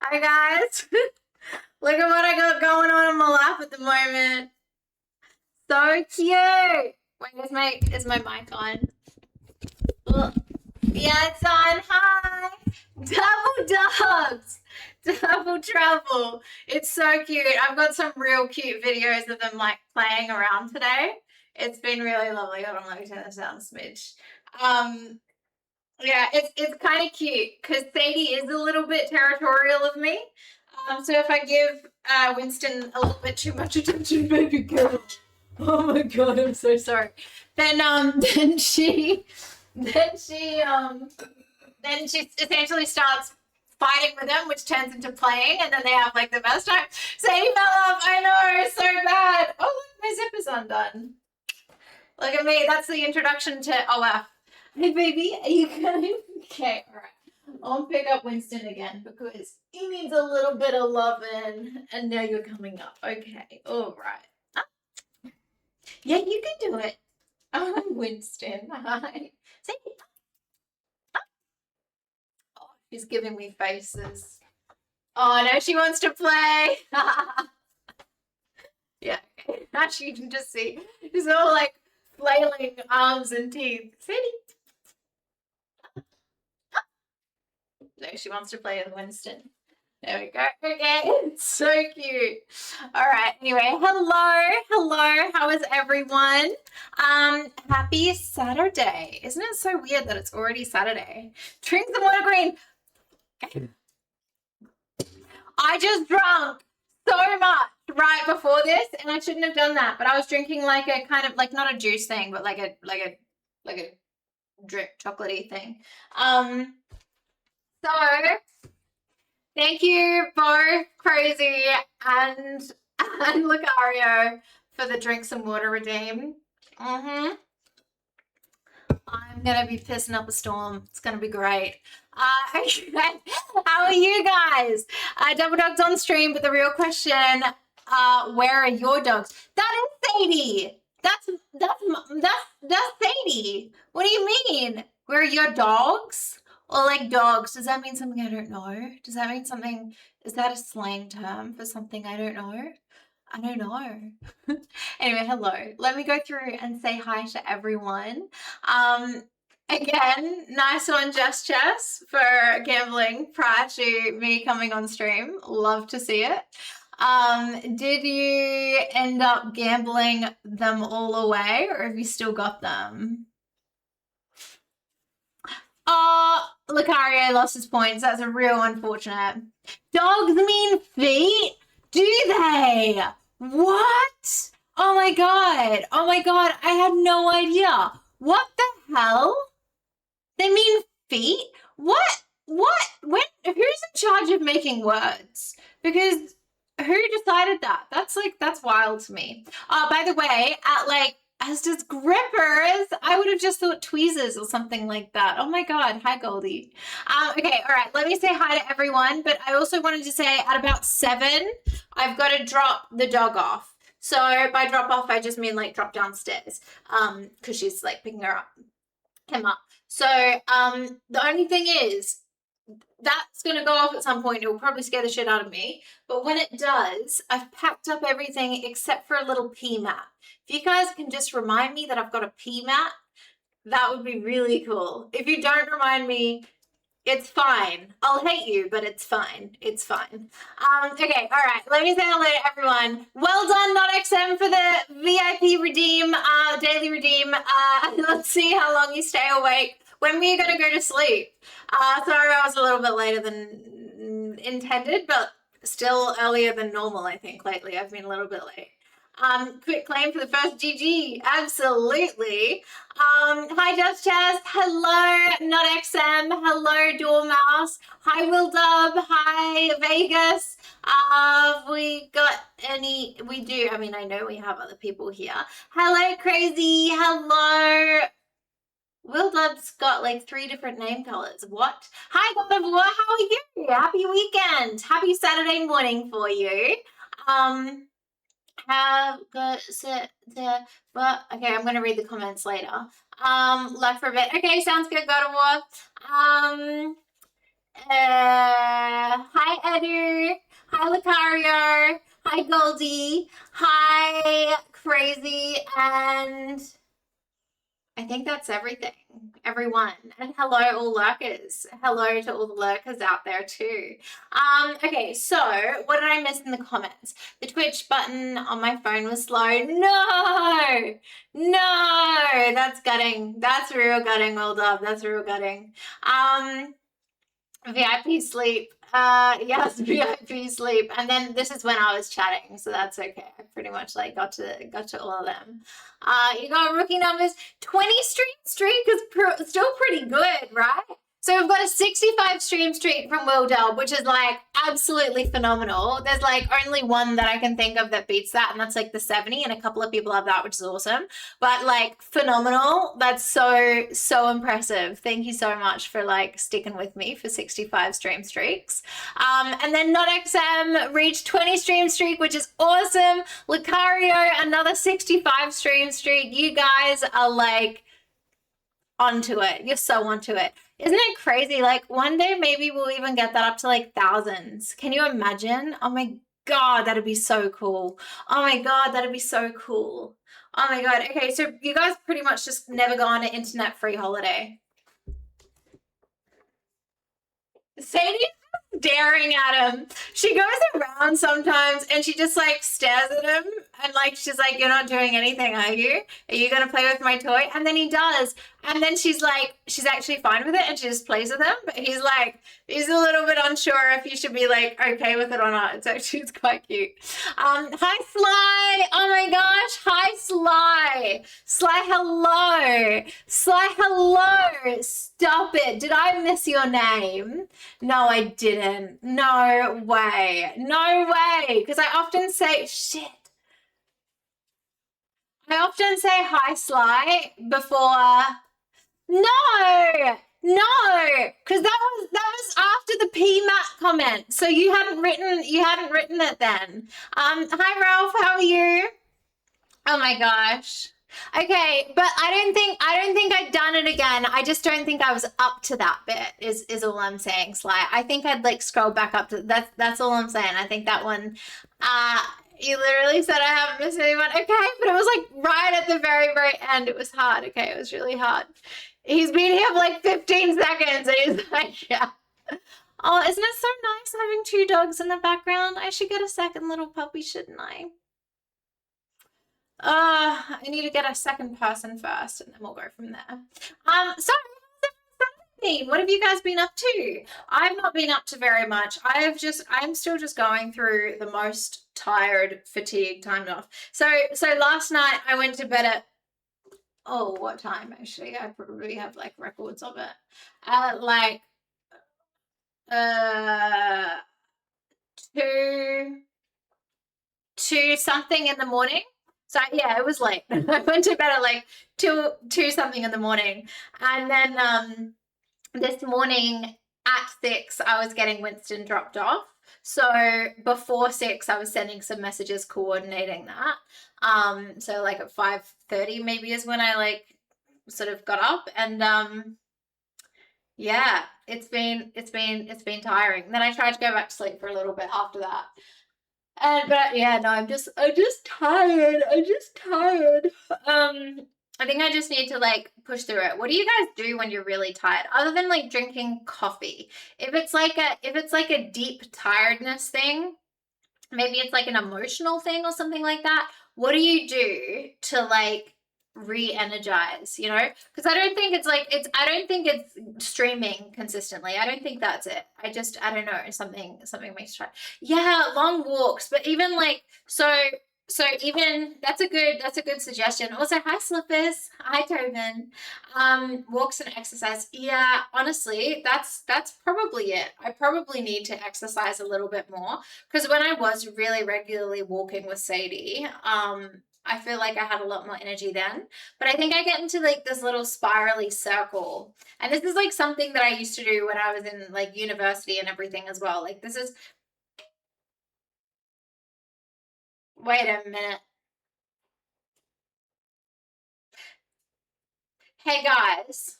Hi guys. Look at what I got going on in my life at the moment. So cute. Wait, is my mic on? Ugh. Yeah, it's on. Hi. Double dogs. Double trouble. It's so cute. I've got some real cute videos of them like playing around today. It's been really lovely. Hold on, let me turn this down a smidge. Um, yeah, it's kind of cute because Sadie is a little bit territorial of me. So if I give Winston a little bit too much attention, baby girl, oh my god, I'm so sorry. Then then then she then she essentially starts fighting with him, which turns into playing, and then they have like the best time. Sadie fell off. I know, so bad. Oh look, my zip is undone. Look at me. That's the introduction to OF. Hey, baby, are you coming? Okay, all right. I'll pick up Winston again because he needs a little bit of loving, and now you're coming up. Okay, all right. Ah, yeah, you can do it. Oh, Winston. Hi. Say, oh, she's giving me faces. Oh, no, she wants to play. Yeah, as you can just see, she's all like flailing arms and teeth. Sadie. No, she wants to play with Winston. There we go. Okay, it's so cute. All right. Anyway, hello. How is everyone? Happy Saturday. Isn't it so weird that it's already Saturday? Drink some water, Green. I just drank so much right before this, and I shouldn't have done that. But I was drinking like a kind of like not a juice thing, but like a drip chocolatey thing. So thank you both, Crazy and Lucario, for the drinks and water redeem. I'm gonna be pissing up a storm. It's gonna be great. How are you guys? Double Dogs on stream, but the real question: where are your dogs? That is Sadie. That's Sadie. What do you mean? Where are your dogs? Or like dogs? Does that mean something I don't know? Does that mean something? Is that a slang term for something I don't know? I don't know. Anyway, hello. Let me go through and say hi to everyone. Again, nice one, Just Chess, for gambling prior to me coming on stream. Love to see it. Did you end up gambling them all away, or have you still got them? Oh, Lucario lost his points. That's a real unfortunate. Dogs mean feet? Do they? What? Oh my god. Oh my god. I had no idea. What the hell? They mean feet? What? What? When? Who's in charge of making words? Because who decided that? That's wild to me. By the way, at like as does Grippers, I would have just thought tweezers or something like that. Oh my god, hi Goldie. Okay, all right, let me say hi to everyone, but I also wanted to say at about 7, I've got to drop the dog off. So by drop off, I just mean like drop downstairs, because she's like picking her up, him up. So the only thing is, that's going to go off at some point. It will probably scare the shit out of me. But when it does, I've packed up everything except for a little pee mat. If you guys can just remind me that I've got a pee mat, that would be really cool. If you don't remind me, it's fine. I'll hate you, but it's fine. It's fine. Okay, all right. Let me say hello to everyone. Well done, Not XM, for the VIP redeem, daily redeem. Let's see how long you stay awake. When were you going to go to sleep? Sorry, I was a little bit later than intended, but still earlier than normal, I think, lately. I've been a little bit late. Quick claim for the first GG. Absolutely. Hi, Just Chess. Hello, Not XM. Hello, Dormouse. Hi, Will Dub. Hi, Vegas. We got any? We do. I mean, I know we have other people here. Hello, Crazy. Hello. Will Dub's got like 3 different name colors. What? Hi, God of War. How are you? Happy weekend. Happy Saturday morning for you. Have got the but okay, I'm gonna read the comments later. Left for a bit. Okay, sounds good, God of War. Hi Edu. Hi Lucario. Hi Goldie. Hi Crazy. And I think that's everything, everyone. And hello, all lurkers. Hello to all the lurkers out there too. Okay, so what did I miss in the comments? The Twitch button on my phone was slow. No, no, that's gutting. That's real gutting, Will Dub. That's real gutting. VIP sleep. Yes, VIP sleep. And then this is when I was chatting, so that's okay. I pretty much like got to all of them. You got rookie numbers. 20 streak is still pretty good, right? So we've got a 65 stream streak from Will Delb, which is like absolutely phenomenal. There's like only one that I can think of that beats that, and that's like the 70, and a couple of people have that, which is awesome. But like phenomenal. That's so impressive. Thank you so much for like sticking with me for 65 stream streaks. And then Not XM reached 20 stream streak, which is awesome. Lucario, another 65 stream streak. You guys are like onto it. You're so onto it. Isn't it crazy? Like one day maybe we'll even get that up to like thousands. Can you imagine? Oh my God, that'd be so cool. Oh my God, that'd be so cool. Oh my God. Okay, so you guys pretty much just never go on an internet free holiday. Sadie's staring at him. She goes around sometimes and she just like stares at him and like she's like, "You're not doing anything, are you? Are you gonna play with my toy?" And then he does. And then she's like, she's actually fine with it and she just plays with him. But he's like, he's a little bit unsure if he should be like okay with it or not. It's quite cute. Hi Sly. Oh my gosh. Hi Sly. Sly, hello. Sly, hello. Stop it. Did I miss your name? No, I didn't. No way. No way. Because I often say, shit. I often say hi, Sly, before. No, no, because that was after the PMAT comment. So you hadn't written it then. Hi Ralph, how are you? Oh my gosh. Okay, but I don't think I'd done it again. I just don't think I was up to that bit is all I'm saying, Sly. I think I'd like scroll back up to that's all I'm saying. I think that one you literally said I haven't missed anyone. Okay, but it was like right at the very, very end. It was hard. Okay, it was really hard. He's been here for like 15 seconds and he's like, yeah. Oh, isn't it so nice having two dogs in the background? I should get a second little puppy, shouldn't I? I need to get a second person first, and then we'll go from there. So what have you guys been up to? I've not been up to very much. I'm still just going through the most tired, fatigued, timed off. So last night I went to bed at what time actually? I probably have like records of it. Like uh 2 something in the morning. So yeah, it was late. I went to bed at like 2 something in the morning. And then this morning at 6 I was getting Winston dropped off. So before 6 I was sending some messages coordinating that. So like at 5:30 maybe is when I like sort of got up and yeah, it's been tiring. Then I tried to go back to sleep for a little bit after that. But yeah, no, I'm just tired. I'm just tired. I think I just need to like push through it. What do you guys do when you're really tired, other than like drinking coffee? If it's like a deep tiredness thing, maybe it's like an emotional thing or something like that. What do you do to like re-energize, because I don't think it's streaming consistently. I don't think that's it. I don't know, something makes try. Yeah, long walks, but even like even that's a good suggestion. Also, hi Slippers, hi Tobin. Walks and exercise. Yeah, honestly, that's probably it. I probably need to exercise a little bit more, because when I was really regularly walking with Sadie, I feel like I had a lot more energy then. But I think I get into like this little spirally circle. And this is like something that I used to do when I was in like university and everything as well. Like this is, wait a minute. Hey guys,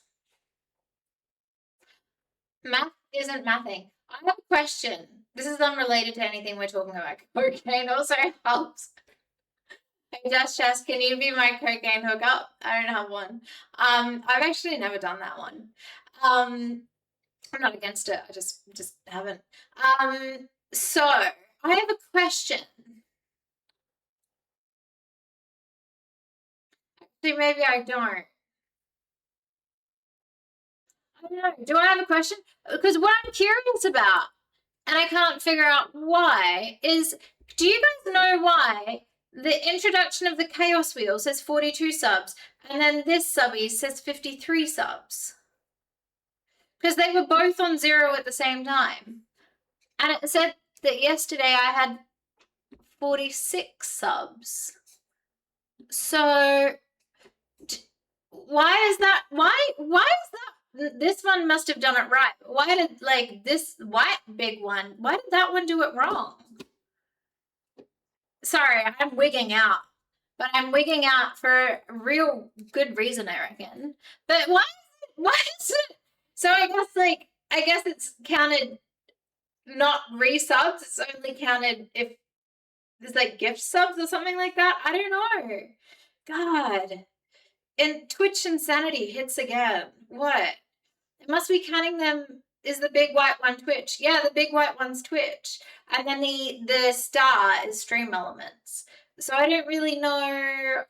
math isn't mathing. I have a question. This is unrelated to anything we're talking about. Cocaine also helps. Hey, Jess, can you be my cocaine hookup? I don't have one. I've actually never done that one. I'm not against it. I just haven't. So I have a question. Actually, maybe I don't. I don't know. Do I have a question? Because what I'm curious about, and I can't figure out why, is do you guys know why the introduction of the Chaos Wheel says 42 subs, and then this subby says 53 subs? Because they were both on 0 at the same time. And it said that yesterday I had 46 subs. So why is that? Why is that? This one must have done it right. Why did, like, this white big one, why did that one do it wrong? Sorry, I'm wigging out. But I'm wigging out for a real good reason, I reckon. But why is it? So I guess it's counted not resubs. It's only counted if there's like gift subs or something like that. I don't know. God. And Twitch insanity hits again. What? It must be counting them. Is the big white one Twitch? Yeah, the big white one's Twitch. And then the star is Stream Elements. So I don't really know.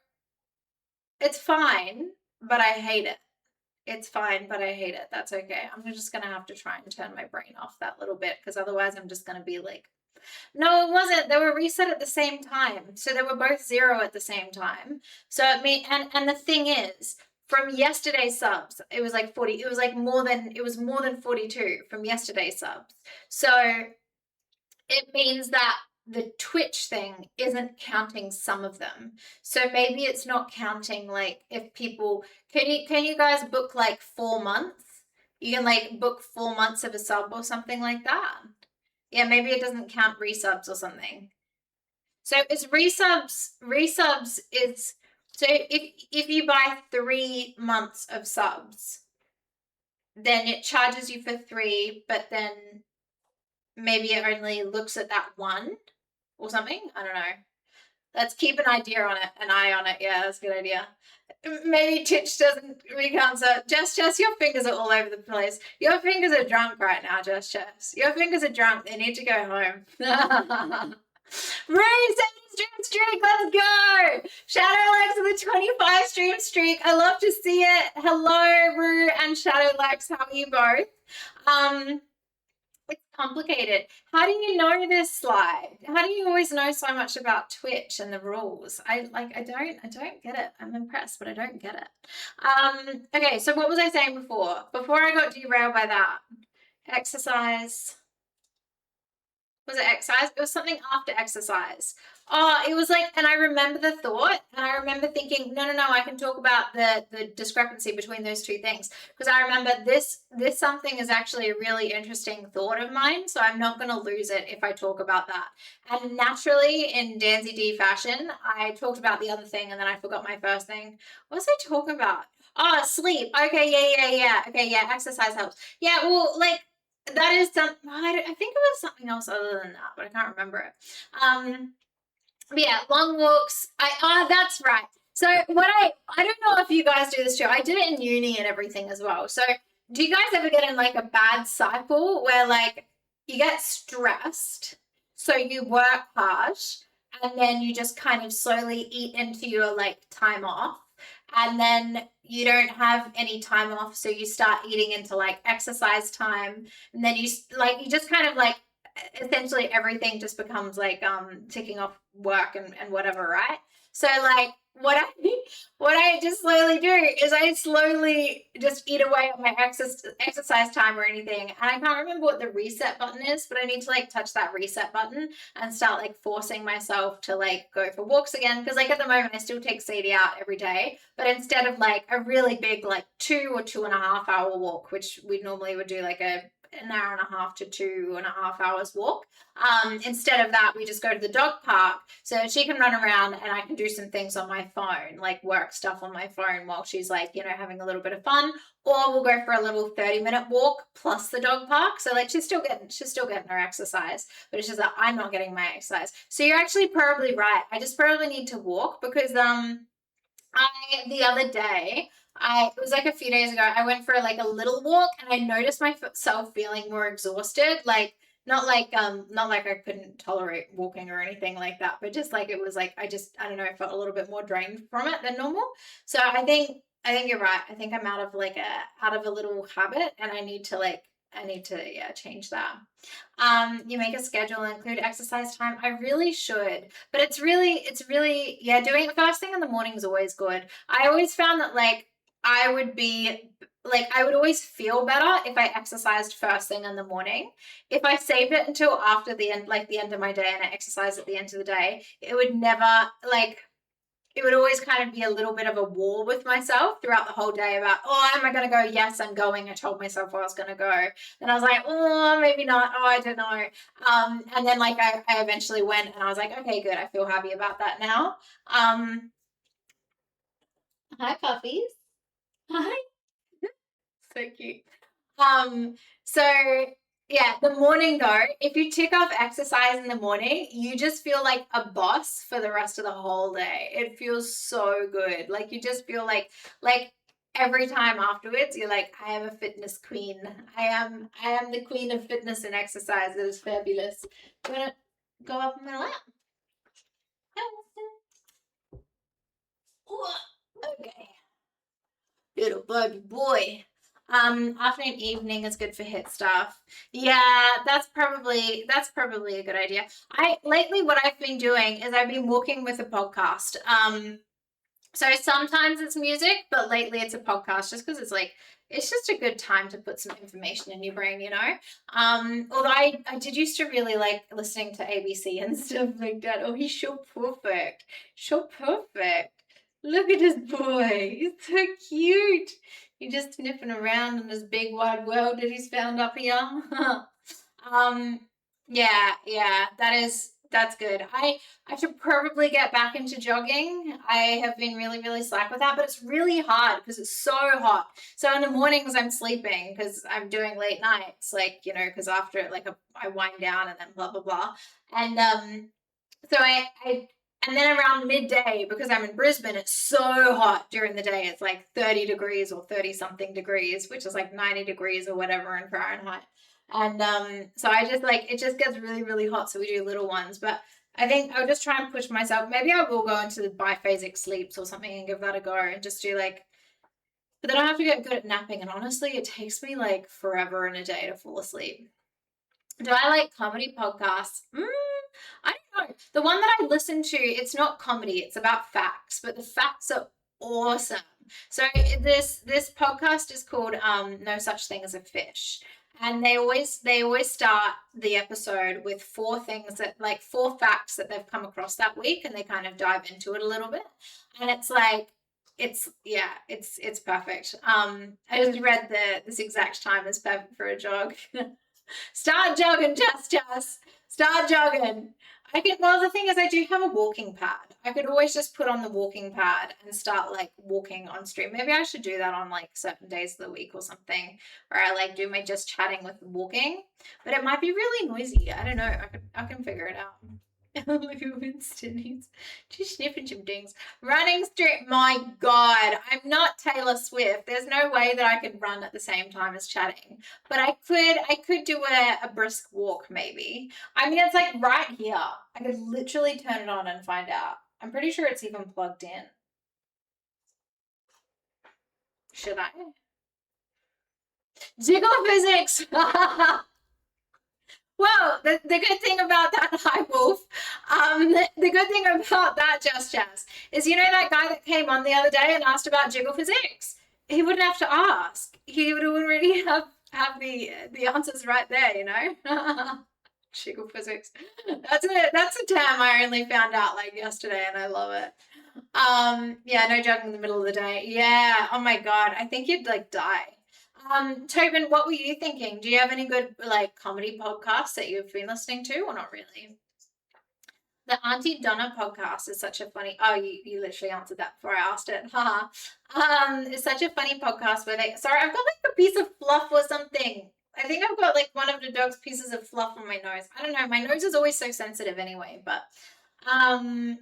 It's fine, but I hate it. It's fine, but I hate it. That's okay. I'm just going to have to try and turn my brain off that little bit, because otherwise I'm just going to be like, no, it wasn't. They were reset at the same time. So they were both 0 at the same time. So it mean, and the thing is, from yesterday's subs, it was like 40. It was like more than 42 from yesterday's subs. So it means that the Twitch thing isn't counting some of them. So maybe it's not counting, like, if people, can you guys book like 4 months? You can like book 4 months of a sub or something like that. Yeah, maybe it doesn't count resubs or something. So it's resubs is, so if you buy 3 months of subs, then it charges you for 3, but then maybe it only looks at that one or something. I don't know. Let's keep an eye on it. Yeah, that's a good idea. Maybe Twitch doesn't recount. So Jess, your fingers are all over the place. Your fingers are drunk right now, Jess. Your fingers are drunk. They need to go home. Ray, 7 stream streak. Let's go. Shadow Lex with a 25 stream streak. I love to see it. Hello, Rue and Shadow Lex. How are you both? It's complicated. How do you know this slide? How do you always know so much about Twitch and the rules? I don't get it. I'm impressed, but I don't get it. Okay, so what was I saying before? Before I got derailed by that. Exercise. Was it exercise? It was something after exercise. Oh, it was like, and I remember the thought, and I remember thinking, no, I can talk about the discrepancy between those two things, because I remember this something is actually a really interesting thought of mine, so I'm not going to lose it if I talk about that. And naturally, in Danzy D fashion, I talked about the other thing, and then I forgot my first thing. What was I talking about? Oh, sleep. Okay, yeah. Okay, yeah, exercise helps. Yeah, well, like, that is some, I think it was something else other than that, but I can't remember it. But yeah, long walks. That's right. So what I don't know if you guys do this too. I did it in uni and everything as well. So do you guys ever get in like a bad cycle where like you get stressed, so you work hard, and then you just kind of slowly eat into your like time off, and then you don't have any time off, so you start eating into like exercise time, and then you just kind of like, essentially everything just becomes like ticking off work and whatever, right? So like what I just slowly do is I slowly just eat away at my exercise time or anything, and I can't remember what the reset button is, but I need to like touch that reset button and start like forcing myself to like go for walks again, because like at the moment I still take Sadie out every day, but instead of like a really big like 2 or 2.5 hour walk, which we normally would do like a an hour and a half to 2.5 hours walk. Instead of that, we just go to the dog park so she can run around and I can do some things on my phone, like work stuff on my phone while she's like, you know, having a little bit of fun. Or we'll go for a little 30-minute walk plus the dog park. So like she's still getting her exercise, but it's just that I'm not getting my exercise. So you're actually probably right. I just probably need to walk because the other day, it was like a few days ago, I went for like a little walk and I noticed myself feeling more exhausted. Like, not like I couldn't tolerate walking or anything like that, but just like it was like, I don't know, I felt a little bit more drained from it than normal. So I think you're right. I think I'm out of a little habit and I need to yeah, change that. You make a schedule and include exercise time. I really should, but it's really, yeah, doing it first thing in the morning is always good. I always found that like I would always feel better if I exercised first thing in the morning. If I saved it until after the end of my day and I exercised at the end of the day, it would never it would always kind of be a little bit of a war with myself throughout the whole day about, oh, am I going to go? Yes, I'm going. I told myself I was going to go. And I was like, oh, maybe not. Oh, I don't know. And then like I eventually went and I was like, okay, good. I feel happy about that now. Hi, puppies. Hi. So cute. So yeah, the morning though, if you tick off exercise in the morning, you just feel like a boss for the rest of the whole day. It feels so good. Like you just feel like every time afterwards, you're like, I am a fitness queen. I am the queen of fitness and exercise. It is fabulous. You wanna go up in my lap? Okay. Little baby boy. Afternoon, evening is good for HIIT stuff. Yeah, that's probably a good idea. Lately what I've been doing is I've been walking with a podcast. So sometimes it's music, but lately it's a podcast just because it's just a good time to put some information in your brain, you know? Although I did used to really like listening to ABC and stuff like that. Oh, he's so perfect. So perfect. Look at this boy. He's so cute. He's just sniffing around in this big wide world that he's found up here. Yeah, that's good. I should probably get back into jogging. I have been really, really slack with that, but it's really hard because it's so hot. So in the mornings I'm sleeping because I'm doing late nights, like, you know, because after it, like I wind down and then blah, blah, blah. And so and then around midday, because I'm in Brisbane, it's so hot during the day. It's like 30 degrees or 30 something degrees, which is like 90 degrees or whatever in Fahrenheit. And so I just it just gets really, really hot. So we do little ones, but I think I'll just try and push myself. Maybe I will go into the biphasic sleeps or something and give that a go and just do but then I have to get good at napping. And honestly, it takes me like forever in a day to fall asleep. Do I like comedy podcasts? I don't know. The one that I listen to, it's not comedy, it's about facts, but the facts are awesome. So this podcast is called No Such Thing as a Fish. And they always start the episode with four things four facts that they've come across that week, and they kind of dive into it a little bit. And it's it's perfect. I just read this exact time is perfect for a jog. Start jogging, Jess. Start jogging. Well, the thing is, I do have a walking pad. I could always just put on the walking pad and start walking on stream. Maybe I should do that on certain days of the week or something, where I do my just chatting with walking. But it might be really noisy. I don't know. I can figure it out. Look at Winston, he's just sniffing some things. Running stream, my God, I'm not Taylor Swift. There's no way that I could run at the same time as chatting. But I could do a brisk walk maybe. I mean, it's right here. I could literally turn it on and find out. I'm pretty sure it's even plugged in. Should I? Jiggle physics! Well, the good thing about that, hi Wolf, the good thing about that, Just Jazz, is you know that guy that came on the other day and asked about jiggle physics? He wouldn't have to ask. He would already have the answers right there, you know? Jiggle physics. That's a term I only found out yesterday and I love it. Yeah, no jogging in the middle of the day. Yeah, oh my God, I think you'd die. Tobin, what were you thinking? Do you have any good like comedy podcasts that you've been listening to, or not really? The Auntie Donna podcast is such a funny. Oh, you literally answered that before I asked it. Haha. It's such a funny podcast where they. Sorry, I've got like a piece of fluff or something. I think I've got like one of the dog's pieces of fluff on my nose. I don't know. My nose is always so sensitive anyway. But um,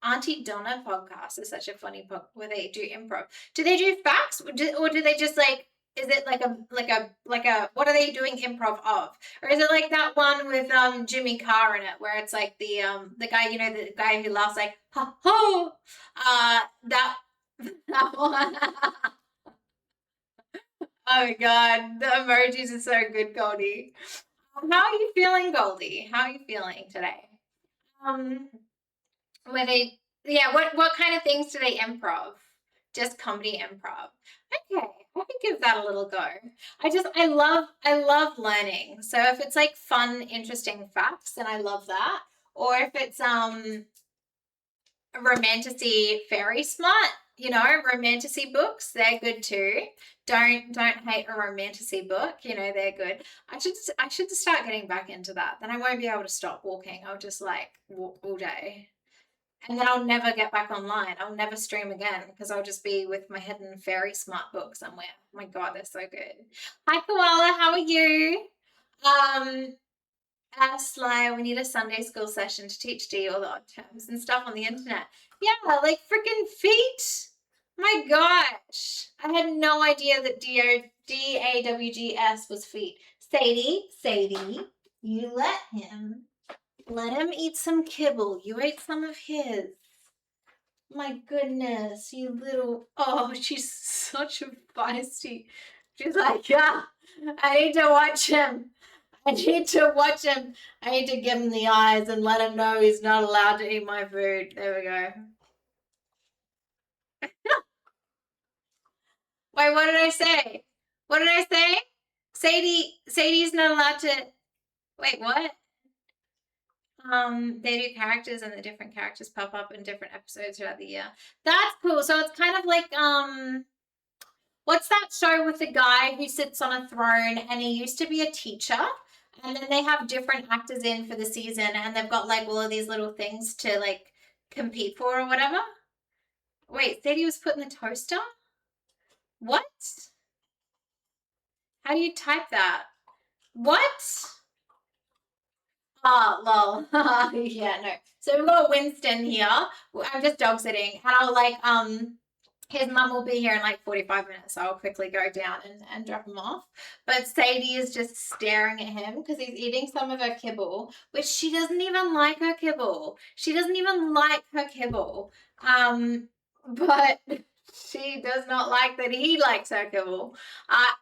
Auntie Donna podcast is such a funny pod where they do improv. Do they do facts, or do they just like? Is it like a what are they doing improv of? Or is it like that one with Jimmy Carr in it where it's like the guy, you know, the guy who laughs like ha ho that that one. Oh my god, the emojis are so good, Goldie. How are you feeling, Goldie? How are you feeling today? Um where they yeah, what kind of things do they improv? Just comedy improv. Okay, I could give that a little go. I love learning. So if it's like fun, interesting facts, then I love that. Or if it's romantasy fairy smut, you know, romantasy books, they're good too. Don't hate a romantasy book, you know, they're good. I should just start getting back into that. Then I won't be able to stop walking. I'll just like walk all day. And then I'll never get back online. I'll never stream again because I'll just be with my hidden fairy smart book somewhere. Oh my god, they're so good. Hi Koala, how are you? Um, Sly, we need a Sunday school session to teach D all the odd terms and stuff on the internet. Yeah, like freaking feet. My gosh. I had no idea that DAWGS was feet. Sadie, you let him eat some kibble. You ate some of his. My goodness, you little. Oh, she's such a feisty. She's like, yeah, I need to watch him. I need to watch him. I need to give him the eyes and let him know he's not allowed to eat my food. There we go. Wait, what did I say? What did I say? Sadie's not allowed to. Wait, what? They do characters and the different characters pop up in different episodes throughout the year. That's cool. So it's kind of like what's that show with the guy who sits on a throne and he used to be a teacher and then they have different actors in for the season and they've got like all of these little things to like compete for or whatever. Wait, Sadie was put in the toaster? What? How do you type that? What? Oh, lol. Yeah, no. So we've got Winston here. I'm just dog sitting, and I'll like his mum will be here in like 45 minutes, so I'll quickly go down and drop him off. But Sadie is just staring at him because he's eating some of her kibble, which she doesn't even like her kibble. She doesn't even like her kibble. But she does not like that he likes her kibble.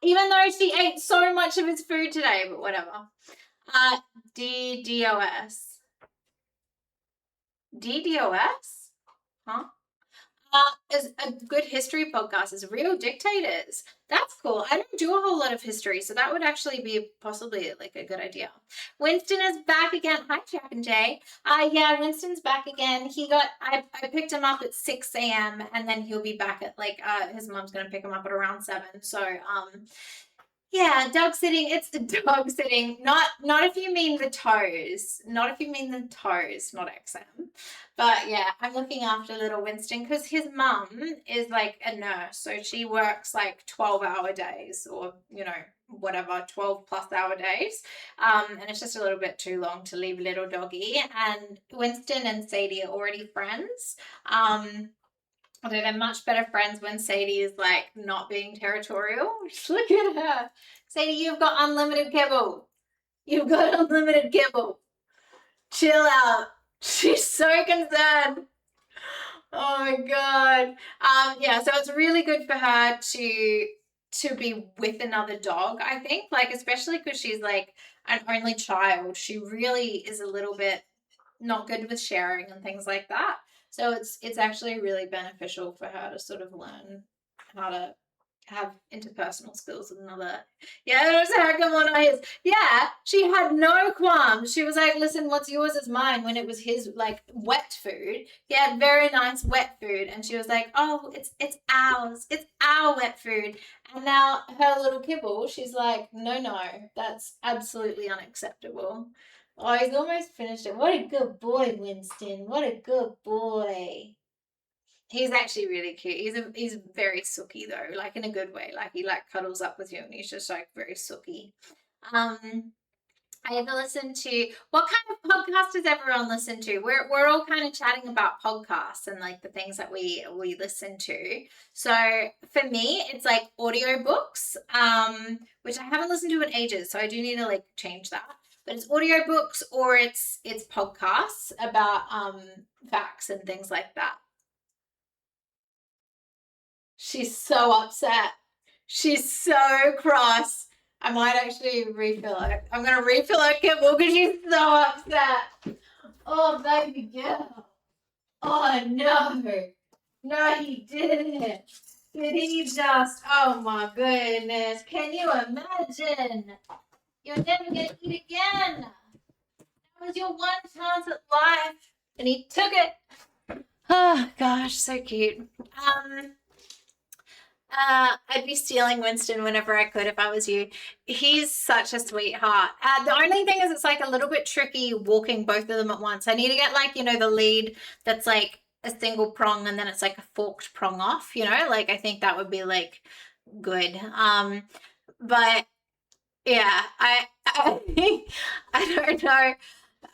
Even though she ate so much of his food today, but whatever. DDoS. DDoS? Huh? Is a good history podcast is Real Dictators. That's cool. I don't do a whole lot of history, so that would actually be possibly like a good idea. Winston is back again. Hi, Jack and Jay. Yeah, Winston's back again. I picked him up at 6 a.m. and then he'll be back at like his mom's gonna pick him up at around 7. So yeah, dog sitting. It's the dog sitting. Not if you mean the toes. Not if you mean the toes, not XM. But yeah, I'm looking after little Winston because his mum is like a nurse. So she works like 12-hour days or, you know, whatever, 12 plus hour days. And it's just a little bit too long to leave little doggy. And Winston and Sadie are already friends. Although they're much better friends when Sadie is like not being territorial. Just look at her. Sadie, you've got unlimited kibble. You've got unlimited kibble. Chill out. She's so concerned. Oh my god. Yeah, so it's really good for her to be with another dog, I think. Like, especially because she's like an only child. She really is a little bit not good with sharing and things like that. So it's actually really beneficial for her to sort of learn how to have interpersonal skills with another. Yeah, it was how come on his. Yeah, she had no qualms. She was like, listen, what's yours is mine, when it was his like wet food. He had very nice wet food, and she was like, oh, it's ours. It's our wet food. And now her little kibble, she's like, no, that's absolutely unacceptable. Oh, he's almost finished it. What a good boy, Winston. What a good boy. He's actually really cute. He's very sooky though, like in a good way. Like he like cuddles up with you and he's just like very sooky. Um, I ever listened to what kind of podcast does everyone listen to? We're all kind of chatting about podcasts and like the things that we listen to. So for me, it's like audiobooks, which I haven't listened to in ages, so I do need to like change that. But it's audiobooks or it's podcasts about facts and things like that. She's so upset. She's so cross. I might actually refill it. I'm gonna refill her kibble because she's so upset. Oh, baby girl. Oh no. No, he didn't. Did he just? Oh my goodness. Can you imagine? You're never gonna eat again. That was your one chance at life. And he took it. Oh gosh, so cute. I'd be stealing Winston whenever I could if I was you. He's such a sweetheart. The only thing is it's like a little bit tricky walking both of them at once. I need to get like, the lead that's like a single prong and then it's like a forked prong off, like I think that would be like good. But yeah, I don't know.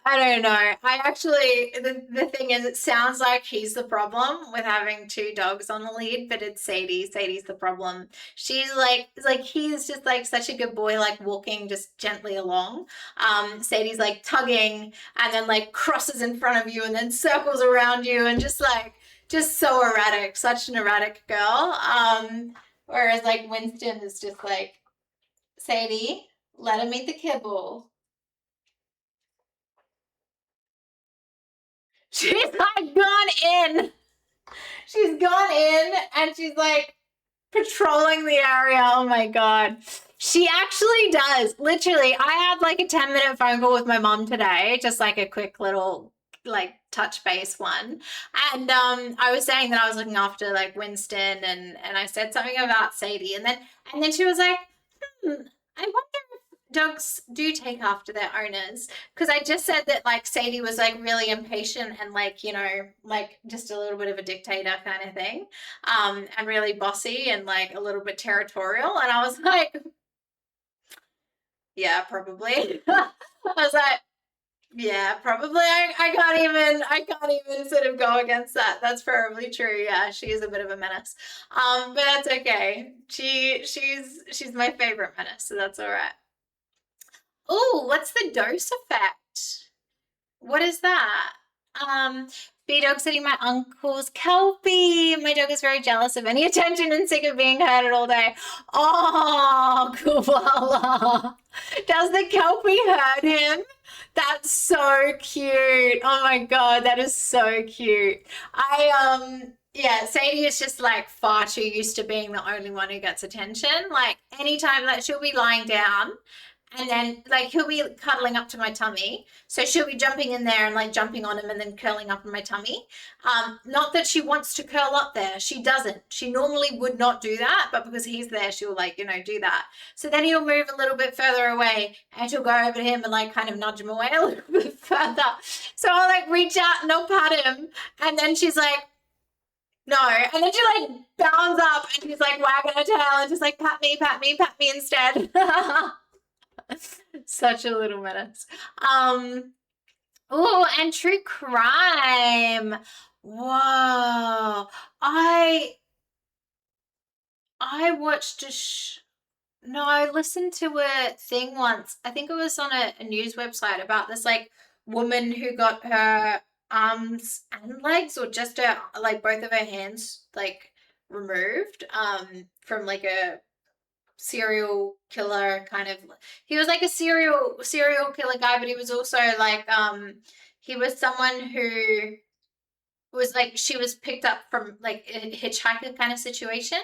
I don't know. I actually, the thing is, it sounds like he's the problem with having two dogs on the lead, but it's Sadie. Sadie's the problem. She's like he's just like such a good boy, like walking just gently along. Sadie's like tugging and then like crosses in front of you and then circles around you and just so erratic, such an erratic girl. Whereas like Winston is just like, Sadie, let him eat the kibble. She's like gone in. She's gone in and she's like patrolling the area. Oh my God. She actually does. Literally, I had like a 10-minute phone call with my mom today, just like a quick little like touch base one. And I was saying that I was looking after like Winston and I said something about Sadie and then she was like, I wonder dogs do take after their owners, because I just said that like Sadie was like really impatient and like like just a little bit of a dictator kind of thing, and really bossy and like a little bit territorial, and I was like, yeah, probably. I was like, yeah, probably. I can't even sort of go against that. That's probably true. Yeah, she is a bit of a menace, but that's okay. She's my favorite menace, so that's all right. Oh, what's the dose effect? What is that? Um, B-dog sitting my uncle's Kelpie. My dog is very jealous of any attention and sick of being herded all day. Oh, koala. Does the Kelpie hurt him? That's so cute. Oh my God, that is so cute. Yeah, Sadie is just like far too used to being the only one who gets attention. Like anytime that she'll be lying down and then like he'll be cuddling up to my tummy, so she'll be jumping in there and like jumping on him and then curling up in my tummy. Not that she wants to curl up there, she doesn't. She normally would not do that, but because he's there she'll like do that. So then he'll move a little bit further away and she'll go over to him and like kind of nudge him away a little bit further. So I'll like reach out and I'll pat him and then she's like, no, and then she like bounds up and she's like wagging her tail and just like pat me instead. Such a little menace. Oh, and true crime. Whoa. I watched no, I listened to a thing once. I think it was on a news website about this like woman who got her arms and legs, or just her like both of her hands like removed from like a serial killer kind of. He was like a serial killer guy, but he was also like he was someone who was like she was picked up from like a hitchhiker kind of situation,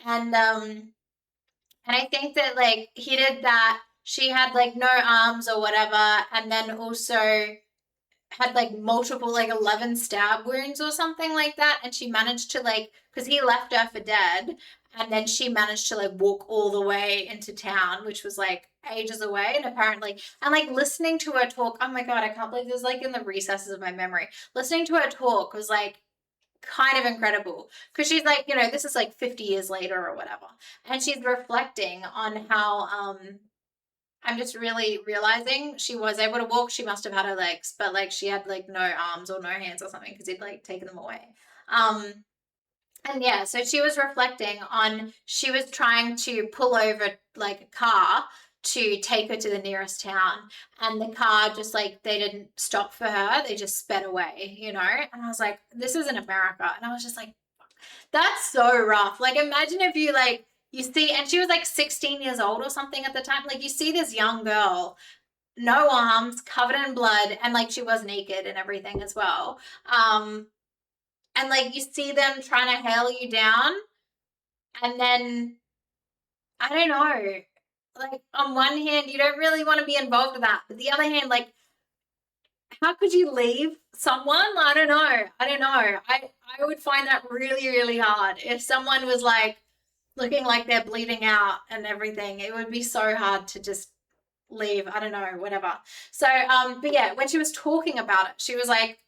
and I think that like he did that. She had like no arms or whatever, and then also had like multiple, like 11 stab wounds or something like that, and she managed to like, because he left her for dead, and then she managed to like walk all the way into town, which was like ages away, and apparently, and like listening to her talk, oh my god, I can't believe this, like in the recesses of my memory, listening to her talk was like kind of incredible, because she's like, this is like 50 years later or whatever, and she's reflecting on how I'm just really realizing she was able to walk. She must have had her legs, but like she had like no arms or no hands or something because he'd like taken them away. Um, and yeah, so she was reflecting on, she was trying to pull over like a car to take her to the nearest town, and the car just like, they didn't stop for her, they just sped away. And I was like, this isn't America. And I was just like, that's so rough. Like, imagine if you like, you see, and she was like 16 years old or something at the time. Like, you see this young girl, no arms, covered in blood, and like she was naked and everything as well. And like you see them trying to hail you down, and then I don't know. Like, on one hand, you don't really want to be involved with that, but the other hand, like, how could you leave someone? I don't know. I would find that really, really hard. If someone was like looking like they're bleeding out and everything, it would be so hard to just leave. I don't know, whatever. So, but yeah, when she was talking about it, she was like,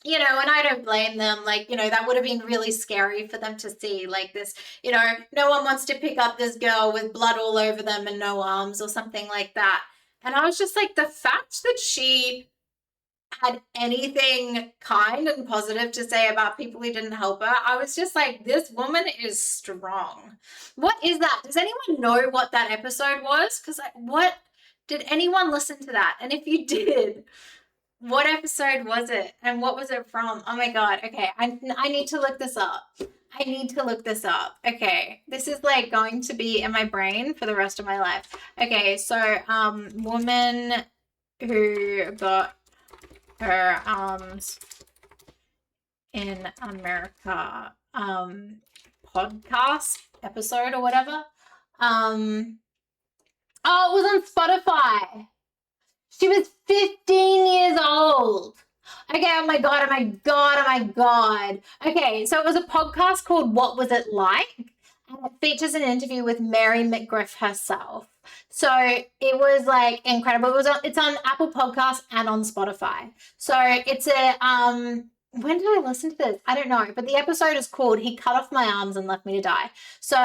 and I don't blame them. Like, that would have been really scary for them to see, like this, no one wants to pick up this girl with blood all over them and no arms or something like that. And I was just like, the fact that she had anything kind and positive to say about people who didn't help her, I was just like, this woman is strong. What is that? Does anyone know what that episode was? Because what did anyone listen to that? And if you did, what episode was it? And what was it from? Oh my god. Okay, I need to look this up. I need to look this up. Okay, this is like going to be in my brain for the rest of my life. Okay, so woman who got her arms in America podcast episode or whatever. Oh, it was on Spotify. She was 15 years old. Okay, oh my god, oh my god, oh my god. Okay, so it was a podcast called What Was It Like? And it features an interview with Mary McGriff herself. So it was like incredible. It's on Apple Podcasts and on Spotify. So it's when did I listen to this? I don't know, but the episode is called He Cut Off My Arms and Left Me to Die. So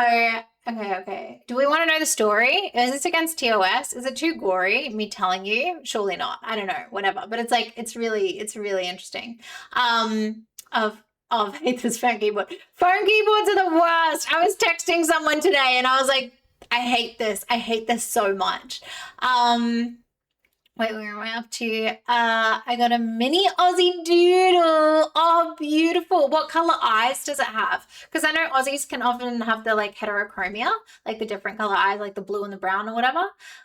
okay. Do we want to know the story? Is this against TOS? Is it too gory, me telling you? Surely not. I don't know, whatever. But it's like, it's really interesting. Of hate this phone keyboard. Phone keyboards are the worst. I was texting someone today and I was like, I hate this. I hate this so much. Wait, where am I up to? I got a mini Aussie doodle. Oh, beautiful. What color eyes does it have? Because I know Aussies can often have the like heterochromia, like the different color eyes, like the blue and the brown or whatever.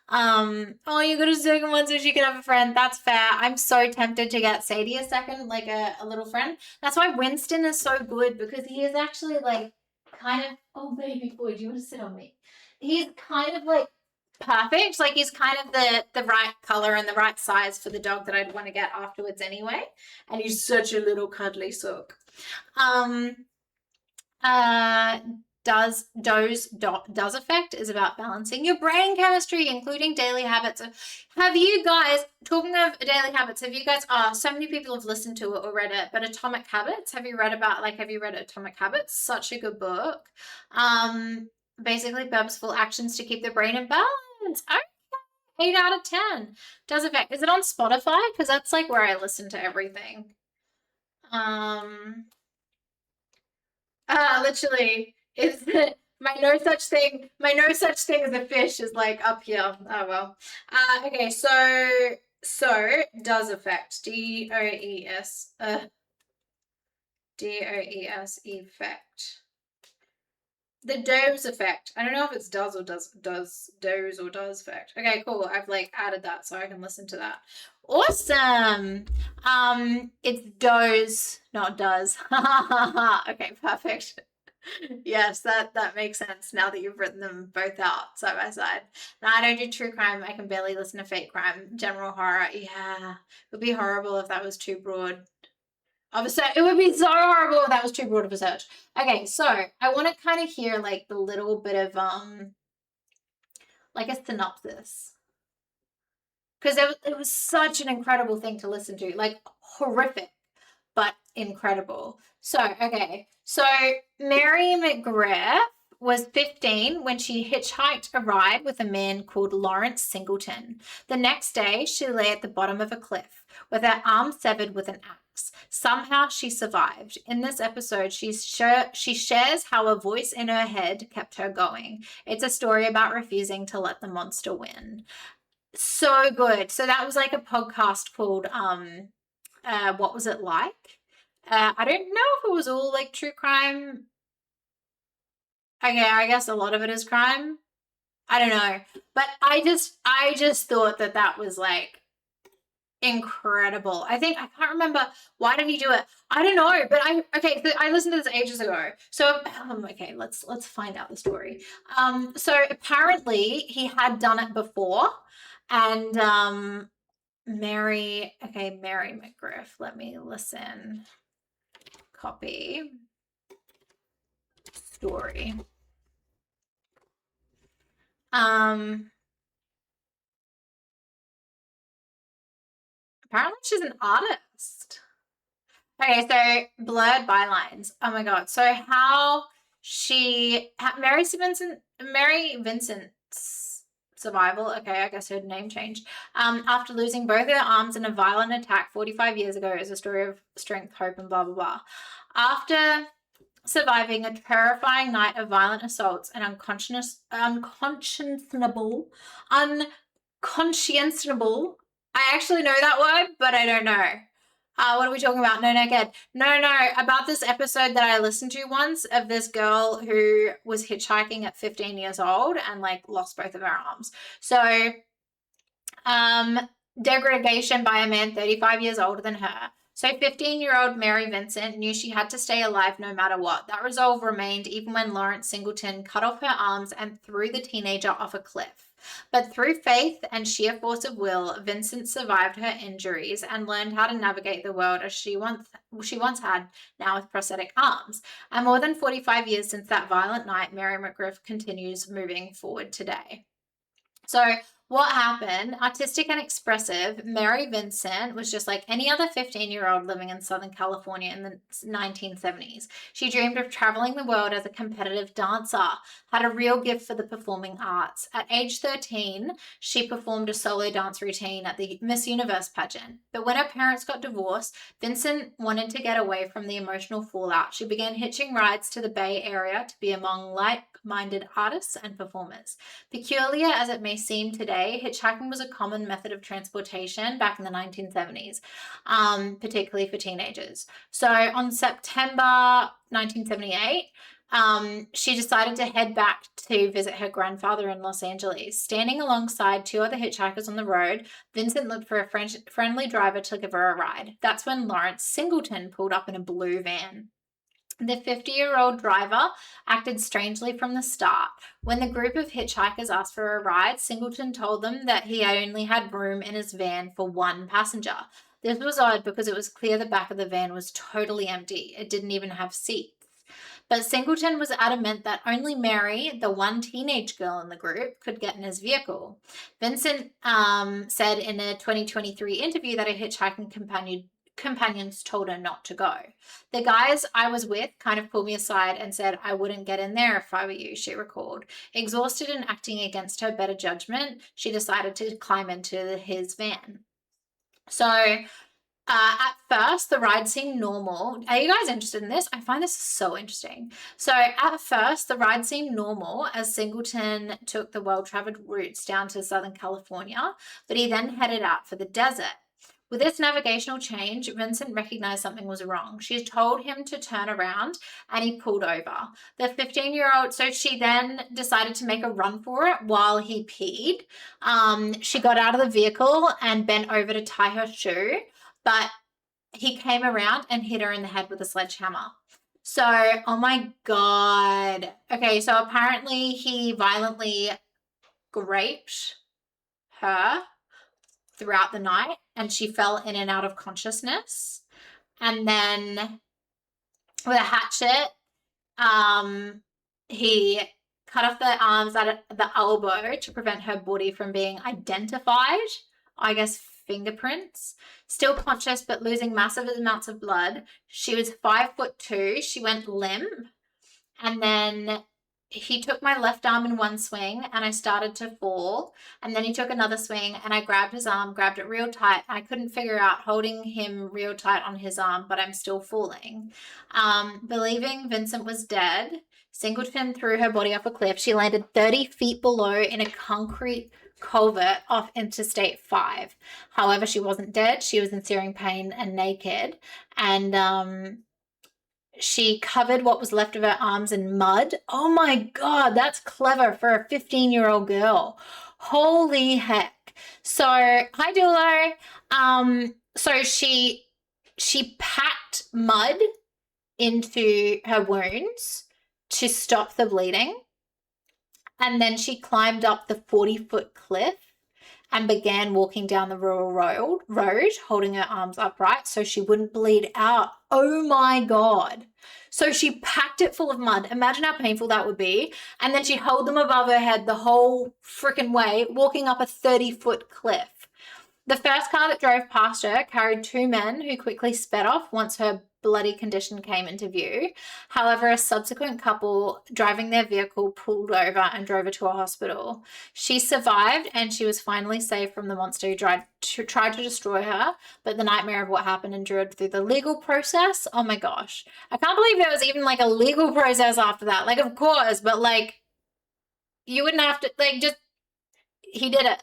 Oh, you got a second one so she can have a friend. That's fair. I'm so tempted to get Sadie a second, like a little friend. That's why Winston is so good, because he is actually like kind of, oh baby boy, do you want to sit on me? He's kind of like perfect. Like, he's kind of the right color and the right size for the dog that I'd want to get afterwards anyway. And he's such a little cuddly sook. Does Effect is about balancing your brain chemistry, including daily habits. Have you guys, talking of daily habits, have you guys, so many people have listened to it or read it, but Atomic Habits, have you read Atomic Habits? Such a good book. Basically purposeful actions to keep the brain in balance. Okay, 8 out of 10. Does Effect. Is it on Spotify? Because that's like where I listen to everything. Literally, it's my no such thing as a fish is like up here. Oh well. Okay, so Does Effect. DOES. DOES effect. The Doze Effect. I don't know if it's does or does effect. Okay, cool. I've like added that so I can listen to that. Awesome. It's does, not does. Okay, perfect. Yes, that makes sense now that you've written them both out side by side. No, I don't do true crime. I can barely listen to fake crime. General horror, yeah. It would be horrible if that was too broad of a search. It would be so horrible if that was too broad of a search. Okay, so I want to kind of hear like the little bit of like a synopsis. Because it was such an incredible thing to listen to, like horrific, but incredible. So, okay. So, Mary McGriff was 15 when she hitchhiked a ride with a man called Lawrence Singleton. The next day, she lay at the bottom of a cliff with her arm severed with an axe. Somehow she survived. In this episode, she shares how a voice in her head kept her going. It's a story about refusing to let the monster win. So good. So that was like a podcast called What Was It Like? I don't know if it was all like true crime. Okay, I guess a lot of it is crime. I don't know. But I just thought that was like incredible. I can't remember, why did he do it? I don't know, but so I listened to this ages ago. So okay, let's find out the story. So apparently he had done it before, and Mary McGriff, let me listen. Copy story. Apparently she's an artist. Okay, so blurred bylines. Oh my god. So Mary Vincent's survival. Okay, I guess her name changed. After losing both her arms in a violent attack 45 years ago, is a story of strength, hope, and blah blah blah. After surviving a terrifying night of violent assaults and unconscionable. I actually know that word, but I don't know. What are we talking about? No, good. No, about this episode that I listened to once of this girl who was hitchhiking at 15 years old and like lost both of her arms. So, degradation by a man 35 years older than her. So 15-year-old Mary Vincent knew she had to stay alive no matter what. That resolve remained even when Lawrence Singleton cut off her arms and threw the teenager off a cliff. But through faith and sheer force of will, Vincent survived her injuries and learned how to navigate the world as she once had, now with prosthetic arms. And more than 45 years since that violent night, Mary McGriff continues moving forward today. So what happened? Artistic and expressive, Mary Vincent was just like any other 15-year-old living in Southern California in the 1970s. She dreamed of traveling the world as a competitive dancer, had a real gift for the performing arts. At age 13, she performed a solo dance routine at the Miss Universe pageant. But when her parents got divorced, Vincent wanted to get away from the emotional fallout. She began hitching rides to the Bay Area to be among like-minded artists and performers. Peculiar as it may seem today, hitchhiking was a common method of transportation back in the 1970s, particularly for teenagers. So on September 1978, she decided to head back to visit her grandfather in Los Angeles. Standing alongside two other hitchhikers on the road, Vincent looked for a friendly driver to give her a ride. That's when Lawrence Singleton pulled up in a blue van. The 50-year-old driver acted strangely from the start. When the group of hitchhikers asked for a ride, Singleton told them that he only had room in his van for one passenger. This was odd because it was clear the back of the van was totally empty. It didn't even have seats. But Singleton was adamant that only Mary, the one teenage girl in the group, could get in his vehicle. Vincent said in a 2023 interview that a hitchhiking companions told her not to go. The guys I was with kind of pulled me aside and said I wouldn't get in there if I were you, she recalled. Exhausted and acting against her better judgment, she decided to climb into his van. So at first, the ride seemed normal. Are you guys interested in this? I find this so interesting. So at first, the ride seemed normal as Singleton took the well-traveled routes down to Southern California, but he then headed out for the desert. With this navigational change, Vincent recognized something was wrong. She told him to turn around and he pulled over. The 15-year-old, so she then decided to make a run for it while he peed. She got out of the vehicle and bent over to tie her shoe, but he came around and hit her in the head with a sledgehammer. So, oh my God. Okay, so apparently he violently raped her throughout the night and she fell in and out of consciousness. And then with a hatchet, he cut off the arms at the elbow to prevent her body from being identified. I guess fingerprints. Still conscious but losing massive amounts of blood. She was 5'2". She went limp. And then he took my left arm in one swing and I started to fall. And then he took another swing and I grabbed his arm, grabbed it real tight. I couldn't figure out holding him real tight on his arm, but I'm still falling. Believing Vincent was dead, Singleton threw her body off a cliff. She landed 30 feet below in a concrete culvert off Interstate 5. However, she wasn't dead. She was in searing pain and naked. And she covered what was left of her arms in mud. Oh my God, that's clever for a 15-year-old girl. Holy heck. So, hi Dulo. So she packed mud into her wounds to stop the bleeding. And then she climbed up the 40-foot cliff and began walking down the rural road, holding her arms upright so she wouldn't bleed out. Oh my God. So she packed it full of mud. Imagine how painful that would be. And then she'd hold them above her head the whole freaking way, walking up a 30-foot cliff. The first car that drove past her carried 2 men who quickly sped off once her bloody condition came into view. However, a subsequent couple driving their vehicle pulled over and drove her to a hospital. She survived and she was finally saved from the monster who tried to destroy her, but the nightmare of what happened endured through the legal process. Oh my gosh. I can't believe there was even like a legal process after that. Like, of course, but like, you wouldn't have to, like, just, he did it.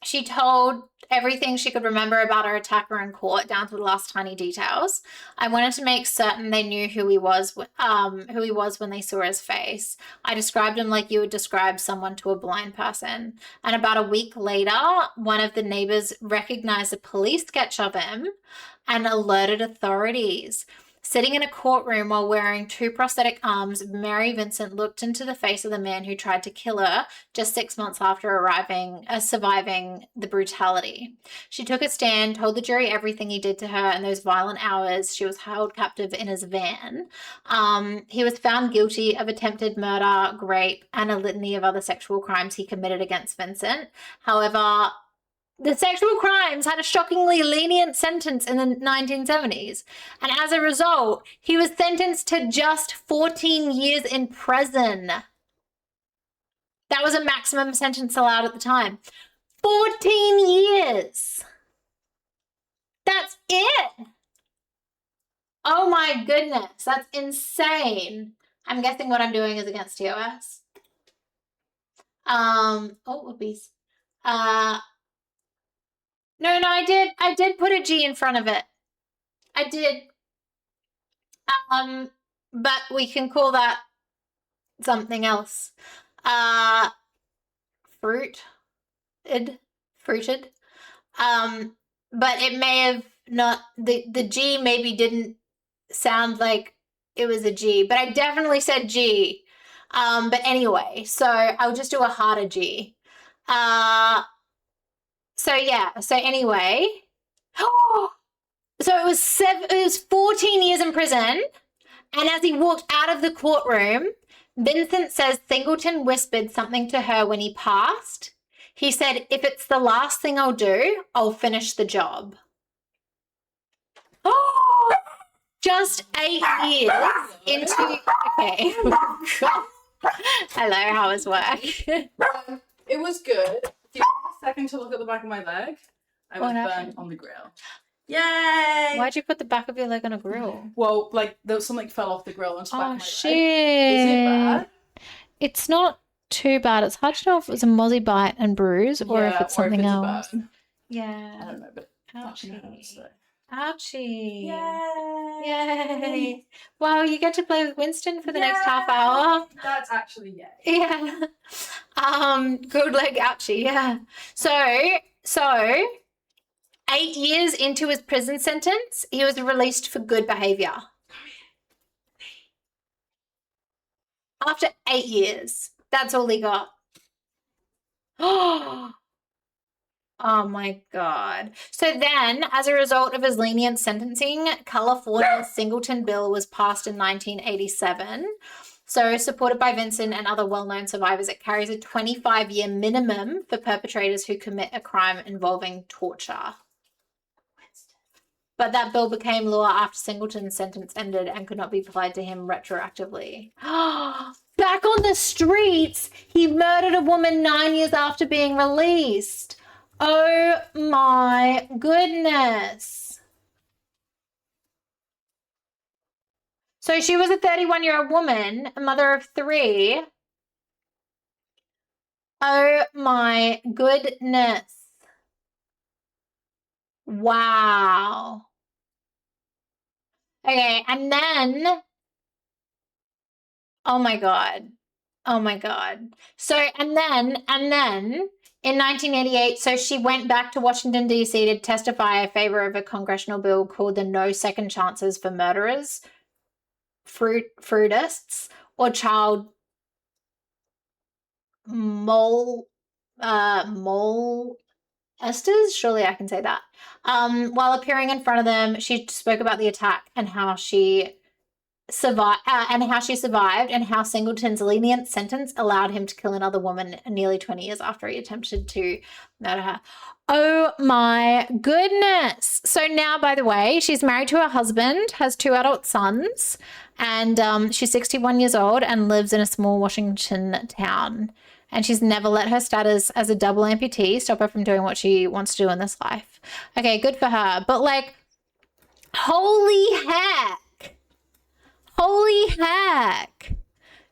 She told everything she could remember about her attacker in court, down to the last tiny details. I wanted to make certain they knew who he was when they saw his face. I described him like you would describe someone to a blind person. And about a week later, one of the neighbors recognized a police sketch of him and alerted authorities. Sitting in a courtroom while wearing 2 prosthetic arms, Mary Vincent looked into the face of the man who tried to kill her just 6 months after surviving the brutality. She took a stand, told the jury everything he did to her in those violent hours she was held captive in his van. He was found guilty of attempted murder, rape, and a litany of other sexual crimes he committed against Vincent. However, the sexual crimes had a shockingly lenient sentence in the 1970s, and as a result, he was sentenced to just 14 years in prison. That was a maximum sentence allowed at the time. 14 years! That's it! Oh my goodness, that's insane. I'm guessing what I'm doing is against TOS. Whoopies. No, I did put a G in front of it. I did. But we can call that something else. Fruited. But it may have not, the G maybe didn't sound like it was a G, but I definitely said G. But anyway, so I'll just do a harder G. So anyway, so it was 14 years in prison, and as he walked out of the courtroom, Vincent says Singleton whispered something to her when he passed. He said, "If it's the last thing I'll do, I'll finish the job." Just 8 years into, okay. Hello, how was work? It was good. Do you have a second to look at the back of my leg? I was burnt on the grill. Yay! Why'd you put the back of your leg on a grill? Well, like, there was something fell off the grill onto the back of my shit. leg. Is it bad? It's not too bad. It's hard to know if it was a mozzie bite and bruise or if it's something else. Yeah. I don't know, but Ouchie. so. Ouchie. Yay! Wow, you get to play with Winston for the next half hour. That's actually yay. Yeah. Good leg ouchie, yeah. So 8 years into his prison sentence, he was released for good behavior. After 8 years. That's all he got. Oh my God. So then, as a result of his lenient sentencing, California's Singleton Bill was passed in 1987. So, supported by Vincent and other well-known survivors, it carries a 25-year minimum for perpetrators who commit a crime involving torture. But that bill became law after Singleton's sentence ended and could not be applied to him retroactively. Back on the streets, he murdered a woman 9 years after being released. Oh my goodness. So she was a 31-year-old woman, a mother of 3. Oh my goodness. Wow. Okay, and then, oh my God. Oh my God. So, and then in 1988, so she went back to Washington, D.C. to testify in favor of a congressional bill called the No Second Chances for Murderers, Fruitists, or Child Molesters. Surely I can say that. While appearing in front of them, she spoke about the attack and how she survived, and how Singleton's lenient sentence allowed him to kill another woman nearly 20 years after he attempted to murder her. Oh my goodness. So now, by the way, she's married to her husband, has 2 adult sons, and she's 61 years old and lives in a small Washington town. And she's never let her status as a double amputee stop her from doing what she wants to do in this life. Okay, good for her. But like, holy heck. Holy heck.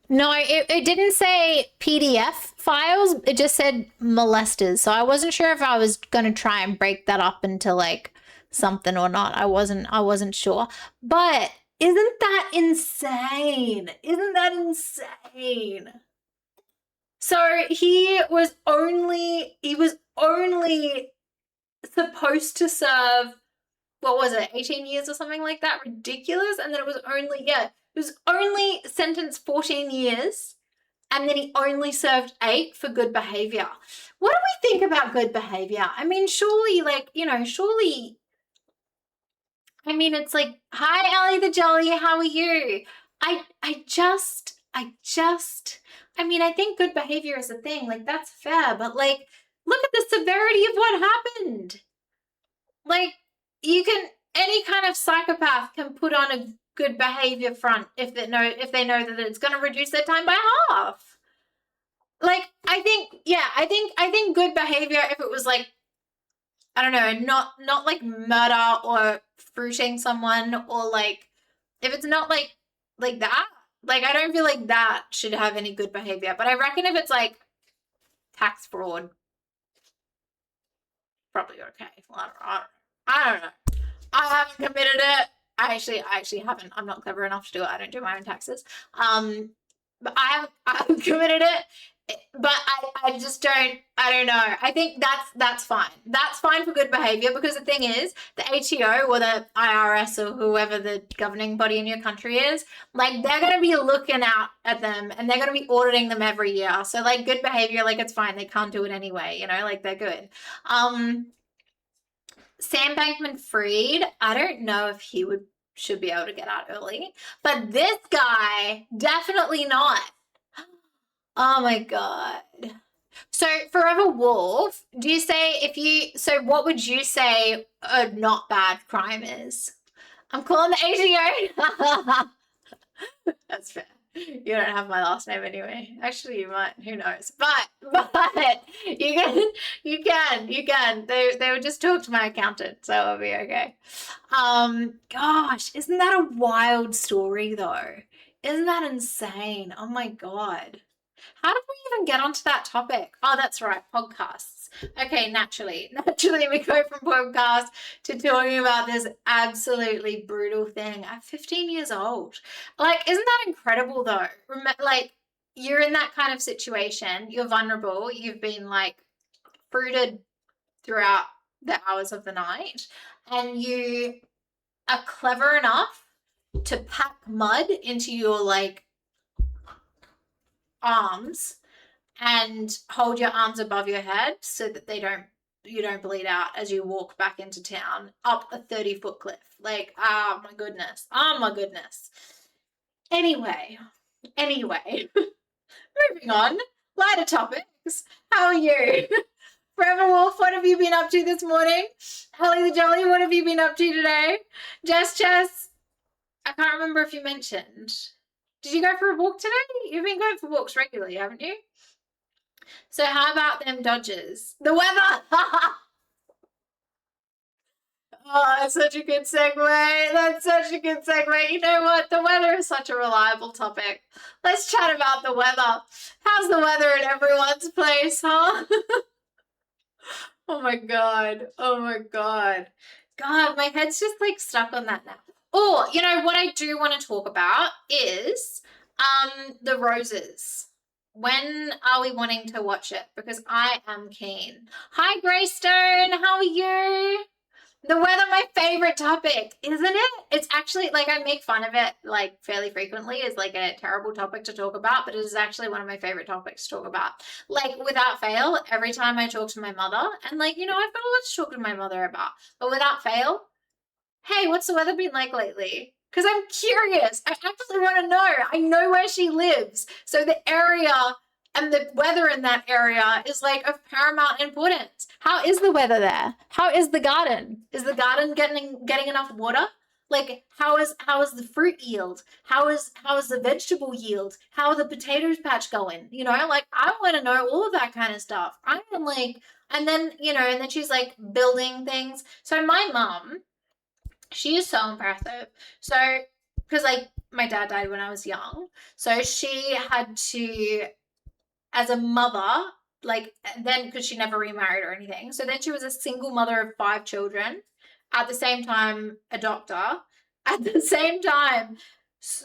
No, it didn't say PDF files. It just said molesters. So I wasn't sure if I was going to try and break that up into like something or not. I wasn't sure. But isn't that insane? Isn't that insane? So he was only supposed to serve, what was it, 18 years or something like that? Ridiculous. And then it was only sentenced 14 years. And then he only served 8 for good behavior. What do we think about good behavior? I mean, surely, I mean, it's like, hi, Ellie the Jolly, how are you? I mean, I think good behavior is a thing. Like, that's fair. But, like, look at the severity of what happened. Like, any kind of psychopath can put on a good behavior front if they know that it's going to reduce their time by half. Like, I think good behavior, if it was like, I don't know, not like murder or fruiting someone, or like, if it's not like that, like, I don't feel like that should have any good behavior. But I reckon if it's like tax fraud, probably okay. Well, I don't know. I haven't committed it. I actually haven't. I'm not clever enough to do it. I don't do my own taxes. But I haven't committed it. But I just don't. I don't know. I think that's fine. That's fine for good behavior, because the thing is, the ATO or the IRS or whoever the governing body in your country is, like, they're going to be looking out at them and they're going to be auditing them every year. So like, good behavior, like, it's fine. They can't do it anyway. You know, like, they're good. Sam Bankman-Fried, I don't know if he should be able to get out early, but this guy, definitely not. Oh my God. So Forever Wolf, what would you say a not bad crime is? I'm calling the ATO. That's fair. You don't have my last name anyway. Actually, you might. Who knows? But you can. They would just talk to my accountant, so it'll be okay. Gosh, isn't that a wild story though? Isn't that insane? Oh my God. How did we even get onto that topic? Oh, that's right, podcasts. Okay, naturally we go from podcast to talking about this absolutely brutal thing at 15 years old. Like, isn't that incredible though? Like, you're in that kind of situation, you're vulnerable, you've been like fruited throughout the hours of the night, and you are clever enough to pack mud into your like arms and hold your arms above your head so that you don't bleed out as you walk back into town up a 30-foot cliff. Like, oh my goodness. Anyway, moving on. Lighter topics. How are you? Forever Wolf, what have you been up to this morning? Holly the Jolly, what have you been up to today? Jess, I can't remember if you mentioned. Did you go for a walk today? You've been going for walks regularly, haven't you? So how about them Dodgers? The weather! Oh, that's such a good segue. That's such a good segue. You know what? The weather is such a reliable topic. Let's chat about the weather. How's the weather in everyone's place, huh? Oh my God. Oh my God. God, my head's just like stuck on that now. Oh, you know what I do want to talk about is the Roses. When are we wanting to watch it? Because I am keen. Hi, Greystone. How are you? The weather, my favorite topic, isn't it? It's actually, like, I make fun of it, like, fairly frequently as, like, a terrible topic to talk about, but it is actually one of my favorite topics to talk about. Like, without fail, every time I talk to my mother, and, like, you know, I've got a lot to talk to my mother about, but without fail, hey, what's the weather been like lately? Because I'm curious. I actually want to know. I know where she lives. So the area and the weather in that area is like of paramount importance. How is the weather there? How is the garden? Is the garden getting enough water? Like, how is the fruit yield? How is the vegetable yield? How are the potatoes patch going? You know, like, I want to know all of that kind of stuff. I'm like, and then, you know, and then she's like building things. So my mom, she is so impressive. So, because like my dad died when I was young, so she had to, as a mother, like, then, because she never remarried or anything, so then she was a single mother of 5 children, at the same time a doctor, at the same time,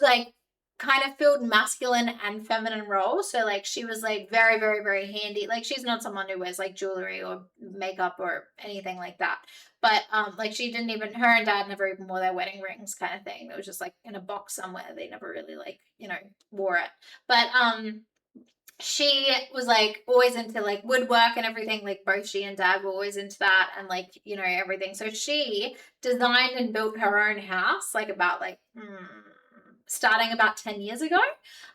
like, kind of filled masculine and feminine roles. So like she was like very, very, very handy. Like, she's not someone who wears like jewelry or makeup or anything like that, but like, she didn't even, her and dad never even wore their wedding rings, kind of thing. It was just like in a box somewhere. They never really, like, you know, wore it. But she was like always into like woodwork and everything. Like, both she and dad were always into that, and like, you know, everything. So she designed and built her own house like about like starting about 10 years ago.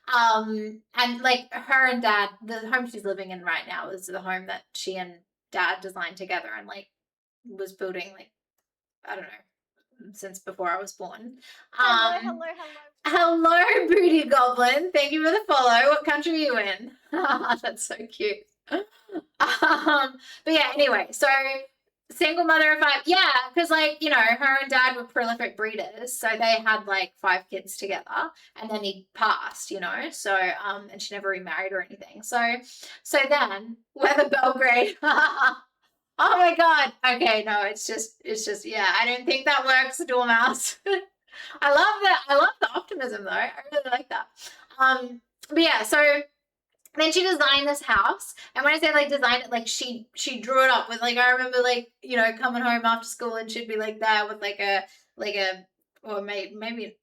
And like, her and dad, the home she's living in right now is the home that she and dad designed together, and like was building, like, I don't know, since before I was born. Hello, Booty Goblin. Thank you for the follow. What country are you in? That's so cute. But yeah, anyway, so single mother of 5. Yeah, because like, you know, her and dad were prolific breeders, so they had like 5 kids together, and then he passed, you know. So and she never remarried or anything. So then Weather Belgrade. Oh my God. Okay, no, it's just, yeah, I don't think that works, Dormouse. I love the optimism though. I really like that. But yeah, so then she designed this house, and when I say like designed it, like she drew it up with, like, I remember, like, you know, coming home after school and she'd be like there with like a or maybe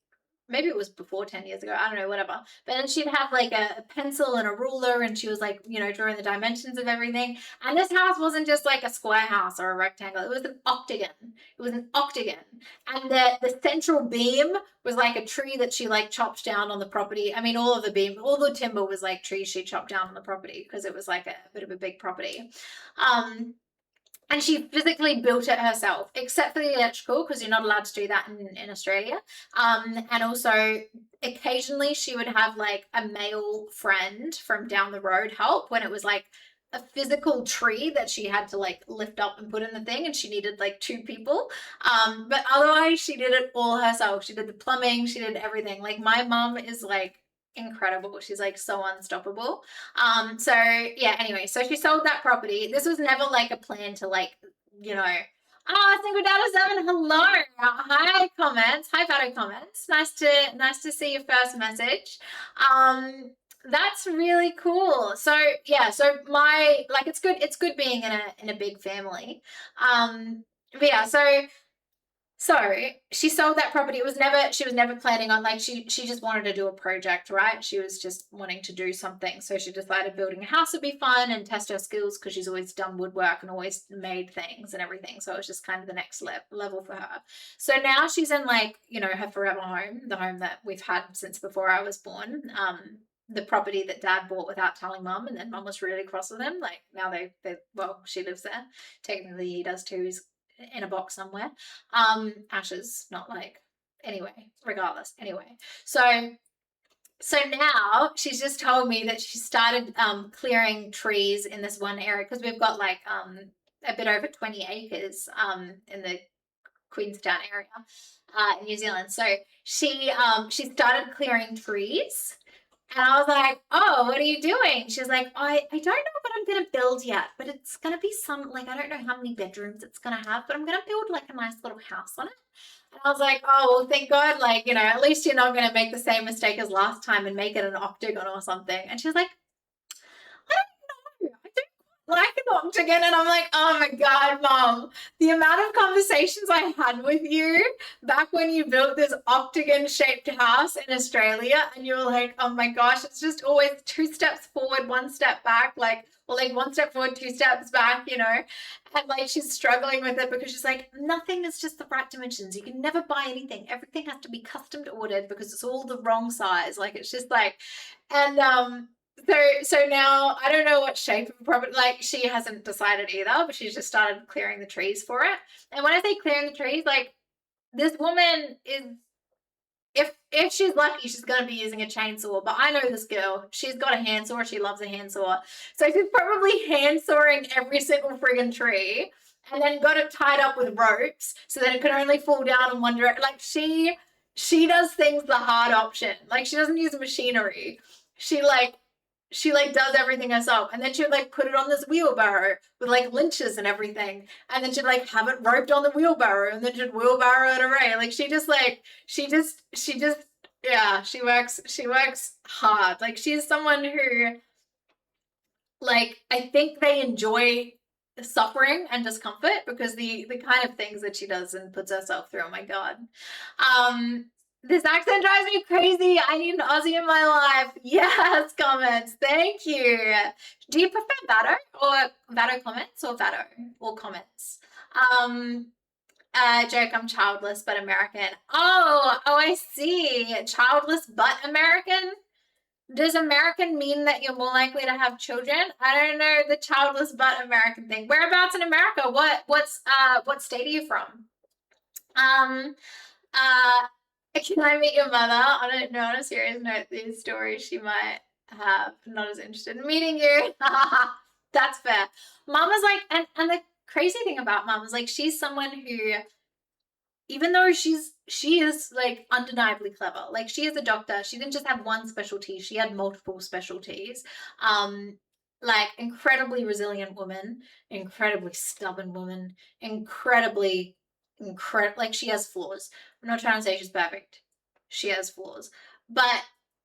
it was before 10 years ago, I don't know, whatever. But then she'd have like a pencil and a ruler, and she was like, you know, drawing the dimensions of everything. And this house wasn't just like a square house or a rectangle. It was an octagon. And the central beam was like a tree that she like chopped down on the property. I mean, all the timber was like trees she chopped down on the property, because it was like a bit of a big property. And she physically built it herself, except for the electrical, because you're not allowed to do that in Australia. And also, occasionally she would have like a male friend from down the road help when it was like a physical tree that she had to like lift up and put in the thing, and she needed like 2 people. But otherwise she did it all herself. She did the plumbing, she did everything. Like, my mom is like incredible. She's like so unstoppable. So yeah, anyway, so she sold that property. This was never like a plan to like, you know, Single Data 7, hello. Hi comments. Hi Vado comments. Nice to see your first message. That's really cool. So yeah, so my like it's good being in a big family. But yeah, so she sold that property. She was never planning on like she just wanted to do a project, right? She was just wanting to do something. So she decided building a house would be fun and test her skills because she's always done woodwork and always made things and everything. So it was just kind of the next level for her. So now she's in like, you know, her forever home, the home that we've had since before I was born. The property that dad bought without telling mum, and then mum was really cross with him. Like now they well, she lives there. Technically he does too. He's in a box somewhere. Ashes, not like, anyway, regardless. Anyway, so now she's just told me that she started clearing trees in this one area because we've got like a bit over 20 acres in the Queenstown area in New Zealand. So she started clearing trees. And I was like, oh, what are you doing? She's like, I don't know what I'm going to build yet, but it's going to be some, like, I don't know how many bedrooms it's going to have, but I'm going to build like a nice little house on it. And I was like, oh, well, thank God, like, you know, at least you're not going to make the same mistake as last time and make it an octagon or something. And she was like, I don't know. I don't like an octagon. And I'm like, oh my God, Mom, the amount of conversations I had with you back when you built this octagon shaped house in Australia, and you were like, oh my gosh, it's just always 2 steps forward, 1 step back, like, or like 1 step forward, 2 steps back, you know. And like she's struggling with it because she's like, nothing is just the right dimensions. You can never buy anything. Everything has to be custom ordered because it's all the wrong size. Like it's just like, and so now I don't know what shape of property, like she hasn't decided either, but she's just started clearing the trees for it. And when I say clearing the trees, like this woman is, if she's lucky, she's going to be using a chainsaw. But I know this girl. She's got a handsaw. She loves a handsaw. So she's probably handsawing every single friggin' tree and then got it tied up with ropes so that it could only fall down in one direction. Like she does things the hard option. Like she doesn't use machinery. She does everything herself, and then she'd like put it on this wheelbarrow with like lynches and everything, and then she'd like have it roped on the wheelbarrow, and then she'd wheelbarrow it away. Like she just yeah, she works hard. Like she's someone who, like, I think they enjoy suffering and discomfort because the kind of things that she does and puts herself through, oh my God. This accent drives me crazy. I need an Aussie in my life. Yes, comments. Thank you. Do you prefer Vado or Vado comments or Vado or comments? Joke, I'm childless but American. Oh, I see. Childless but American? Does American mean that you're more likely to have children? I don't know the childless but American thing. Whereabouts in America? What state are you from? Can I meet your mother? On a serious note, these stories she might have. Not as interested in meeting you. That's fair. Mom is like, and the crazy thing about Mom is like, she's someone who, even though she is like undeniably clever. Like she is a doctor. She didn't just have one specialty. She had multiple specialties. Like incredibly resilient woman, incredibly stubborn woman, like she has flaws. I'm not trying to say she's perfect. She has flaws, but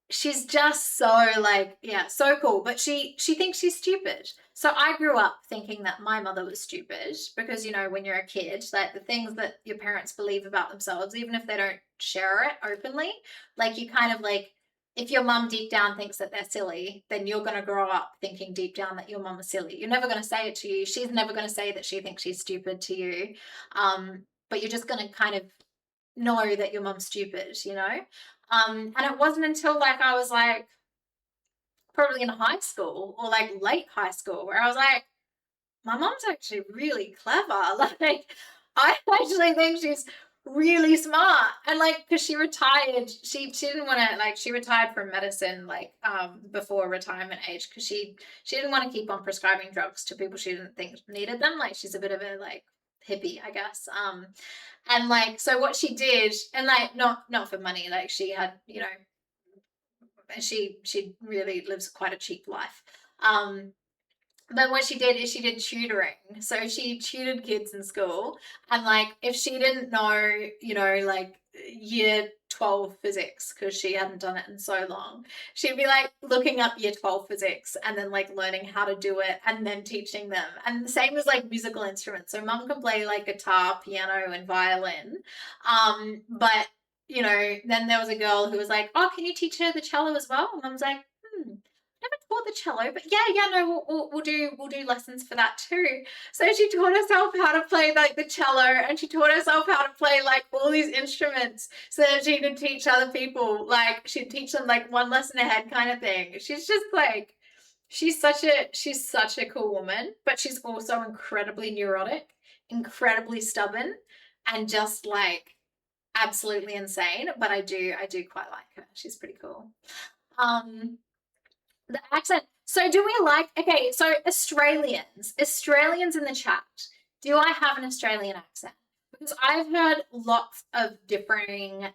she's just so like, yeah, so cool. But she thinks she's stupid. So I grew up thinking that my mother was stupid because, you know, when you're a kid, like the things that your parents believe about themselves, even if they don't share it openly, like you kind of like, if your mum deep down thinks that they're silly, then you're going to grow up thinking deep down that your mum is silly. You're never going to say it to you. She's never going to say that she thinks she's stupid to you. But you're just going to kind of know that your mum's stupid, you know? And it wasn't until like I was like probably in high school or like late high school where I was like, my mom's actually really clever. Like I actually think she's really smart. And like because she retired, she didn't want to, like she retired from medicine like before retirement age because she didn't want to keep on prescribing drugs to people she didn't think needed them. Like she's a bit of a like hippie, I guess. And like so what she did, and like not for money, like she had, you know, she really lives quite a cheap life. But what she did is she did tutoring. So she tutored kids in school. And like, if she didn't know, like year 12 physics, because she hadn't done it in so long, she'd be like looking up year 12 physics and then like learning how to do it and then teaching them. And the same as like musical instruments. So mum can play like guitar, piano, and violin. But then there was a girl who was like, oh, can you teach her the cello as well? And mum's like, never taught the cello, but no, we'll do lessons for that too. So she taught herself how to play like the cello, and she taught herself how to play like all these instruments so that she could teach other people. Like she'd teach them like one lesson ahead kind of thing. She's just like, she's such a cool woman, but she's also incredibly neurotic, incredibly stubborn, and just like absolutely insane. But I do quite like her. She's pretty cool. The accent. So do we like, okay, so Australians in the chat, do I have an Australian accent? Because I've heard lots of differing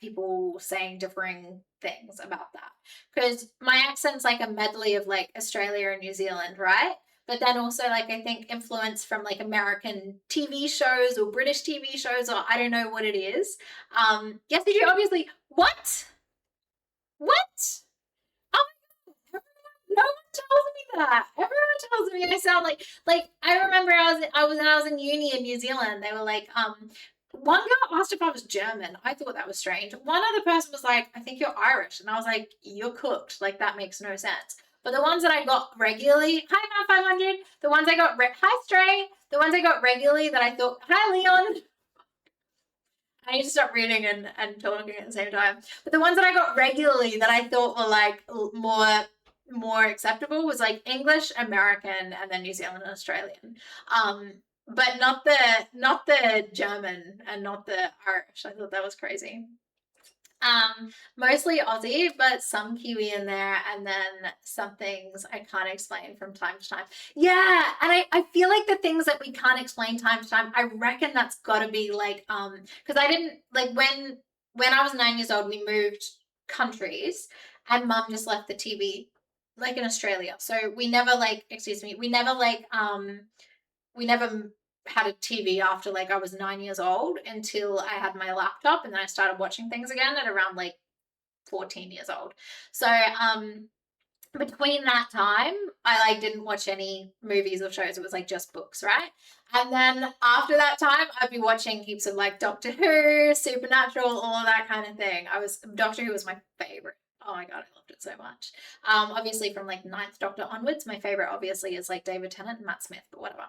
people saying differing things about that. Because my accent's like a medley of like Australia and New Zealand, right? But then also like I think influence from like American TV shows or British TV shows, or I don't know what it is. Yes, you do, obviously. What? No one tells me that. Everyone tells me I sound like I remember I was in uni in New Zealand. They were like, one girl asked if I was German. I thought that was strange. One other person was like, I think you're Irish. And I was like, you're cooked. Like that makes no sense. But the ones that I got regularly, hi Matt 500, the ones I got, hi Stray, the ones I got regularly that I thought, hi Leon. I need to stop reading and talking at the same time. But the ones that I got regularly that I thought were like more acceptable was like English, American, and then New Zealand and Australian. But not the German and not the Irish. I thought that was crazy. Mostly Aussie, but some Kiwi in there, and then some things I can't explain from time to time. Yeah, and I feel like the things that we can't explain time to time, I reckon that's gotta be like, because I didn't, like when I was 9 years old, we moved countries, and mum just left the TV like in Australia. So we never had a TV after like I was 9 years old until I had my laptop, and then I started watching things again at around like 14 years old. So between that time, I like didn't watch any movies or shows. It was like just books, right? And then after that time, I'd be watching heaps of like Doctor Who, Supernatural, all of that kind of thing. Doctor Who was my favorite. Oh my god, I loved it so much. Obviously from like Ninth Doctor onwards, my favorite obviously is like David Tennant and Matt Smith, but whatever.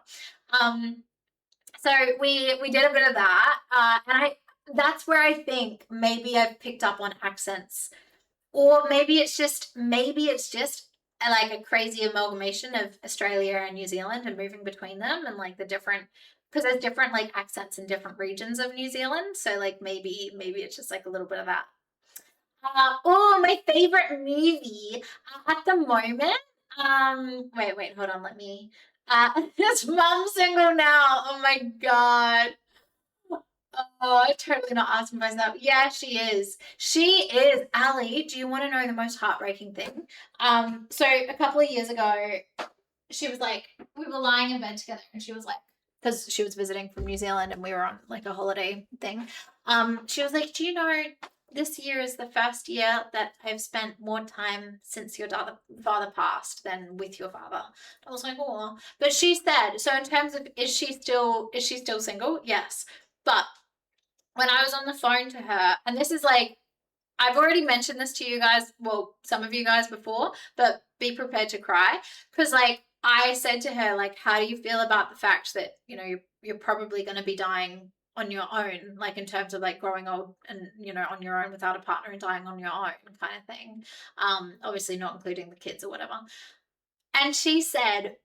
So we did a bit of that, and that's where I think maybe I've picked up on accents, or maybe it's just like a crazy amalgamation of Australia and New Zealand and moving between them, and like because there's different like accents in different regions of New Zealand. So like maybe it's just like a little bit of that. My favorite movie at the moment. Wait, hold on. Let me. Is mum single now? Oh my god. Oh, I totally not asking myself. Yeah, she is. She is. Ali, do you want to know the most heartbreaking thing? So a couple of years ago, she was like, we were lying in bed together, and she was like, because she was visiting from New Zealand and we were on like a holiday thing. She was like, do you know this year is the first year that I've spent more time since your father passed than with your father. I was like, oh, but she said, so in terms of, is she still single? Yes. But when I was on the phone to her, and this is like, I've already mentioned this to you guys, well, some of you guys before, but be prepared to cry. Because like, I said to her, like, how do you feel about the fact that, you're probably going to be dying on your own, like in terms of like growing old and on your own without a partner and dying on your own kind of thing, obviously not including the kids or whatever. And she said,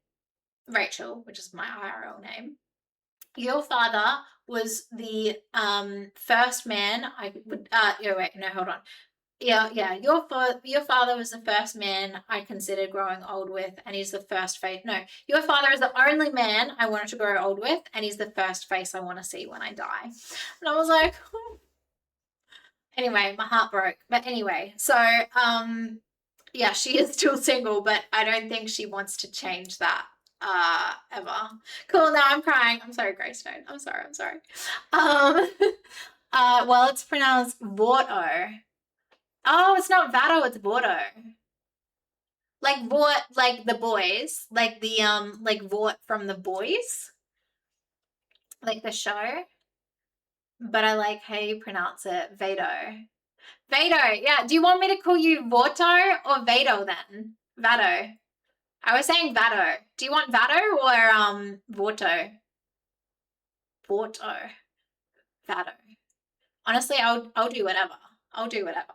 Rachel, which is my IRL name, your father was the first man I would hold on. Yeah, your father was the first man I considered growing old with, and he's the first face. No, your father is the only man I wanted to grow old with, and he's the first face I want to see when I die. And I was like, Anyway, my heart broke. But anyway, so yeah, she is still single, but I don't think she wants to change that ever. Cool, now I'm crying. I'm sorry, Greystone. I'm sorry. Um well, it's pronounced Vorto. Oh, it's not Vato, it's Vorto. Like Vort, like the boys, like the like Vort from the boys, like the show. But I like how you pronounce it, Vado. Vado, yeah. Do you want me to call you Vorto or Vado then? Vado. I was saying Vado. Do you want Vado or Vorto? Vorto. Vado. Honestly, I'll do whatever. I'll do whatever.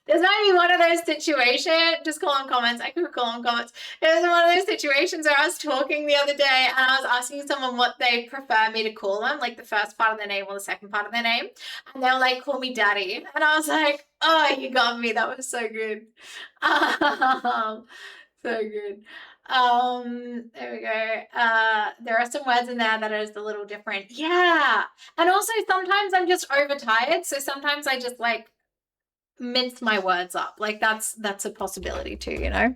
There's might be one of those situations, just call them comments. I could call them comments. It was one of those situations where I was talking the other day and I was asking someone what they prefer me to call them, like the first part of their name or the second part of their name. And they were like, call me daddy. And I was like, oh, you got me. That was so good. So good. There we go. There are some words in there that are just a little different. Yeah. And also sometimes I'm just overtired. So sometimes I just like mince my words up. Like that's a possibility too, you know.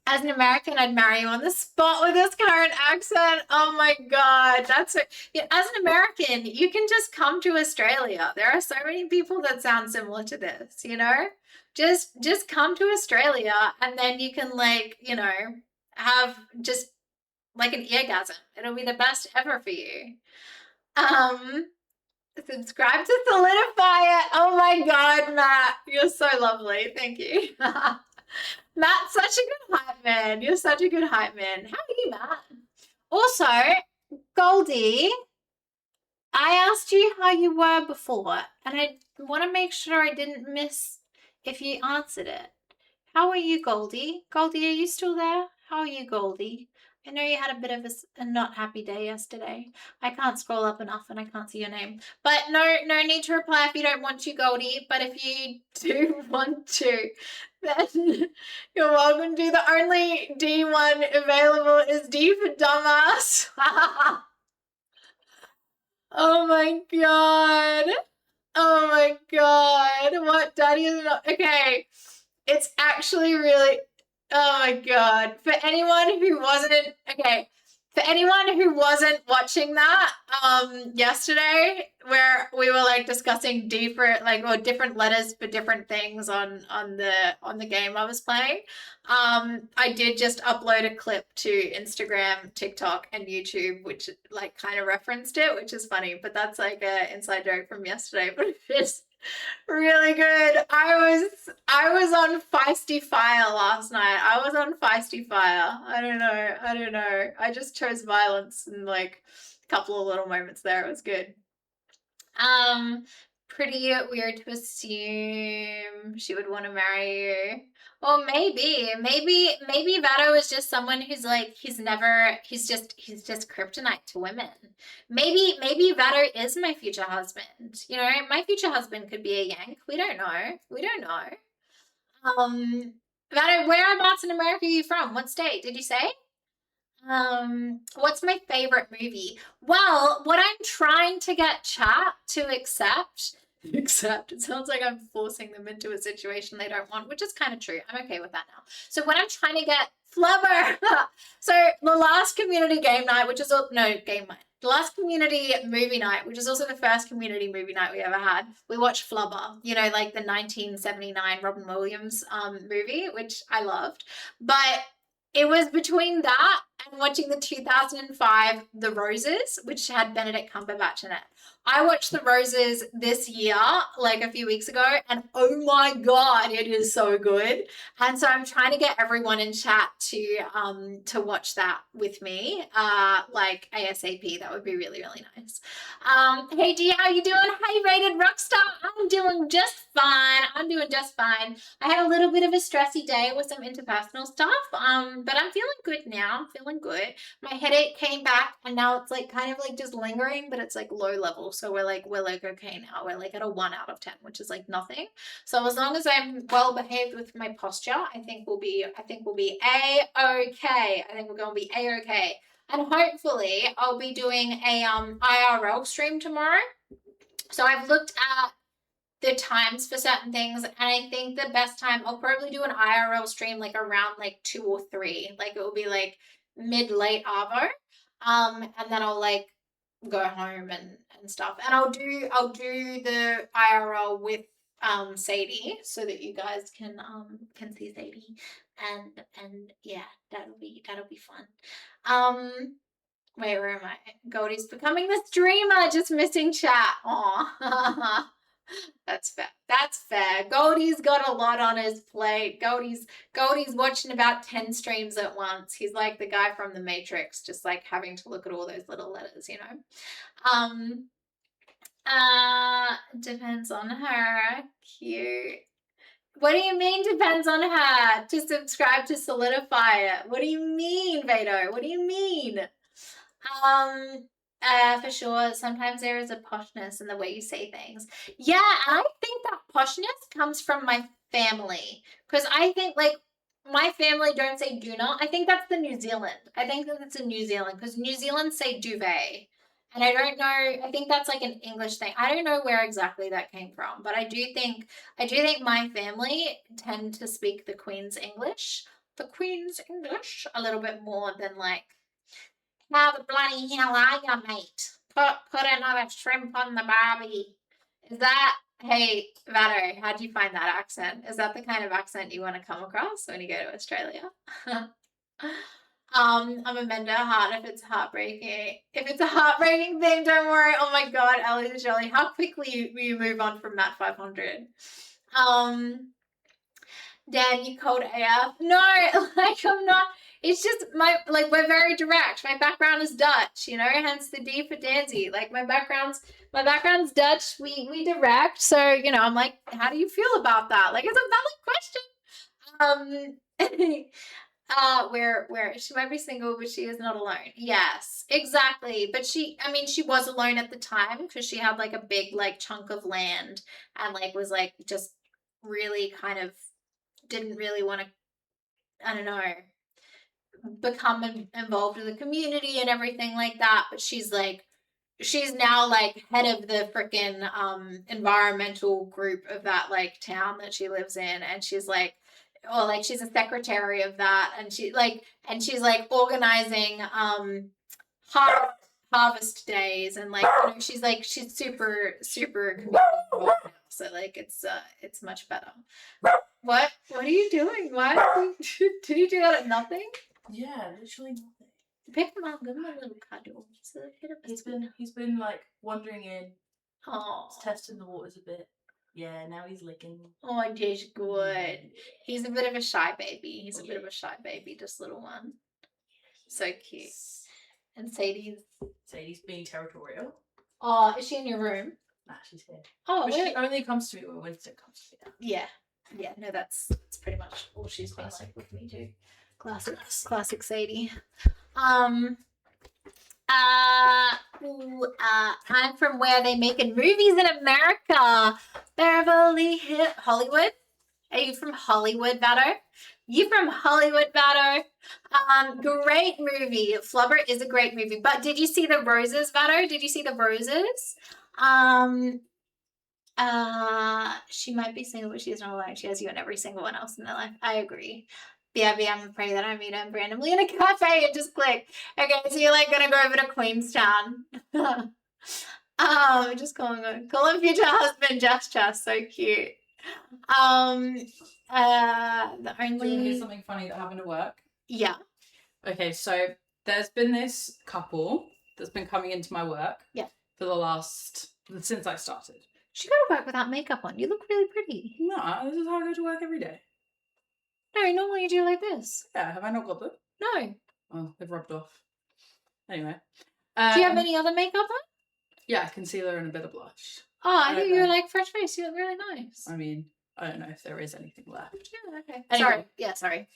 As an American, I'd marry you on the spot with this current accent. Oh my god, that's it. Yeah, as an American, you can just come to Australia. There are so many people that sound similar to this, you know. Just come to Australia and then you can like, you know, have just like an eargasm. It'll be the best ever for you. Subscribe to Solidify It. Oh my god, Matt. You're so lovely. Thank you. Matt's such a good hype man. You're such a good hype man. How are you, Matt? Also, Goldie, I asked you how you were before, and I want to make sure I didn't miss if you answered it. How are you, Goldie? Goldie, are you still there? How are you, Goldie? I know you had a bit of a not happy day yesterday. I can't scroll up enough and I can't see your name. But no need to reply if you don't want to, Goldie. But if you do want to, then you're welcome to. The only D1 available is D for dumbass. Oh my god. Oh my god. What? Daddy is not. Okay. It's actually really. Oh my god. For anyone who wasn't. Okay. For anyone who wasn't watching that yesterday, where we were like discussing deeper, like, or different letters for different things on the game I was playing, I did just upload a clip to Instagram, TikTok, and YouTube, which like kind of referenced it, which is funny, but that's like a inside joke from yesterday. But it's really good. I was on Feisty Fire last night. I was on Feisty Fire. I don't know. I just chose violence in like a couple of little moments there. It was good. Pretty weird to assume she would want to marry you. Well, maybe Vado is just someone who's like he's just kryptonite to women. Maybe Vado is my future husband. You know, my future husband could be a Yank. We don't know. Vado, whereabouts in America are you from? What state did you say? What's my favorite movie? Well, what I'm trying to get chat to accept. It sounds like I'm forcing them into a situation they don't want, which is kind of true. I'm okay with that now. So what I'm trying to get Flubber. So the last community game night, which is the last community movie night, which is also the first community movie night we ever had, we watched Flubber, you know, like the 1979 Robin Williams movie, which I loved. But it was between that and watching the 2005 The Roses, which had Benedict Cumberbatch in it. I watched The Roses this year, like a few weeks ago, and oh my god, it is so good. And so I'm trying to get everyone in chat to watch that with me, like ASAP. That would be really, really nice. Hey G, how you doing? Hey Rated Rockstar, I'm doing just fine. I had a little bit of a stressy day with some interpersonal stuff, but I'm feeling good now. I'm feeling good. My headache came back and now it's like kind of like just lingering, but it's like low level. So we're like okay now. We're like at a 1 out of 10, which is like nothing. So as long as I'm well behaved with my posture, I think we'll be a-okay. I think we're gonna be a-okay. And hopefully I'll be doing a IRL stream tomorrow. So I've looked at the times for certain things, and I think the best time I'll probably do an IRL stream like around like 2 or 3. Like it will be like mid-late arvo. And then I'll like go home and stuff. And I'll do the IRL with Sadie so that you guys can see Sadie, and yeah, that'll be fun. Wait, where am I? Goldie's becoming the streamer, just missing chat. Aw. That's fair. Goldie's got a lot on his plate. Goldie's watching about 10 streams at once. He's like the guy from the Matrix, just like having to look at all those little letters, you know. Depends on her. Cute. What do you mean depends on her? To subscribe to solidify it. What do you mean, Vado? What do you mean? For sure, sometimes there is a poshness in the way you say things. Yeah, and I think that poshness comes from my family. Because I think, like, my family don't say doona. I think that's the New Zealand. I think that it's in New Zealand. Because New Zealand say duvet. And I don't know, I think that's like an English thing. I don't know where exactly that came from. But I do think my family tend to speak the Queen's English. The Queen's English a little bit more than, like, how the bloody hell are you, mate? Put another shrimp on the barbie. Is that, hey, Vado, how do you find that accent? Is that the kind of accent you want to come across when you go to Australia? I'm a mender heart if it's heartbreaking. If it's a heartbreaking thing, don't worry. Oh my god, Ellie and Shirley, how quickly you move on from Matt 500? Dan, you cold AF. No, like I'm not. It's just we're very direct. My background is Dutch, you know, hence the D for Danzy. Like my background's Dutch. We direct. So, you know, I'm like, how do you feel about that? Like it's a valid question. Where she might be single, but she is not alone. Yes, exactly. But she was alone at the time because she had like a big like chunk of land and like was like just really kind of didn't really want to, I don't know, become involved in the community and everything like that. But she's now like head of the freaking environmental group of that like town that she lives in, and she's like, or like she's a secretary of that, and she's like organizing harvest days, and like, you know, she's super community involved now, so like it's much better. What are you doing? Why did you do that at nothing? Yeah, literally nothing. Pick him up, give him a little cuddle. He's been like wandering in. Oh, testing the waters a bit. Yeah, now he's licking. Oh, he's good. He's a bit of a shy baby. This little one. So cute. And Sadie's being territorial. Oh, is she in your room? Nah, she's here. Oh, but she only comes to me when Winston comes to me. Yeah. Yeah, no, that's pretty much all she's been like with me too. Classic Sadie. I'm from where they making movies in America. Beverly Hills, Hollywood. Are you from Hollywood, Vado? You from Hollywood, Vado? Great movie. Flubber is a great movie. But did you see The Roses, Vado? Did you see The Roses? She might be single, but she's not alone. She has you and every single one else in their life. I agree. BRB, I'm afraid that I meet him randomly in a cafe and just click. Okay, so you're like gonna go over to Queenstown. Just call him future husband Gesture. So cute. The only here's something funny that happened at work. Yeah. Okay, so there's been this couple that's been coming into my work. Yeah. Since I started. She go to work without makeup on. You look really pretty. No, this is how I go to work every day. No, normally you do like this. Yeah, have I not got them? No. Oh, they've rubbed off. Anyway. Do you have any other makeup on? Yeah, concealer and a bit of blush. Oh, I thought you were like fresh face. You look really nice. I mean, I don't know if there is anything left. Yeah, okay. Anyway. Sorry.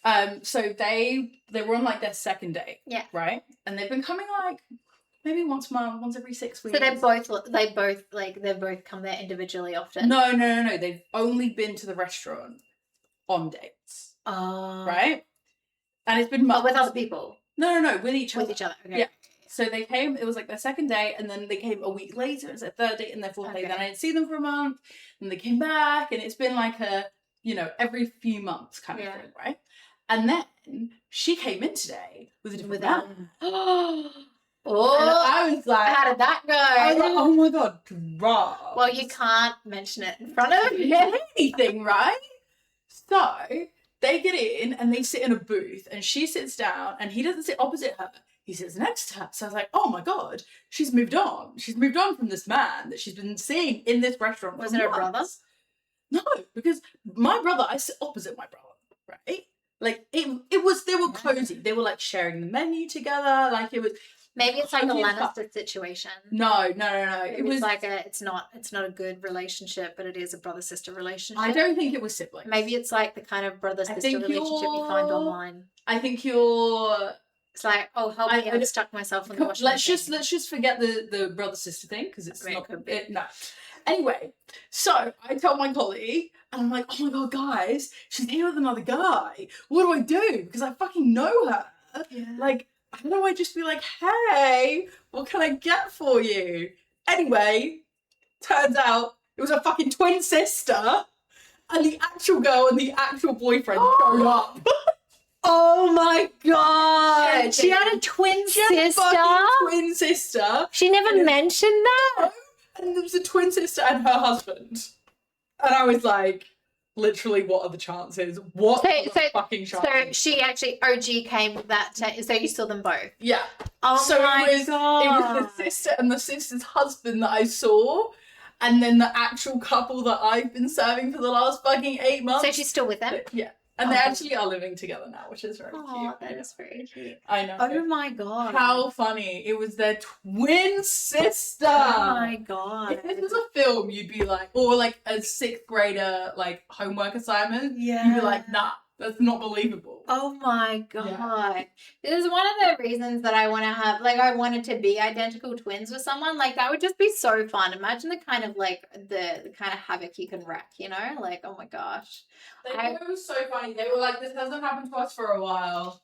So they were on like their second date. Yeah. Right? And they've been coming like maybe once a month, once every 6 weeks. So they've both come there individually often? No. They've only been to the restaurant on dates. Oh. Right? And it's been months. with other people? No, with each other. With each other. Okay. Yeah. So they came, it was like their second day, and then they came a week later, it's their third date and their fourth day. Then I didn't see them for a month, and they came back, and it's been like a, every few months kind of thing, right? And then she came in today with a different man. Oh, and I was like, how did that go? I was like, oh my god, drugs. Well, you can't mention it in front of anything, right? So they get in and they sit in a booth, and she sits down, and he doesn't sit opposite her. He sits next to her. So I was like, oh my god, she's moved on. She's moved on from this man that she's been seeing in this restaurant. Was it her brother? No, because my brother, I sit opposite my brother, right? Like it was, they were cozy. They were like sharing the menu together. Like it was. Maybe it's like a Lannister situation. No. It was like it's not a good relationship, but it is a brother-sister relationship. I don't think it was siblings. Maybe it's like the kind of brother-sister relationship you find online. I think you're. It's like, oh, help me! I've stuck myself in the washing machine. Let's just forget the brother sister thing, because it's not. No. Anyway, so I tell my colleague, and I'm like, oh my god, guys, she's here with another guy. What do I do? Because I fucking know her. Yeah. Like, how do I just be like, hey, what can I get for you? Anyway, turns out it was a fucking twin sister, and the actual girl and the actual boyfriend showed up. Oh my god! She had a twin sister? Twin sister. She never mentioned that? And there was a twin sister and her husband. And I was like, literally, what are the chances? What are the fucking chances? So she actually, OG came with that, so you saw them both? Yeah. Oh so my god. It was the sister and the sister's husband that I saw. And then the actual couple that I've been serving for the last fucking 8 months. So she's still with them? Yeah. And they actually are living together now, which is very cute. Oh, that is very cute. I know. Oh my god. How funny. It was their twin sister. Oh my god. If this was a film, you'd be like, or like a 6th grader, like, homework assignment. Yeah. You'd be like, nah, that's not believable. Oh my god. It is one of the reasons that I want to have, like, I wanted to be identical twins with someone. Like, that would just be so fun. Imagine the kind of, like, the kind of havoc you can wreak, you know? Like, oh my gosh. It was so funny. They were like, this hasn't happened to us for a while.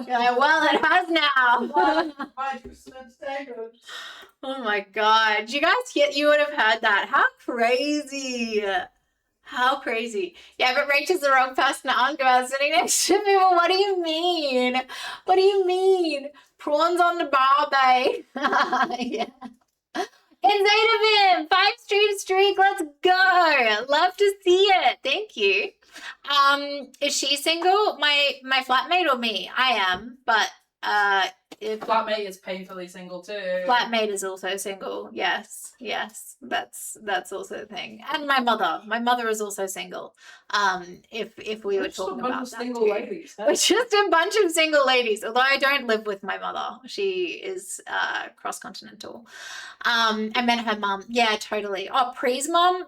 You're like, well, it has now. Oh my god. You guys, you would have heard that. How crazy. How crazy. Yeah, but Rachel's the wrong person to ask about sitting next to people. What do you mean? What do you mean? Prawns on the bar, babe. Yeah. Insane of him. 5 streak. Let's go. Love to see it. Thank you. Is she single? My flatmate or me? I am, but if flatmate is painfully single too. Flatmate is also single. Yes. That's also the thing. And my mother is also single. If we were talking about that single ladies. We're just a bunch of single ladies. Although I don't live with my mother. She is cross-continental. I met her mum. Yeah, totally. Oh, Pre's mum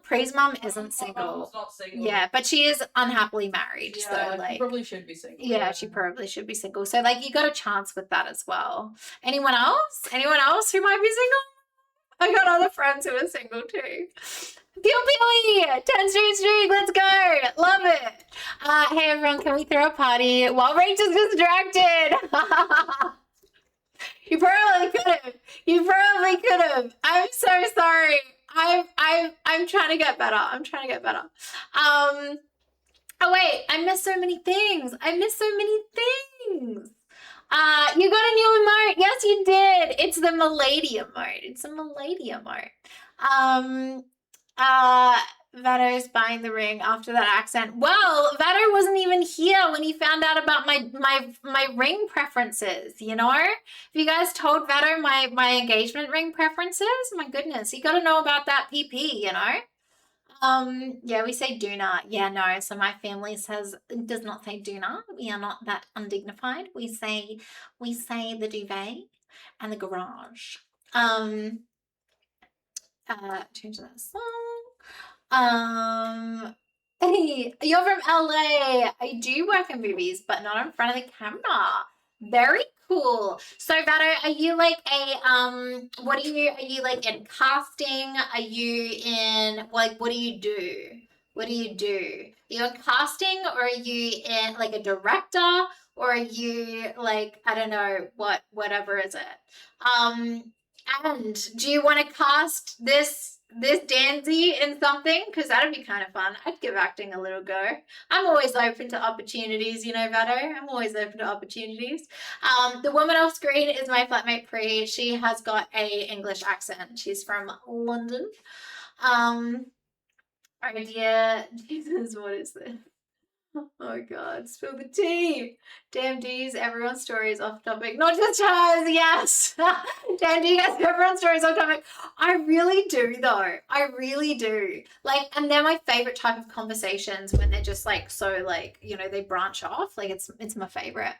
isn't single. Not single. Yeah, but she is unhappily married. Yeah, so like she probably should be single. Yeah, she probably should be single. So like you got a chance with that as well. Anyone else? Anyone else who might be single? I got other friends who are single too. Pew 10 streak, let's go. Love it. Hey everyone, can we throw a party while Rachel's distracted? You probably could have. I'm so sorry. I'm trying to get better. Oh wait, I missed so many things. You got a new emote. Yes, you did. It's the Milady emote. Vato's buying the ring after that accent. Well, Vato wasn't even here when he found out about my ring preferences, you know? If you guys told Vato my engagement ring preferences, my goodness, he got to know about that PP, you know? Yeah, we say doona. Yeah, no. So my family does not say doona. We are not that undignified. We say the duvet and the garage. Change that song. Hey, you're from LA. I do work in movies, but not in front of the camera. Very cool. So Vato, are you like are you like in casting? Are you in, like, what do you do? What do you do? Are you in casting, or are you in like a director, or are you like, I don't know, whatever is it? And do you want to cast this Danzy in something? Because that'd be kind of fun. I'd give acting a little go. I'm always open to opportunities, you know, Vado. I'm always open to opportunities. The woman off screen is my flatmate Pri. She has got a English accent. She's from London. Oh dear, Jesus, what is this? Oh God, spill the tea. Damn D's, everyone's story is off topic. Not just hers, yes. Damn D, yes, everyone's story is off topic. I really do though. I really do. Like, and they're my favorite type of conversations when they're just like so like, you know, they branch off. Like it's my favorite.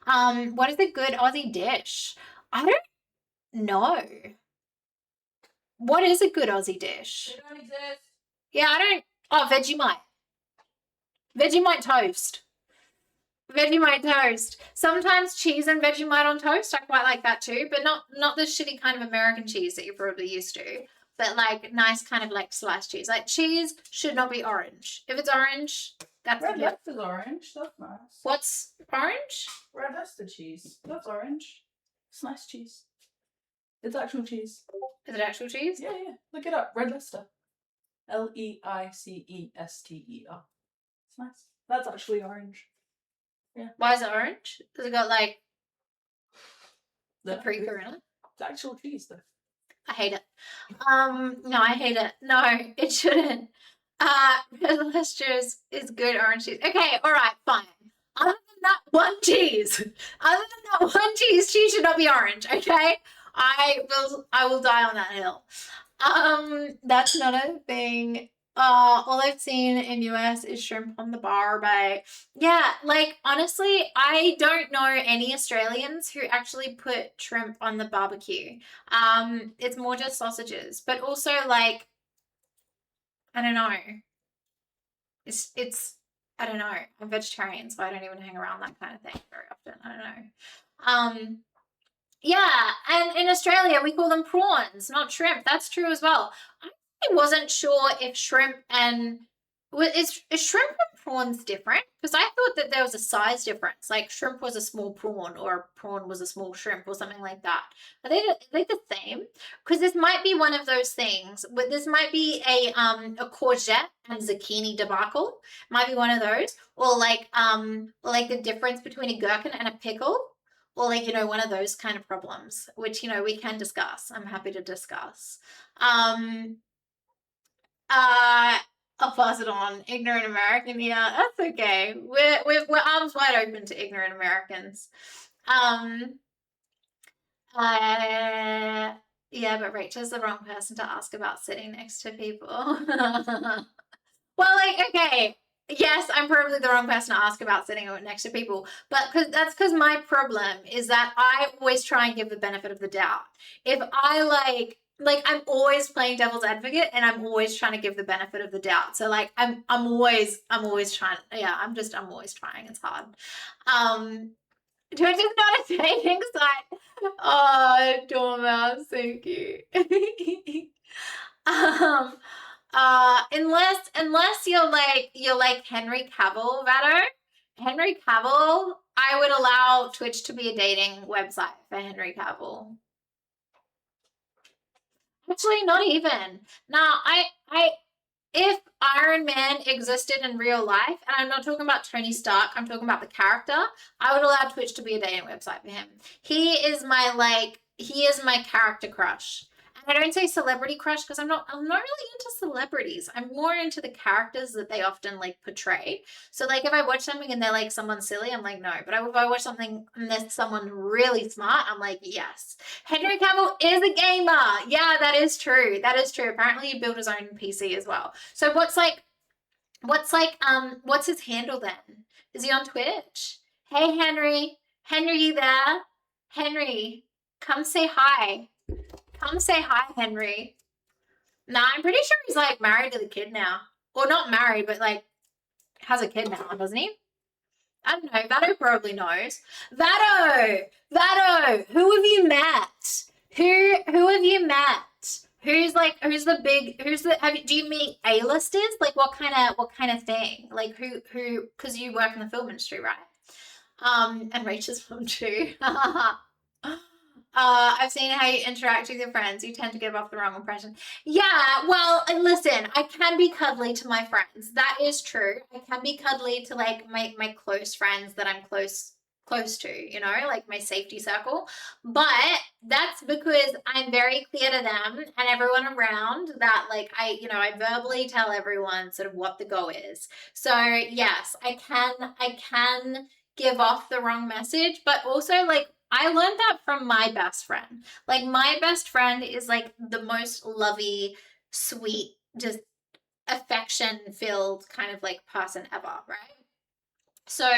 What is a good Aussie dish? I don't know. What is a good Aussie dish? They don't exist. Yeah, I don't. Oh, Vegemite. Vegemite toast. Vegemite toast. Sometimes cheese and Vegemite on toast. I quite like that too, but not the shitty kind of American cheese that you're probably used to, but like nice kind of like sliced cheese. Like cheese should not be orange. If it's orange, that's Red Leicester's orange. That's nice. What's orange? Red Leicester cheese. That's orange. It's nice cheese. It's actual cheese. Is it actual cheese? Yeah. Look it up. Red Leicester. Leicester. It's nice. That's actually orange. Yeah. Why is it orange? Has it got like the Yeah. paprika in it? It's actual cheese though. I hate it. No, I hate it. No, it shouldn't. Red Leicester is good orange cheese. Okay, all right, fine. Other than that one cheese, cheese should not be orange. Okay, I will die on that hill. That's not a thing. All I've seen in US is shrimp on the barbie. Yeah, like honestly, I don't know any Australians who actually put shrimp on the barbecue. It's more just sausages, but also like, I don't know. It's I don't know. I'm vegetarian, so I don't even hang around that kind of thing very often. I don't know. Yeah, and in Australia we call them prawns, not shrimp. That's true as well. I wasn't sure if shrimp and is shrimp and prawns different, because I thought that there was a size difference, like shrimp was a small prawn or a prawn was a small shrimp or something like that. Are they the same? Because this might be one of those things. This might be a courgette and zucchini debacle. Might be one of those, or like the difference between a gherkin and a pickle. Or like, you know, one of those kind of problems, which, you know, we can discuss. I'm happy to discuss. I'll pass it on. Ignorant American, yeah, that's okay. We're arms wide open to ignorant Americans. Yeah, but Rachel's the wrong person to ask about sitting next to people. Well, like, okay. Yes, I'm probably the wrong person to ask about sitting next to people, but that's because my problem is that I always try and give the benefit of the doubt. If I like I'm always playing devil's advocate, and I'm always trying to give the benefit of the doubt. So like I'm always trying. Yeah, I'm always trying. It's hard. Twitch is not a dating site. Oh, Dormouse, thank you. Unless you're like Henry Cavill, Vado. Henry Cavill, I would allow Twitch to be a dating website for Henry Cavill. Actually, not even. No, if Iron Man existed in real life, and I'm not talking about Tony Stark, I'm talking about the character, I would allow Twitch to be a dating website for him. He is my character crush. I don't say celebrity crush because I'm not really into celebrities. I'm more into the characters that they often like portray. So like if I watch something and they're like someone silly, I'm like, no. But if I watch something and there's someone really smart, I'm like, yes. Henry Cavill is a gamer. Yeah, that is true. That is true. Apparently he built his own PC as well. So what's his handle then? Is he on Twitch? Hey Henry. Henry, you there? Henry, come say hi. Come say hi, Henry. Nah, I'm pretty sure he's like married to the kid now. Or not married, but like has a kid now, doesn't he? I don't know. Vado probably knows. Vado, who have you met? Who have you met? Who's do you meet A-listers? Like what kind of thing? Like because you work in the film industry, right? And Rachel's film too. I've seen how you interact with your friends. You tend to give off the wrong impression. Yeah, well, and listen, I can be cuddly to my friends. That is true. I can be cuddly to like my close friends that I'm close to, you know, like my safety circle. But that's because I'm very clear to them and everyone around that like I verbally tell everyone sort of what the go is. So yes, I can give off the wrong message, but also like I learned that from my best friend. Like my best friend is like the most lovey, sweet, just affection filled kind of like person ever, right? So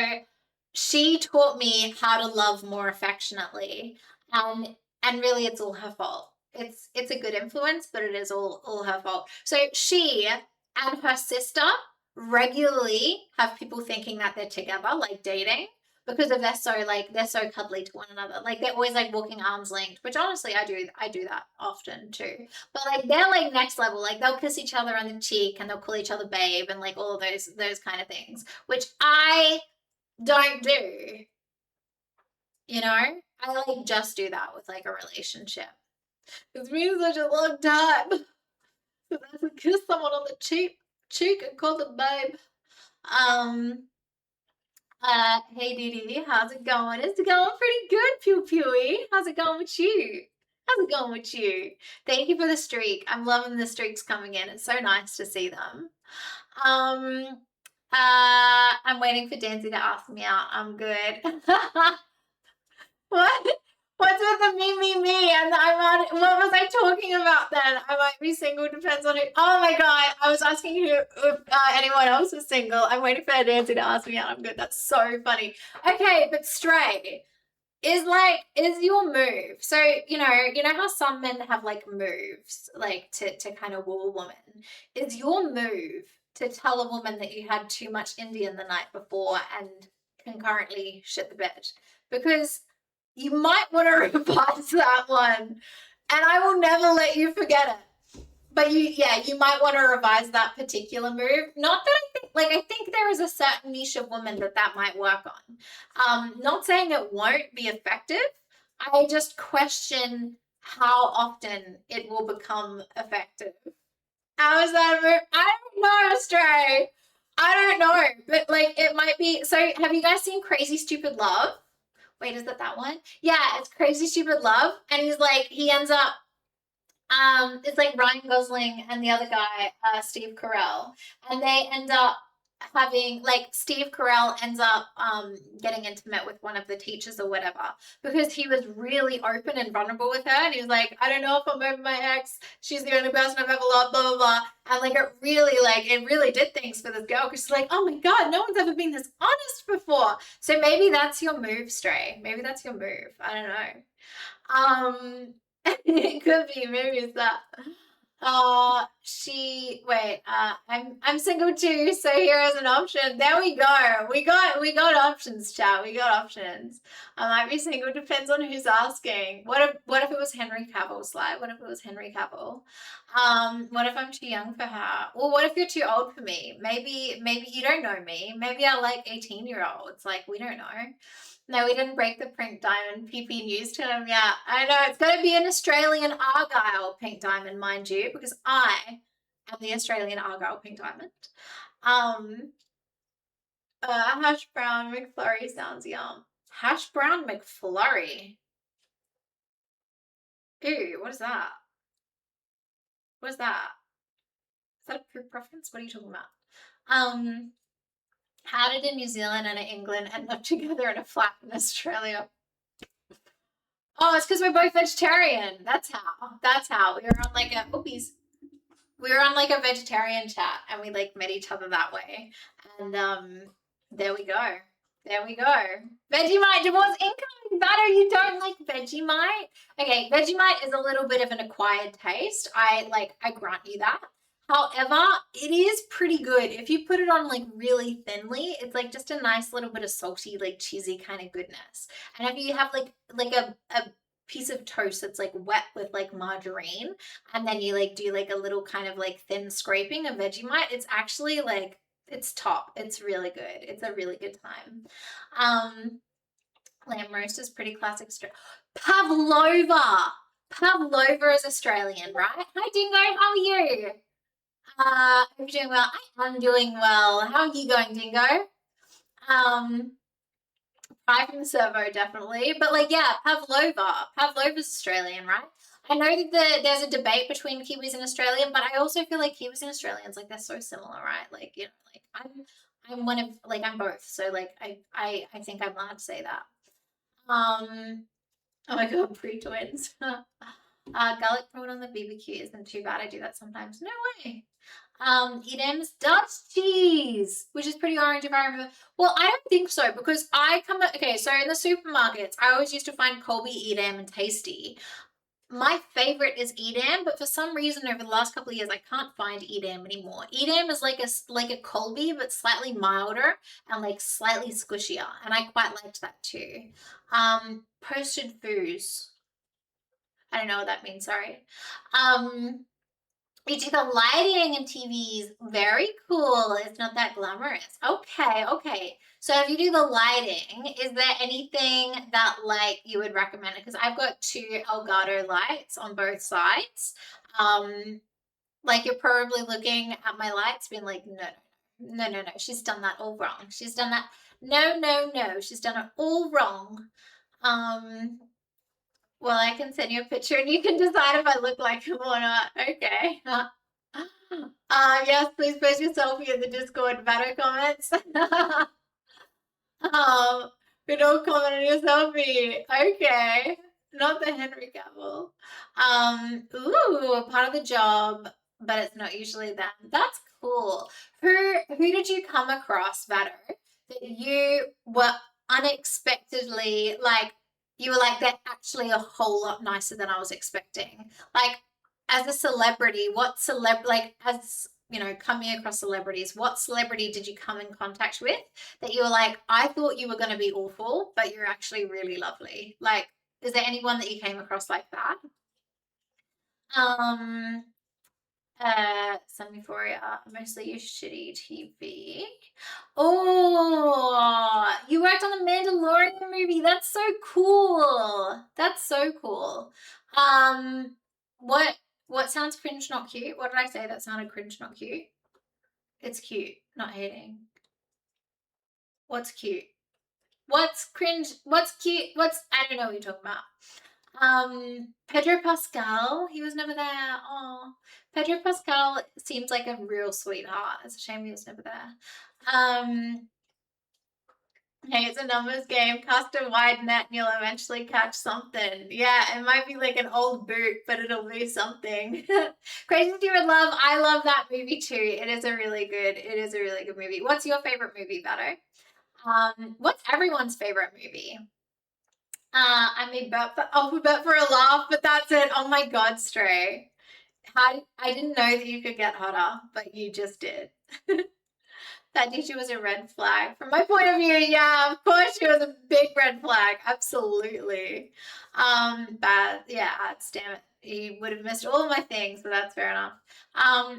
she taught me how to love more affectionately. And really it's all her fault. It's a good influence, but it is all her fault. So she and her sister regularly have people thinking that they're together, like dating, because of they're so cuddly to one another. Like they're always like walking arms linked, which honestly I do that often too. But like they're like next level. Like they'll kiss each other on the cheek and they'll call each other babe and like all of those kind of things, which I don't do, you know? I like just do that with like a relationship. It's been such a long time since I could kiss someone on the cheek and call them babe. Um, hey Dee, how's it going? It's going pretty good, Pew Pewy. How's it going with you? How's it going with you? Thank you for the streak. I'm loving the streaks coming in. It's so nice to see them. I'm waiting for Dancy to ask me out. I'm good. What? What's with the me? And what was I talking about then? I might be single, depends on who. Oh my god, I was asking if anyone else was single. I'm waiting for Nancy to ask me out. I'm good. That's so funny. Okay, but stray is your move. So, you know how some men have like moves, like to kind of woo a woman. Is your move to tell a woman that you had too much Indian the night before and concurrently shit the bed? Because you might want to revise that one, and I will never let you forget it. But you might want to revise that particular move. Not that I think there is a certain niche of women that might work on. Not saying it won't be effective. I just question how often it will become effective. How is that a move? I don't know, Stray. I don't know, but like it might be. So, have you guys seen Crazy Stupid Love? Wait, is that one? Yeah, it's Crazy Stupid Love. And he ends up, it's like Ryan Gosling and the other guy, Steve Carell. And they end up having, like, Steve Carell ends up getting intimate with one of the teachers or whatever because he was really open and vulnerable with her. And he was like, I don't know if I'm over my ex. She's the only person I've ever loved, blah, blah, blah. And it really did things for this girl because she's like, oh my God, no one's ever been this honest before. So maybe that's your move, Stray. Maybe that's your move. I don't know. It could be, maybe it's that. I'm single too, so here is an option. There we go. We got options, chat. We got options. I might be single, depends on who's asking. What if it was Henry Cavill, Sly? What if it was Henry Cavill? What if I'm too young for her? Or what if you're too old for me? Maybe you don't know me. Maybe I like 18-year-olds. Like, we don't know. No, we didn't break the pink diamond. PP news to him. Yeah, I know. It's got to be an Australian Argyle pink diamond, mind you, because I am the Australian Argyle pink diamond. Hash brown McFlurry sounds yum. Hash brown McFlurry. Ew, what is that? What is that? Is that a food preference? What are you talking about? How did a New Zealand and an England end up together in a flat in Australia? Oh, it's because we're both vegetarian. That's how. We were on like a vegetarian chat and we like met each other that way. And there we go. Vegemite, divorce incoming batter. You don't like Vegemite? Okay, Vegemite is a little bit of an acquired taste. I grant you that. However, it is pretty good. If you put it on like really thinly, it's like just a nice little bit of salty, like cheesy kind of goodness. And if you have like a piece of toast that's like wet with like margarine, and then you like do like a little kind of like thin scraping of Vegemite. It's actually like it's top. It's really good. It's a really good time. Lamb roast is pretty classic. Pavlova. Pavlova is Australian, right? Hi Dingo, how are you? Hope you're doing well. I am doing well. How are you going, Dingo? Pie from the servo, definitely. But like, yeah, Pavlova. Pavlova's Australian, right? I know that there's a debate between Kiwis and Australian, but I also feel like Kiwis and Australians, like, they're so similar, right? Like, you know, like I'm one of, like, I'm both. So like I think I'm allowed to say that. Oh my god, pre-twins. Garlic prawn on the BBQ isn't too bad. I do that sometimes. No way. Edam's Dutch cheese, which is pretty orange if I remember. Well, I don't think so because okay, so in the supermarkets, I always used to find Colby Edam and tasty. My favorite is Edam, but for some reason over the last couple of years, I can't find Edam anymore. Edam is like a Colby, but slightly milder and like slightly squishier, and I quite liked that too. Posted foods. I don't know what that means. Sorry. You do the lighting in TVs. Very cool. It's not that glamorous. Okay, okay. So if you do the lighting, is there anything that like you would recommend? Because I've got 2 Elgato lights on both sides. Like you're probably looking at my lights being like, no. She's done that all wrong. She's done that. No. She's done it all wrong. Well, I can send you a picture and you can decide if I look like him or not. Okay. Yes, please post your selfie in the Discord better comments. You don't comment on your selfie. Okay. Not the Henry Cavill. Ooh, part of the job, but it's not usually them. That's cool. Who did you come across, Vato, that you were unexpectedly like, you were like, they're actually a whole lot nicer than I was expecting. Like, as a celebrity, as, you know, coming across celebrities, what celebrity did you come in contact with that you were like, I thought you were going to be awful, but you're actually really lovely? Like, is there anyone that you came across like that? Sun Euphoria, mostly your shitty TV. Oh, you worked on the Mandalorian movie. That's so cool. That's so cool. What sounds cringe, not cute? What did I say that sounded cringe, not cute? It's cute, not hating. What's cute? What's cringe? What's cute? I don't know what you're talking about. Pedro Pascal, he was never there. Oh, Pedro Pascal seems like a real sweetheart. It's a shame he was never there. Hey, it's a numbers game. Cast a wide net and you'll eventually catch something. Yeah, it might be like an old boot, but it'll be something. Crazy Stupid Love. I love that movie too. It is a really good movie. What's your favorite movie, Beto? What's everyone's favorite movie? I may bet the alphabet for a laugh, but that's it. Oh my god, Stray. I didn't know that you could get hotter, but you just did. That teacher was a red flag. From my point of view, yeah, of course she was a big red flag. Absolutely. But yeah, damn it. He would have missed all of my things, but that's fair enough.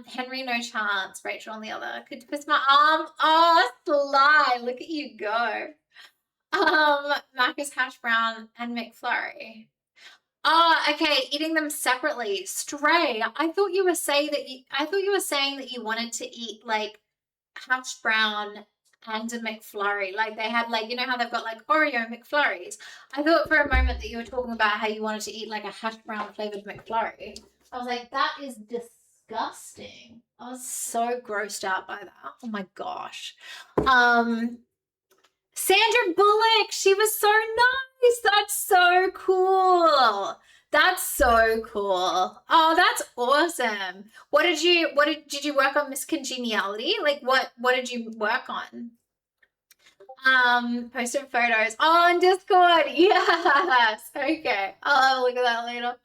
Henry, no chance. Rachel on the other. Could twist my arm. Oh, Sly. Look at you go. Marcus Hash Brown and McFlurry. Okay, eating them separately. Stray. I thought you were saying that you wanted to eat like hash brown and a McFlurry. Like they had like, you know how they've got like Oreo McFlurries. I thought for a moment that you were talking about how you wanted to eat like a hash brown flavored McFlurry. I was like, that is disgusting. I was so grossed out by that. Oh my gosh. Sandra Bullock, she was so nice. That's so cool. That's so cool. Oh, that's awesome. Did you work on Miss Congeniality? Like what did you work on? Posted photos on Discord. Yes. Okay. I'll have a look at that later.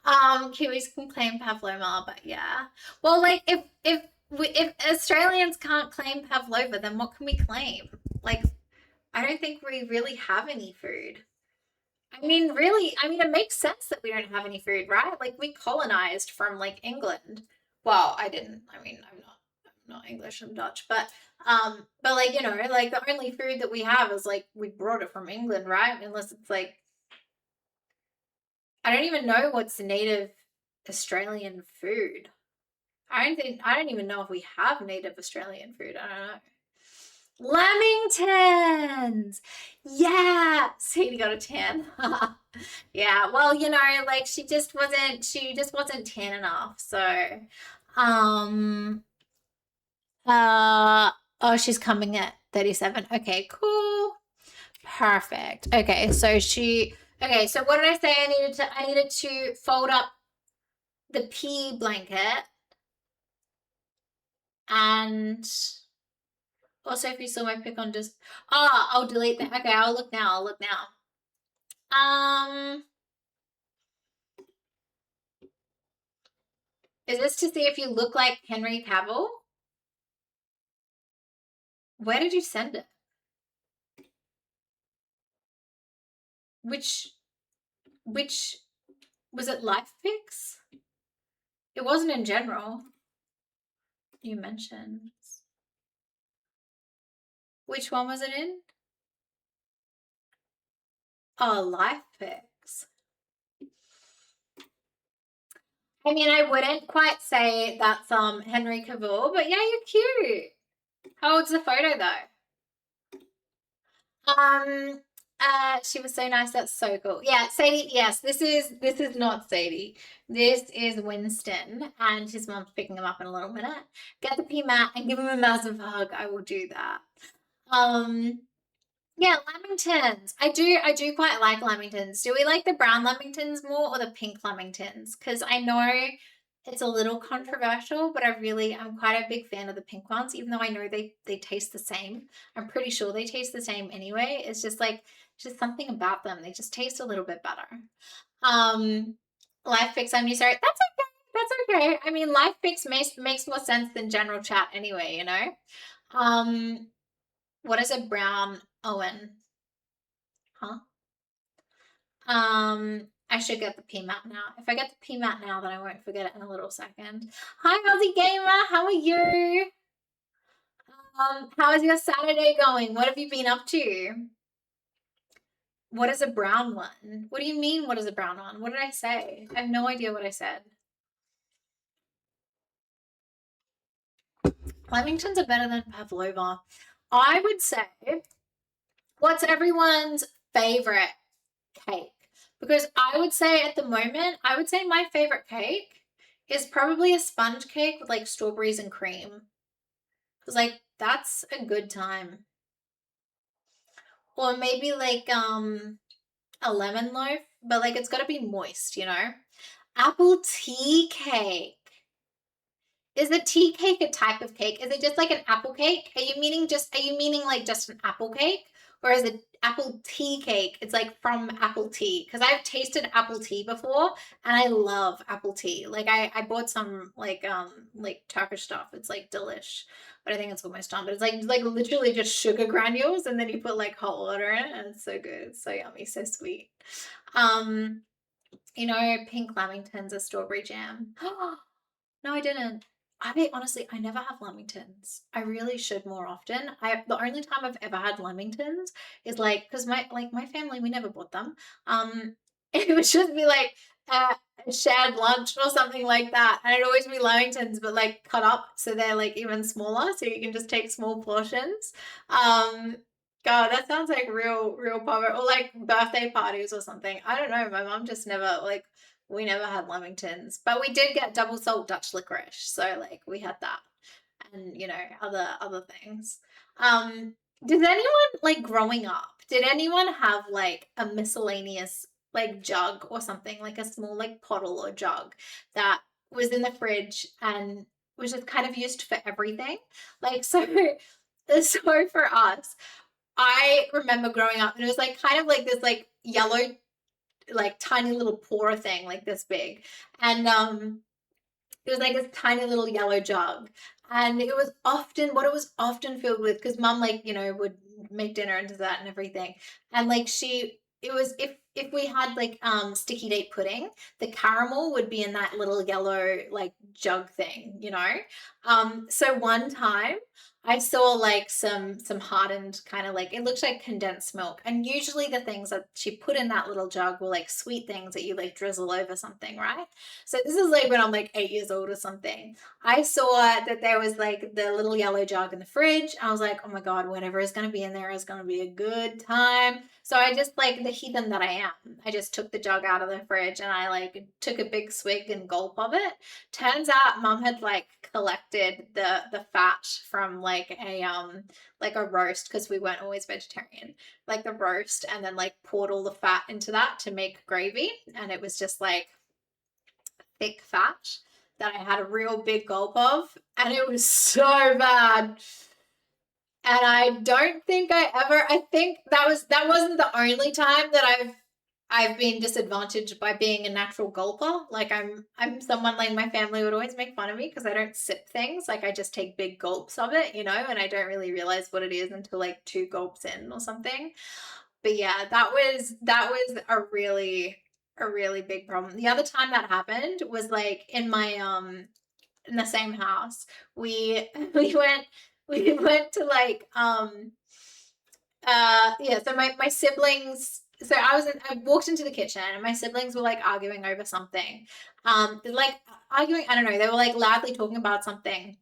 Kiwis can claim Pavlova, but yeah. Well, like if Australians can't claim Pavlova, then what can we claim? Like I don't think we really have any food. I mean, really, I mean, it makes sense that we don't have any food, right? Like we colonized from like England. Well, I didn't. I mean, I'm not English, I'm Dutch, but like, you know, like the only food that we have is like we brought it from England, right? Unless it's like I don't even know what's native Australian food. I don't even know if we have native Australian food. I don't know. Lamingtons. Yeah. Sadie got a 10. Yeah. Well, you know, like she just wasn't tan enough. So, um, oh, she's coming at 37. Okay, cool. Perfect. Okay, so what did I say? I needed to fold up the pea blanket and also if you saw my pick on just I'll delete that. Okay, I'll look now. Um is this to see if you look like Henry Cavill? Where did you send it? Which was it Life Pics? It wasn't in general. You mentioned. Which one was it in? Oh, Life Pics. I mean, I wouldn't quite say that's Henry Cavill, but yeah, you're cute. How old's the photo though? She was so nice. That's so cool. Yeah, Sadie. Yes, this is not Sadie. This is Winston, and his mom's picking him up in a little minute. Get the pea mat and give him a massive hug. I will do that. Yeah, lamingtons. I do quite like lamingtons. Do we like the brown lamingtons more or the pink lamingtons? Because I know it's a little controversial, but I'm quite a big fan of the pink ones, even though I know they taste the same. I'm pretty sure they taste the same anyway. It's just something about them. They just taste a little bit better. Life Fix, I'm sorry. That's okay. That's okay. I mean, Life Fix makes more sense than general chat anyway, you know? What is a brown Owen? Huh? I should get the PMAT now. If I get the PMAT now, then I won't forget it in a little second. Hi, Aussie Gamer. How are you? How is your Saturday going? What have you been up to? What is a brown one? What do you mean, what is a brown one? What did I say? I have no idea what I said. Flemingtons are better than pavlova. I would say, what's everyone's favorite cake? Because I would say at the moment, I would say my favorite cake is probably a sponge cake with like strawberries and cream. Because like that's a good time. Or maybe like a lemon loaf, but like it's got to be moist, you know? Apple tea cake. Is a tea cake a type of cake? Is it just like an apple cake? Are you meaning like just an apple cake? Or is it apple tea cake? It's like from apple tea. Because I've tasted apple tea before and I love apple tea. Like I bought some like Turkish stuff. It's like delish. But I think it's almost done. But it's like literally just sugar granules and then you put like hot water in it and it's so good. It's so yummy, so sweet. You know, pink lamingtons or strawberry jam. No, I didn't. Honestly, I never have lamingtons. I really should more often. The only time I've ever had lamingtons is like because my family we never bought them. It would just be like a shared lunch or something like that, and it'd always be lamingtons, but like cut up so they're like even smaller, so you can just take small portions. God, that sounds like real poverty or like birthday parties or something. I don't know. My mom just never like we never had lamingtons, but we did get double salt Dutch licorice. So like we had that and you know, other things. Did anyone like growing up, did anyone have like a miscellaneous like jug or something, like a small like bottle or jug that was in the fridge and was just kind of used for everything? Like so for us, I remember growing up and it was like kind of like this like yellow like tiny little pour thing like this big and it was like this tiny little yellow jug and it was often filled with because mom like you know would make dinner and dessert and everything and like it was if if we had like sticky date pudding, the caramel would be in that little yellow like jug thing, you know. So one time I saw like some hardened kind of like, it looks like condensed milk, and usually the things that she put in that little jug were like sweet things that you like drizzle over something, right? So this is like when I'm like 8 years old or something. I saw that there was like the little yellow jug in the fridge. I was like, oh my God, whatever is going to be in there is going to be a good time. So I just, like the heathen that I am, I just took the jug out of the fridge and I like took a big swig and gulp of it. Turns out mom had like collected the fat from like a roast, because we weren't always vegetarian, like the roast, and then like poured all the fat into that to make gravy, and it was just like thick fat that I had a real big gulp of, and it was so bad. And I don't think I think that wasn't the only time that I've been disadvantaged by being a natural gulper. Like I'm someone, like my family would always make fun of me because I don't sip things. Like I just take big gulps of it, you know, and I don't really realize what it is until like 2 gulps in or something. But yeah, that was a really big problem. The other time that happened was like in my in the same house. We we went to like yeah, so my siblings, so I walked into the kitchen and my siblings were like arguing over something. They're like arguing, I don't know, they were like loudly talking about something.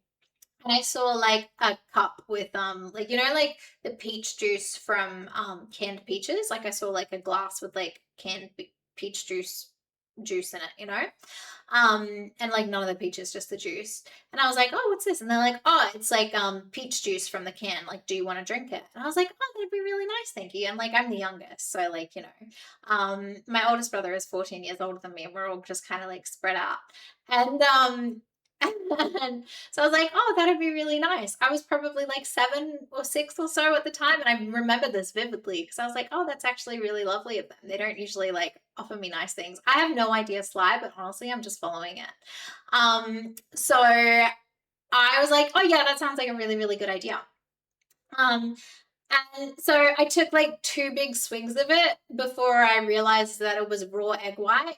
And I saw like a cup with like, you know, like the peach juice from canned peaches. Like I saw like a glass with like canned peach juice in it, you know. And like none of the peaches, just the juice. And I was like, oh, what's this? And they're like, oh, it's like peach juice from the can. Like, do you want to drink it? And I was like, oh, that'd be really nice, thank you. And like I'm the youngest, so like, you know, my oldest brother is 14 years older than me, and we're all just kind of like spread out. And and so I was like, oh, that'd be really nice. I was probably like 7 or 6 or so at the time, and I remember this vividly because I was like, oh, that's actually really lovely of them. They don't usually like offer me nice things. I have no idea, Sly, but honestly, I'm just following it. So I was like, oh yeah, that sounds like a really, really good idea. And so I took like 2 big swigs of it before I realized that it was raw egg white.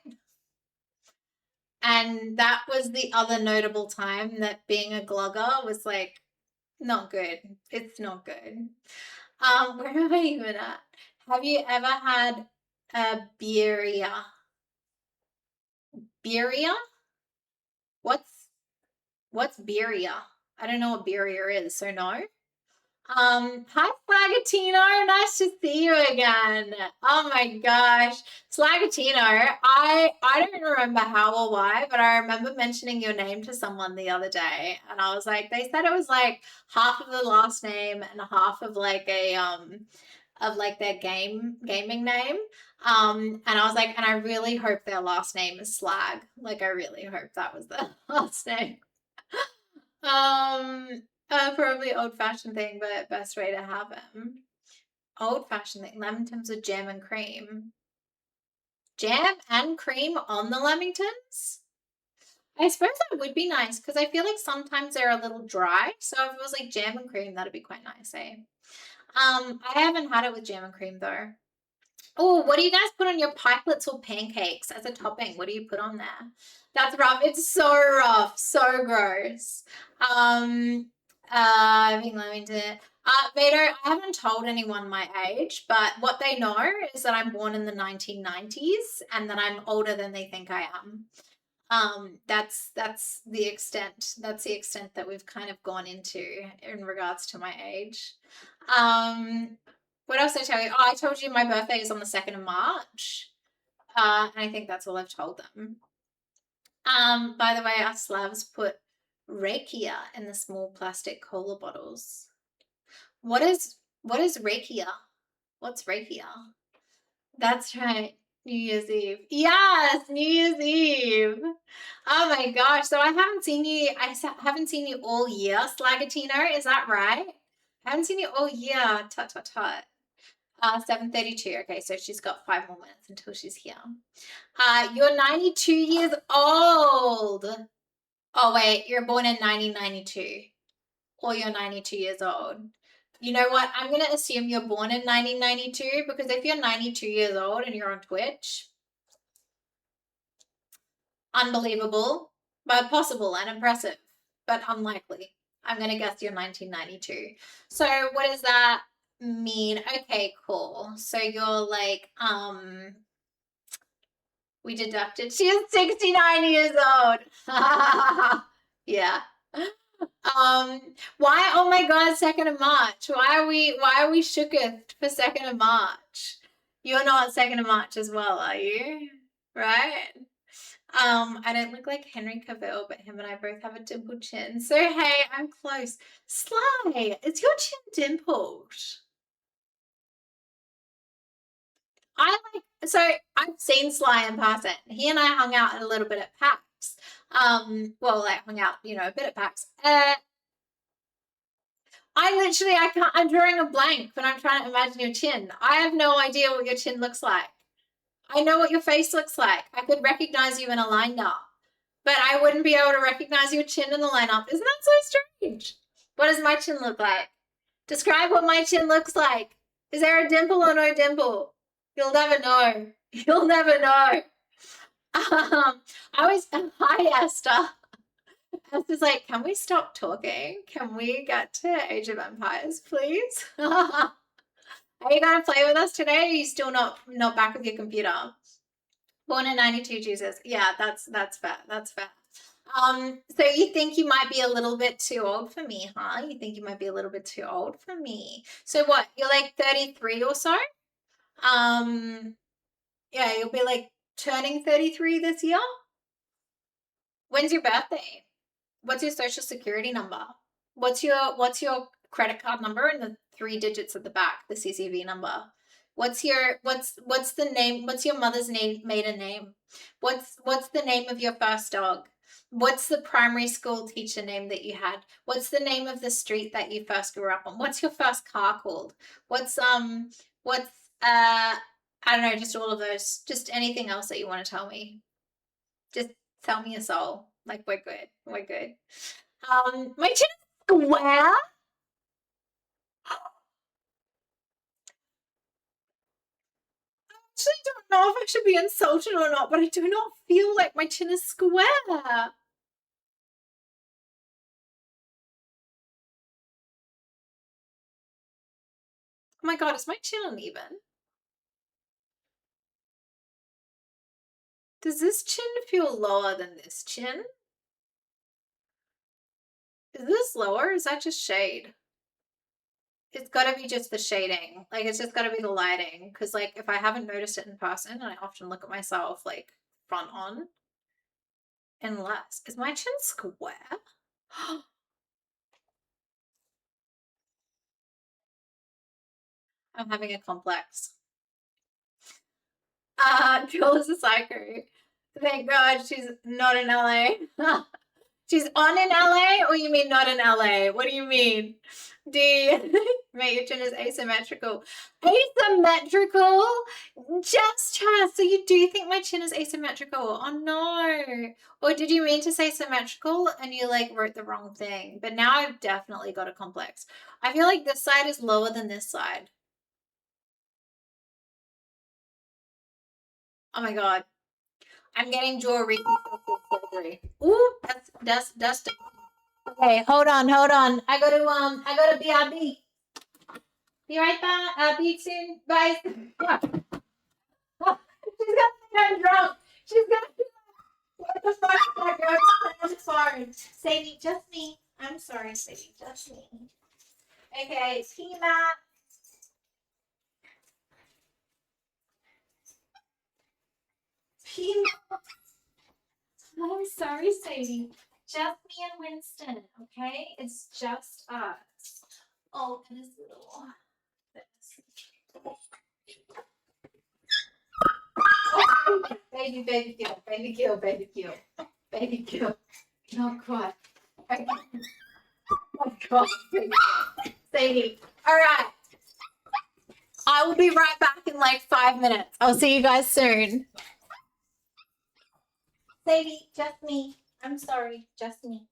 And that was the other notable time that being a glugger was like not good. It's not good. Where am I even at? Have you ever had a birria? Birria? What's birria? I don't know what birria is, so no. Hi Slagatino, nice to see you again. Oh my gosh, Slagatino, I don't remember how or why, but I remember mentioning your name to someone the other day, and I was like, they said it was like half of the last name and half of like a of like their gaming name. And I was like, and I really hope their last name is Slag. Like I really hope that was their last name. Probably old-fashioned thing, but best way to have them. Old-fashioned thing, Lamingtons with jam and cream. Jam and cream on the Lamingtons? I suppose that would be nice because I feel like sometimes they're a little dry. So if it was like jam and cream, that'd be quite nice, eh? I haven't had it with jam and cream though. Oh, what do you guys put on your pikelets or pancakes as a topping? What do you put on there? That's rough. It's so rough. So gross. I think let me do it. Vito, I haven't told anyone my age, but what they know is that I'm born in the 1990s and that I'm older than they think I am. That's the extent. That's the extent that we've kind of gone into in regards to my age. What else did I tell you? Oh, I told you my birthday is on the 2nd of March. And I think that's all I've told them. By the way, us Slavs put rakia in the small plastic cola bottles. What is rakia? What's rakia? That's right. New Year's Eve. Yes, New Year's Eve. Oh my gosh. So I haven't seen you all year, Slagatino. Is that right? I haven't seen you all year. Tut, tut, tut. 7:32. Okay, so she's got 5 more minutes until she's here. You're 92 years old. Oh wait, you're born in 1992, or you're 92 years old. You know what? I'm going to assume you're born in 1992 because if you're 92 years old and you're on Twitch, unbelievable, but possible and impressive, but unlikely. I'm going to guess you're 1992. So what does that mean? Okay, cool. So you're like, we deducted. She is 69 years old. Yeah. Why? Oh my God, 2nd of March. Why are we shooketh for 2nd of March? You're not 2nd of March as well, are you? Right? I don't look like Henry Cavill, but him and I both have a dimpled chin. So hey, I'm close. Sly, is your chin dimpled? So I've seen Sly in person. He and I hung out a little bit at PAX. Well, like hung out, a bit at PAX. I'm drawing a blank when I'm trying to imagine your chin. I have no idea what your chin looks like. I know what your face looks like. I could recognize you in a lineup, but I wouldn't be able to recognize your chin in the lineup. Isn't that so strange? What does my chin look like? Describe what my chin looks like. Is there a dimple or no dimple? You'll never know. You'll never know. Hi, Esther. Esther's like, can we stop talking? Can we get to Age of Empires, please? Are you going to play with us today? Or are you still not back with your computer? Born in 92, Jesus. Yeah, that's fair. That's fair. So you think you might be a little bit too old for me, huh? You think you might be a little bit too old for me. So what? You're like 33 or so? Yeah, you'll be like turning 33 this year. When's your birthday? What's your social security number? What's your credit card number and the 3 digits at the back, the CCV number? What's the name? What's your mother's maiden name? What's the name of your first dog? What's the primary school teacher name that you had? What's the name of the street that you first grew up on? What's your first car called? I don't know, just all of those. Just anything else that you want to tell me. Just tell me your soul. Like, we're good. We're good. My chin is square. I actually don't know if I should be insulted or not, but I do not feel like my chin is square. Oh my God, is my chin uneven? Does this chin feel lower than this chin? Is this lower? Is that just shade? It's got to be just the shading. Like, it's just got to be the lighting. Because, like, if I haven't noticed it in person, and I often look at myself, like, front on, unless. Is my chin square? I'm having a complex. Jill is a psycho. Thank God she's not in LA. She's on in LA, or you mean not in LA? What do you mean? Mate, your chin is asymmetrical. Asymmetrical? Just Chaz, so you do think my chin is asymmetrical? Oh no. Or did you mean to say symmetrical and you like wrote the wrong thing? But now I've definitely got a complex. I feel like this side is lower than this side. Oh my God. I'm getting jaw reconstructive surgery. Ooh, that's okay, hold on. I gotta BRB. Be right back. Be soon. Bye. She's gonna think I'm drunk. She's gonna be like, what the fuck is that girl? I'm sorry. Sadie, just me. I'm sorry, Sadie, just me. Okay, Peanut. I'm sorry, Sadie. Just me and Winston, okay? It's just us. Oh, and this little. Oh, baby kill. Oh, God. Oh, God. Sadie. All right. I will be right back in like 5 minutes. I'll see you guys soon. Sadie, just me. I'm sorry. Just me.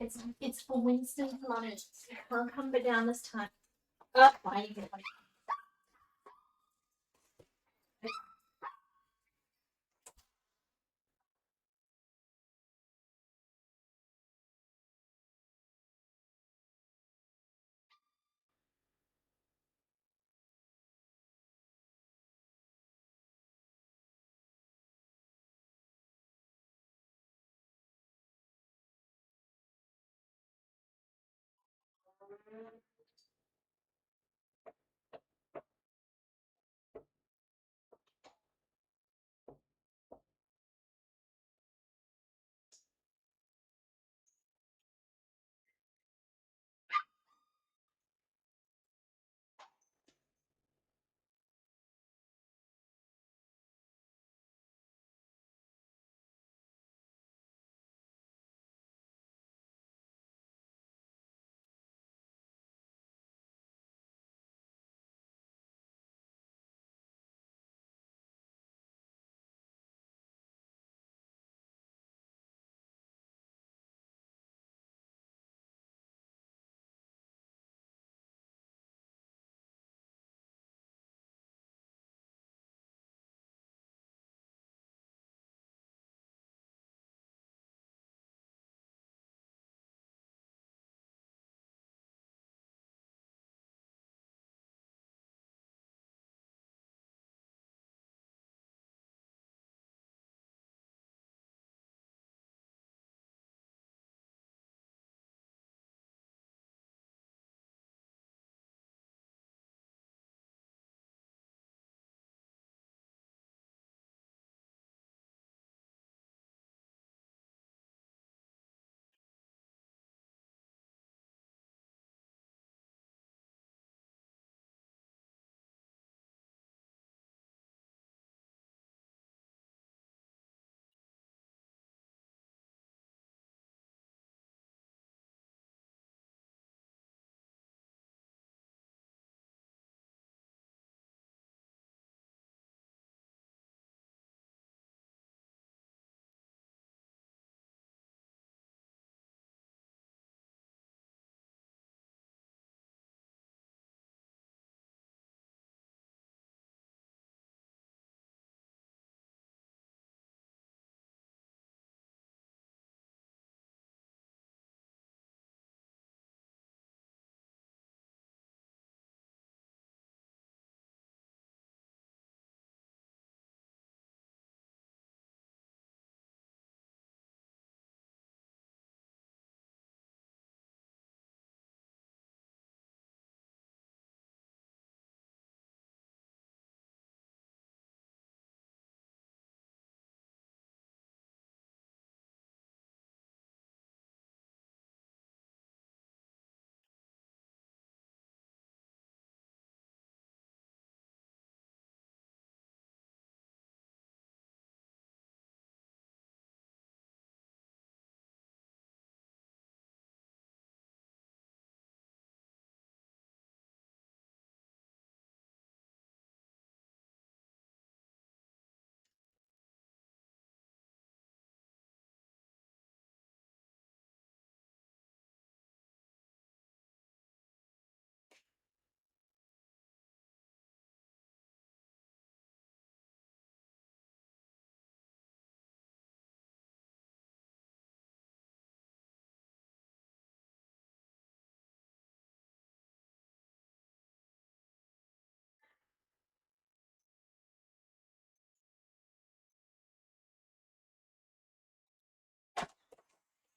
It's for Winston's money. You can't come back down this time. Oh, fine, you get one.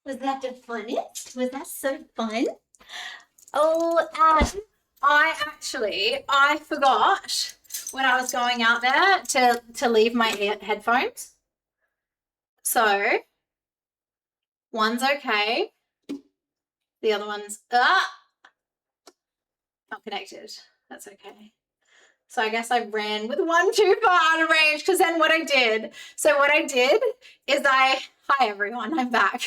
Was that the funnest? Was that so fun? Oh, I forgot when I was going out there to leave my headphones. So one's okay. The other one's not connected. That's okay. So I guess I ran with one too far out of range because then what I did is hi everyone, I'm back.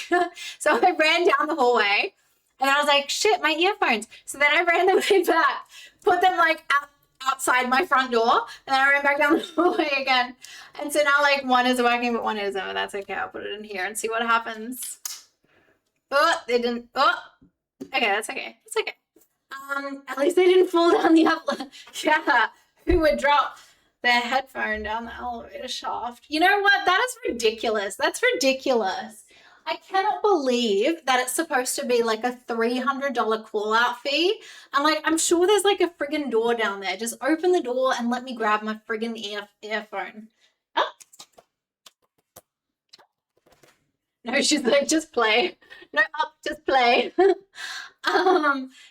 So I ran down the hallway and I was like, shit, my earphones. So then I ran the way back, put them like outside my front door, and then I ran back down the hallway again. And so now like one is working, but one isn't. That's okay. I'll put it in here and see what happens. they didn't. Oh, okay, that's okay. It's okay. At least they didn't fall down the elevator. Yeah, who would drop their headphone down the elevator shaft? You know what? That is ridiculous. That's ridiculous. I cannot believe that it's supposed to be like a $300 call out fee. And like, I'm sure there's like a friggin' door down there. Just open the door and let me grab my friggin' earphone. Oh. No, she's like, just play. No, up, just play.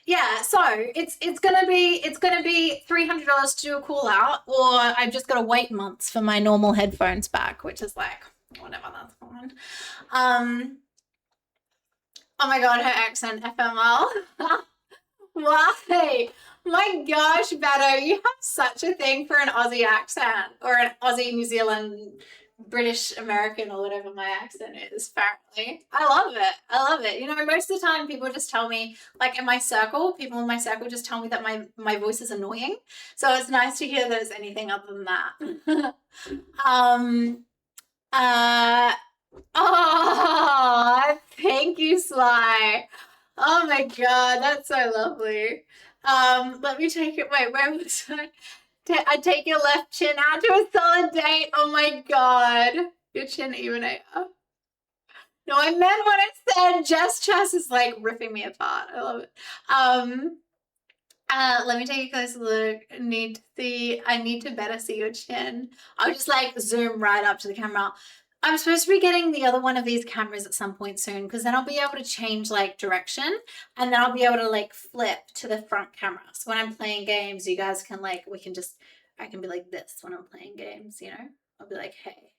Yeah, so it's gonna be $300 to do a call out, or I've just got to wait months for my normal headphones back, which is like whatever, that's fine. Oh my god, her accent, FML. Why? My gosh, Beto, you have such a thing for an Aussie accent, or an Aussie, New Zealand, British American, or whatever my accent is, apparently. I love it. I love it. You know, most of the time people just tell me, like in my circle, people in my circle just tell me that my voice is annoying. So it's nice to hear that it's anything other than that. Oh, thank you, Sly. Oh my god, that's so lovely. Let me take it. Wait, where was I? I take your left chin out to a solid date. Oh my god. Your chin even out. No, I meant what I said. Jess Chess is like ripping me apart. I love it. Let me take a closer look. I need to better see your chin. I'll just like zoom right up to the camera. I'm supposed to be getting the other one of these cameras at some point soon, because then I'll be able to change like direction, and then I'll be able to like flip to the front camera. So when I'm playing games, you guys can like, I can be like this when I'm playing games, you know? I'll be like, hey.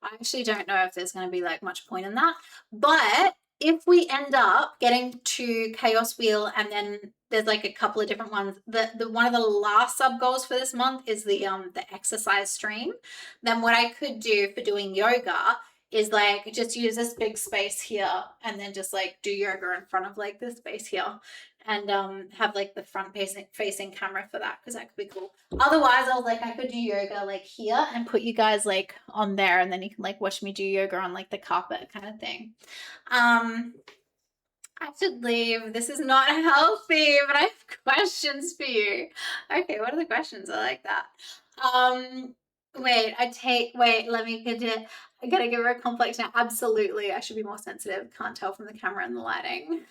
I actually don't know if there's going to be like much point in that, but if we end up getting to Chaos Wheel, and then there's like a couple of different ones, the one of the last sub goals for this month is the exercise stream, then what I could do for doing yoga is like just use this big space here, and then just like do yoga in front of like this space here, and have like the front facing camera for that, because that could be cool. Otherwise, I was like, I could do yoga like here and put you guys like on there, and then you can like watch me do yoga on like the carpet kind of thing. I should leave. This is not healthy, but I have questions for you. Okay, what are the questions? I like that. Wait, let me get it. I gotta give her a complex now. Absolutely, I should be more sensitive. Can't tell from the camera and the lighting.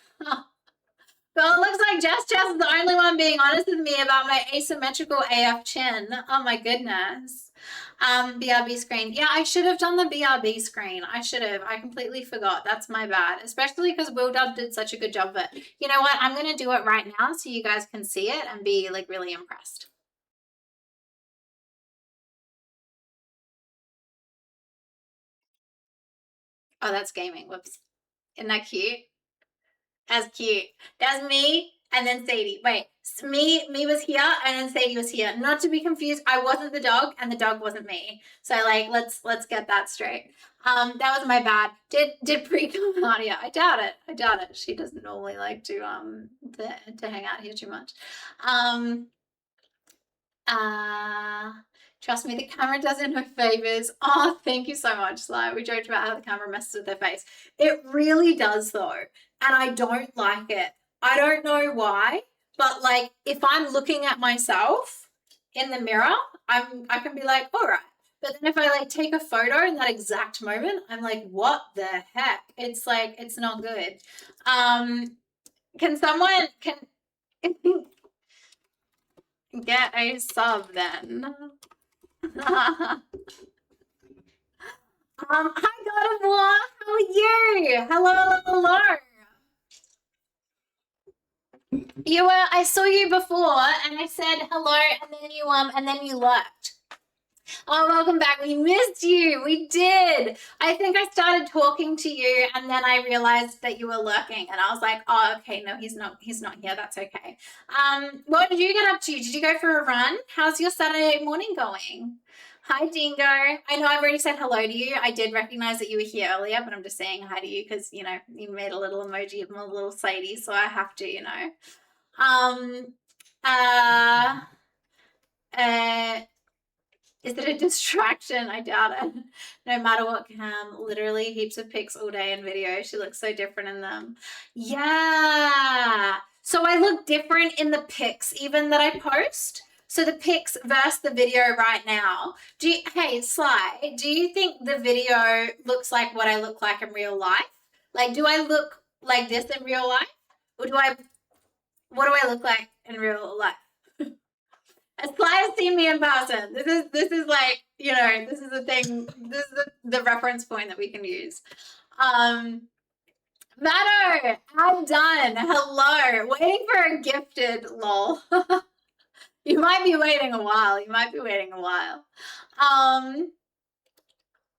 Well, it looks like Jess is the only one being honest with me about my asymmetrical AF chin. Oh my goodness. BRB screen. Yeah, I should have done the BRB screen. I should have. I completely forgot. That's my bad. Especially because Will Dub did such a good job of it. You know what? I'm going to do it right now so you guys can see it and be like really impressed. Oh, that's gaming. Whoops. Isn't that cute? That's cute. That's me and then Sadie. Wait, me was here and then Sadie was here. Not to be confused, I wasn't the dog and the dog wasn't me. So like, let's get that straight. That was my bad. Did Pre come out here? I doubt it. She doesn't normally like to hang out here too much. Trust me, the camera does it no favors. Oh, thank you so much, Sly. We joked about how the camera messes with their face. It really does though. And I don't like it. I don't know why, but like if I'm looking at myself in the mirror, I can be like, all right. But then if I like take a photo in that exact moment, I'm like, what the heck? It's like, it's not good. Can someone get a sub then? Hi God of War, how are you? Hello. I saw you before and I said hello, and then you left. Oh, welcome back. We missed you. We did. I think I started talking to you and then I realized that you were lurking and I was like, oh, okay, no, he's not here. That's okay. What did you get up to? Did you go for a run? How's your Saturday morning going? Hi, Dingo. I know I've already said hello to you. I did recognize that you were here earlier, but I'm just saying hi to you because, you know, you made a little emoji of a little Sadie, so I have to, you know. Is it a distraction? I doubt it. No matter what cam, literally heaps of pics all day and video. She looks so different in them. Yeah. So I look different in the pics even that I post. So the pics versus the video right now. Hey, Sly, do you think the video looks like what I look like in real life? Like, do I look like this in real life? Or what do I look like in real life? Sly has seen me in person. This is like, this is the thing. This is the reference point that we can use. Matto, I'm done. Hello. Waiting for a gifted lol. You might be waiting a while.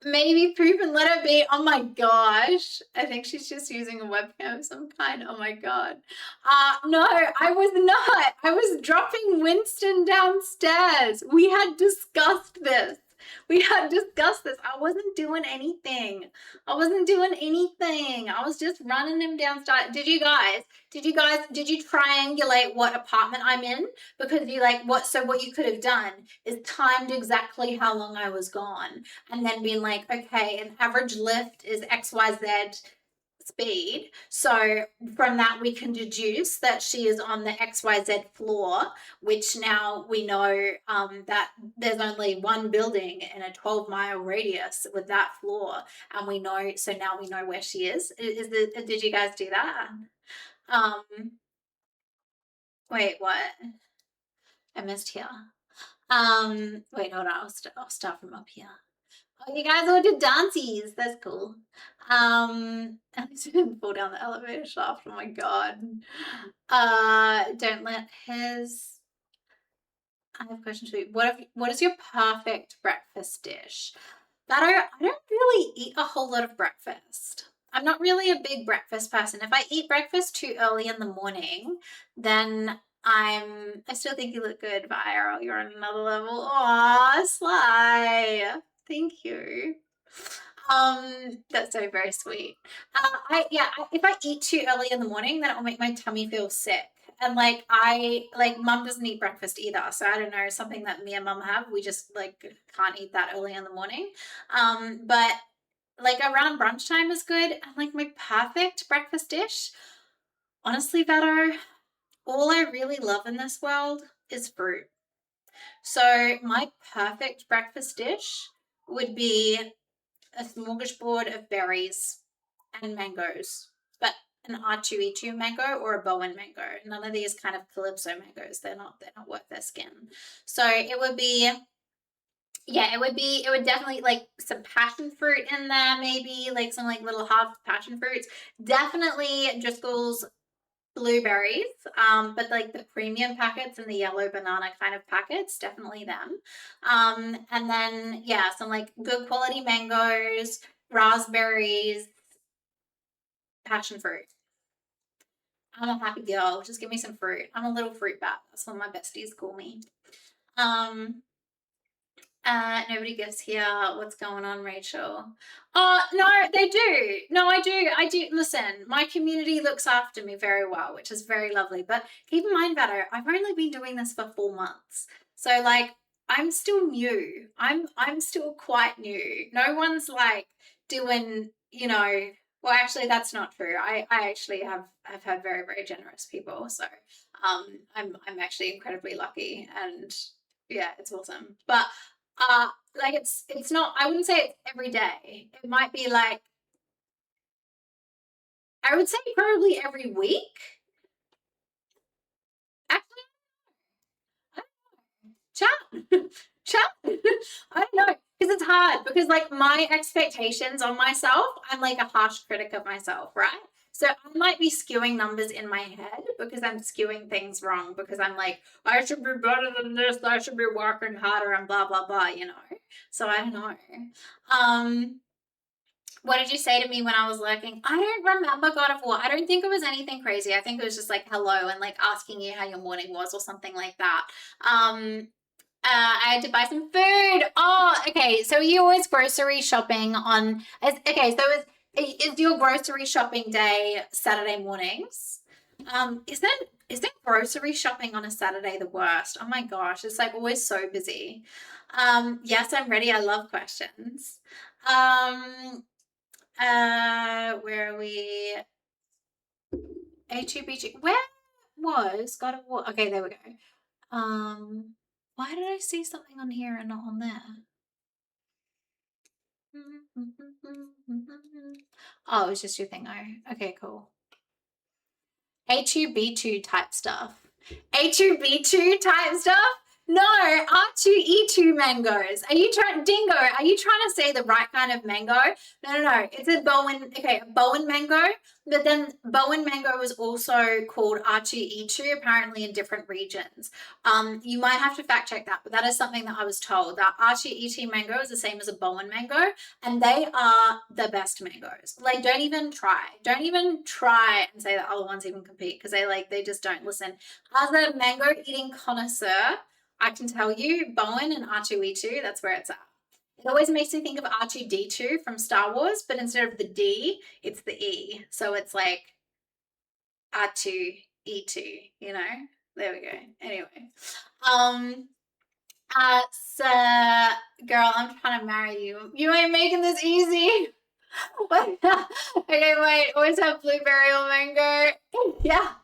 Maybe proof and let it be. Oh my gosh. I think she's just using a webcam of some kind. Oh my God. No, I was not. I was dropping Winston downstairs. We had discussed this. I wasn't doing anything. I was just running him downstairs. Did you triangulate what apartment I'm in? Because what you could have done is timed exactly how long I was gone and then been like, okay, an average lift is XYZ speed. So from that, we can deduce that she is on the XYZ floor, which now we know that there's only one building in a 12-mile radius with that floor. And so now we know where she is. Did you guys do that? Wait, what? I missed here. Wait, hold on. I'll start from up here. Oh, you guys all did dances. That's cool. I didn't fall down the elevator shaft. Oh my God. Don't let his. I have a question for you. What is your perfect breakfast dish? I don't really eat a whole lot of breakfast. I'm not really a big breakfast person. If I eat breakfast too early in the morning, then I still think you look good, Viral. You're on another level. Aw, Sly. Thank you. That's so very sweet. If I eat too early in the morning, then it will make my tummy feel sick. And Mum doesn't eat breakfast either. So I don't know, something that me and Mum have, we just can't eat that early in the morning. But around brunch time is good. And my perfect breakfast dish, honestly, Vado, all I really love in this world is fruit. So my perfect breakfast dish would be a smorgasbord of berries and mangoes, but an R2E2 mango or a Bowen mango. None of these kind of calypso mangoes. They're not worth their skin. So it would definitely some passion fruit in there, maybe some little half passion fruits. Definitely Driscoll's blueberries, but the premium packets and the yellow banana kind of packets, definitely them. And then some good quality mangoes, raspberries, passion fruit. I'm a happy girl. Just give me some fruit. I'm a little fruit bat. That's what my besties call me. Nobody gets here. What's going on, Rachel? No, they do. No, I do. Listen, my community looks after me very well, which is very lovely. But keep in mind, Vado, I've only been doing this for 4 months. So I'm still new. I'm still quite new. No one's doing, well, actually that's not true. I actually have had very, very generous people. So I'm actually incredibly lucky, and yeah, it's awesome. But it's not, I wouldn't say it's every day. It might be I would say probably every week. Actually, I don't know. Chat. I don't know, because it's hard, because my expectations on myself, I'm a harsh critic of myself, right? So I might be skewing numbers in my head because I'm skewing things wrong, because I'm I should be better than this, I should be working harder, and blah, blah, blah, So I don't know. What did you say to me when I was lurking? I don't remember, God of War. I don't think it was anything crazy. I think it was just hello and asking you how your morning was or something like that. I had to buy some food. Oh, okay. So you always grocery shopping is your grocery shopping day Saturday mornings? Isn't grocery shopping on a Saturday the worst? Oh my gosh, it's like always so busy. Yes, I'm ready. I love questions. Where are we? A2B2. Where was God of War? Okay, there we go. Why did I see something on here and not on there? Oh, it's just your thing. Oh, okay, cool. A2B2 type stuff. A2B2 type stuff? No, R2E2 mangoes. Are you trying, Dingo? Are you trying to say the right kind of mango? No. It's a Bowen. Okay, a Bowen mango. But then Bowen mango was also called R2E2, apparently in different regions. You might have to fact check that, but that is something that I was told. That R2E2 mango is the same as a Bowen mango, and they are the best mangoes. Like, don't even try and say that other ones even compete, because they just don't listen. As a mango eating connoisseur, I can tell you Bowen and R2E2, that's where it's at. It always makes me think of R2D2 from Star Wars, but instead of the D, it's the E. So it's like R2E2, you know? There we go. Anyway. So, girl, I'm trying to marry you. You ain't making this easy. Okay, wait. Always have blueberry or mango. Yeah.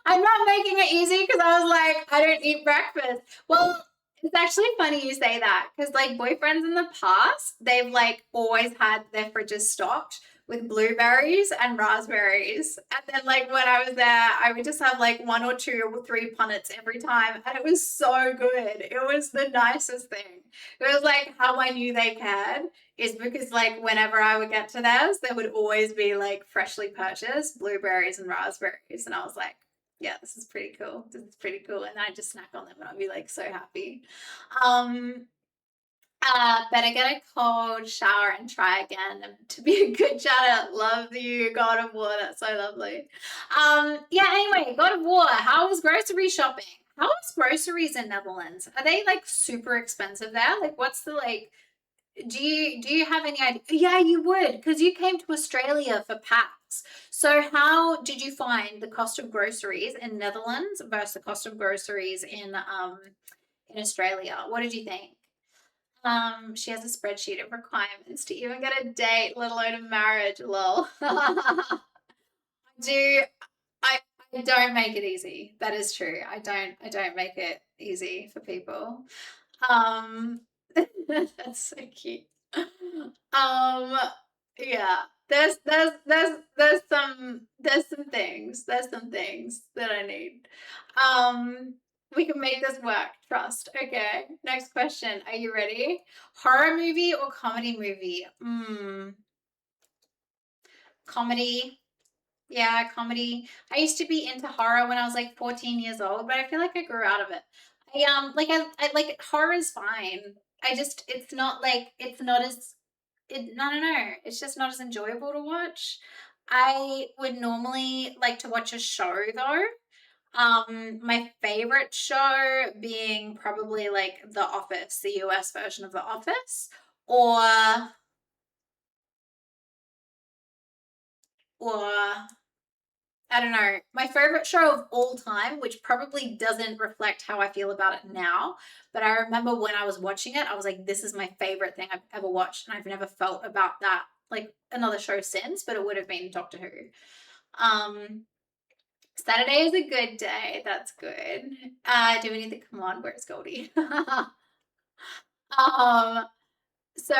I'm not making it easy because I was like, I don't eat breakfast. Well, it's actually funny you say that, because like boyfriends in the past, they've like always had their fridges stocked with blueberries and raspberries. And then like when I was there, I would just have like 1 or 2 or 3 punnets every time. And it was so good. It was the nicest thing. It was like how I knew they cared is because like whenever I would get to theirs, there would always be like freshly purchased blueberries and raspberries. And I was like, yeah, this is pretty cool. This is pretty cool. And I just snack on them and I'd be like so happy. Better get a cold shower and try again to be a good chatter. Love you, God of War. That's so lovely. Yeah, anyway, God of War. How was grocery shopping? How is groceries in Netherlands? Are they like super expensive there? Like what's the like do you have any idea? Yeah, you would, because you came to Australia for PAX. So how did you find the cost of groceries in Netherlands versus the cost of groceries in Australia? What did you think? She has a spreadsheet of requirements to even get a date, let alone a marriage. Lol. I don't make it easy. That is true. I don't make it easy for people. That's so cute. Yeah. There's some things. There's some things that I need. We can make this work. Trust. Okay. Next question. Are you ready? Horror movie or comedy movie? Comedy. Yeah, comedy. I used to be into horror when I was like 14 years old, but I feel like I grew out of it. I like it. Horror is fine. It's not like it's not as I don't know. It's just not as enjoyable to watch. I would normally like to watch a show though. My favorite show being probably like The Office, the US version of The Office, or I don't know, my favorite show of all time, which probably doesn't reflect how I feel about it now, but I remember when I was watching it, I was like, this is my favorite thing I've ever watched, and I've never felt about that like another show since, but it would have been Doctor Who. Saturday is a good day. That's good. Do we need the come on? Where's Goldie? So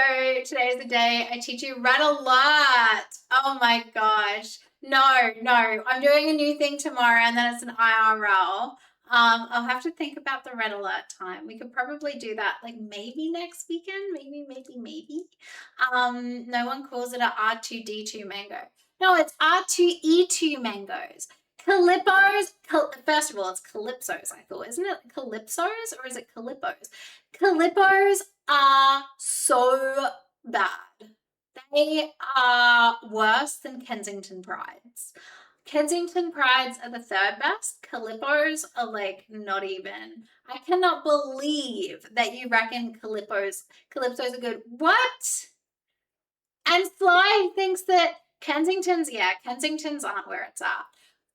today's the day I teach you Red Alert. Oh my gosh. No, I'm doing a new thing tomorrow and then it's an IRL. I'll have to think about the Red Alert time. We could probably do that like maybe next weekend. Maybe. No one calls it a R2D2 mango. No, it's R2E2 mangoes. Calyppos, first of all, it's calypsos, I thought. Isn't it calypsos or is it calippos? Calippos are so bad. They are worse than Kensington Prides. Kensington Prides are the third best. Calippos are like not even. I cannot believe that you reckon calypsos are good. What? And Sly thinks that Kensington's aren't where it's at.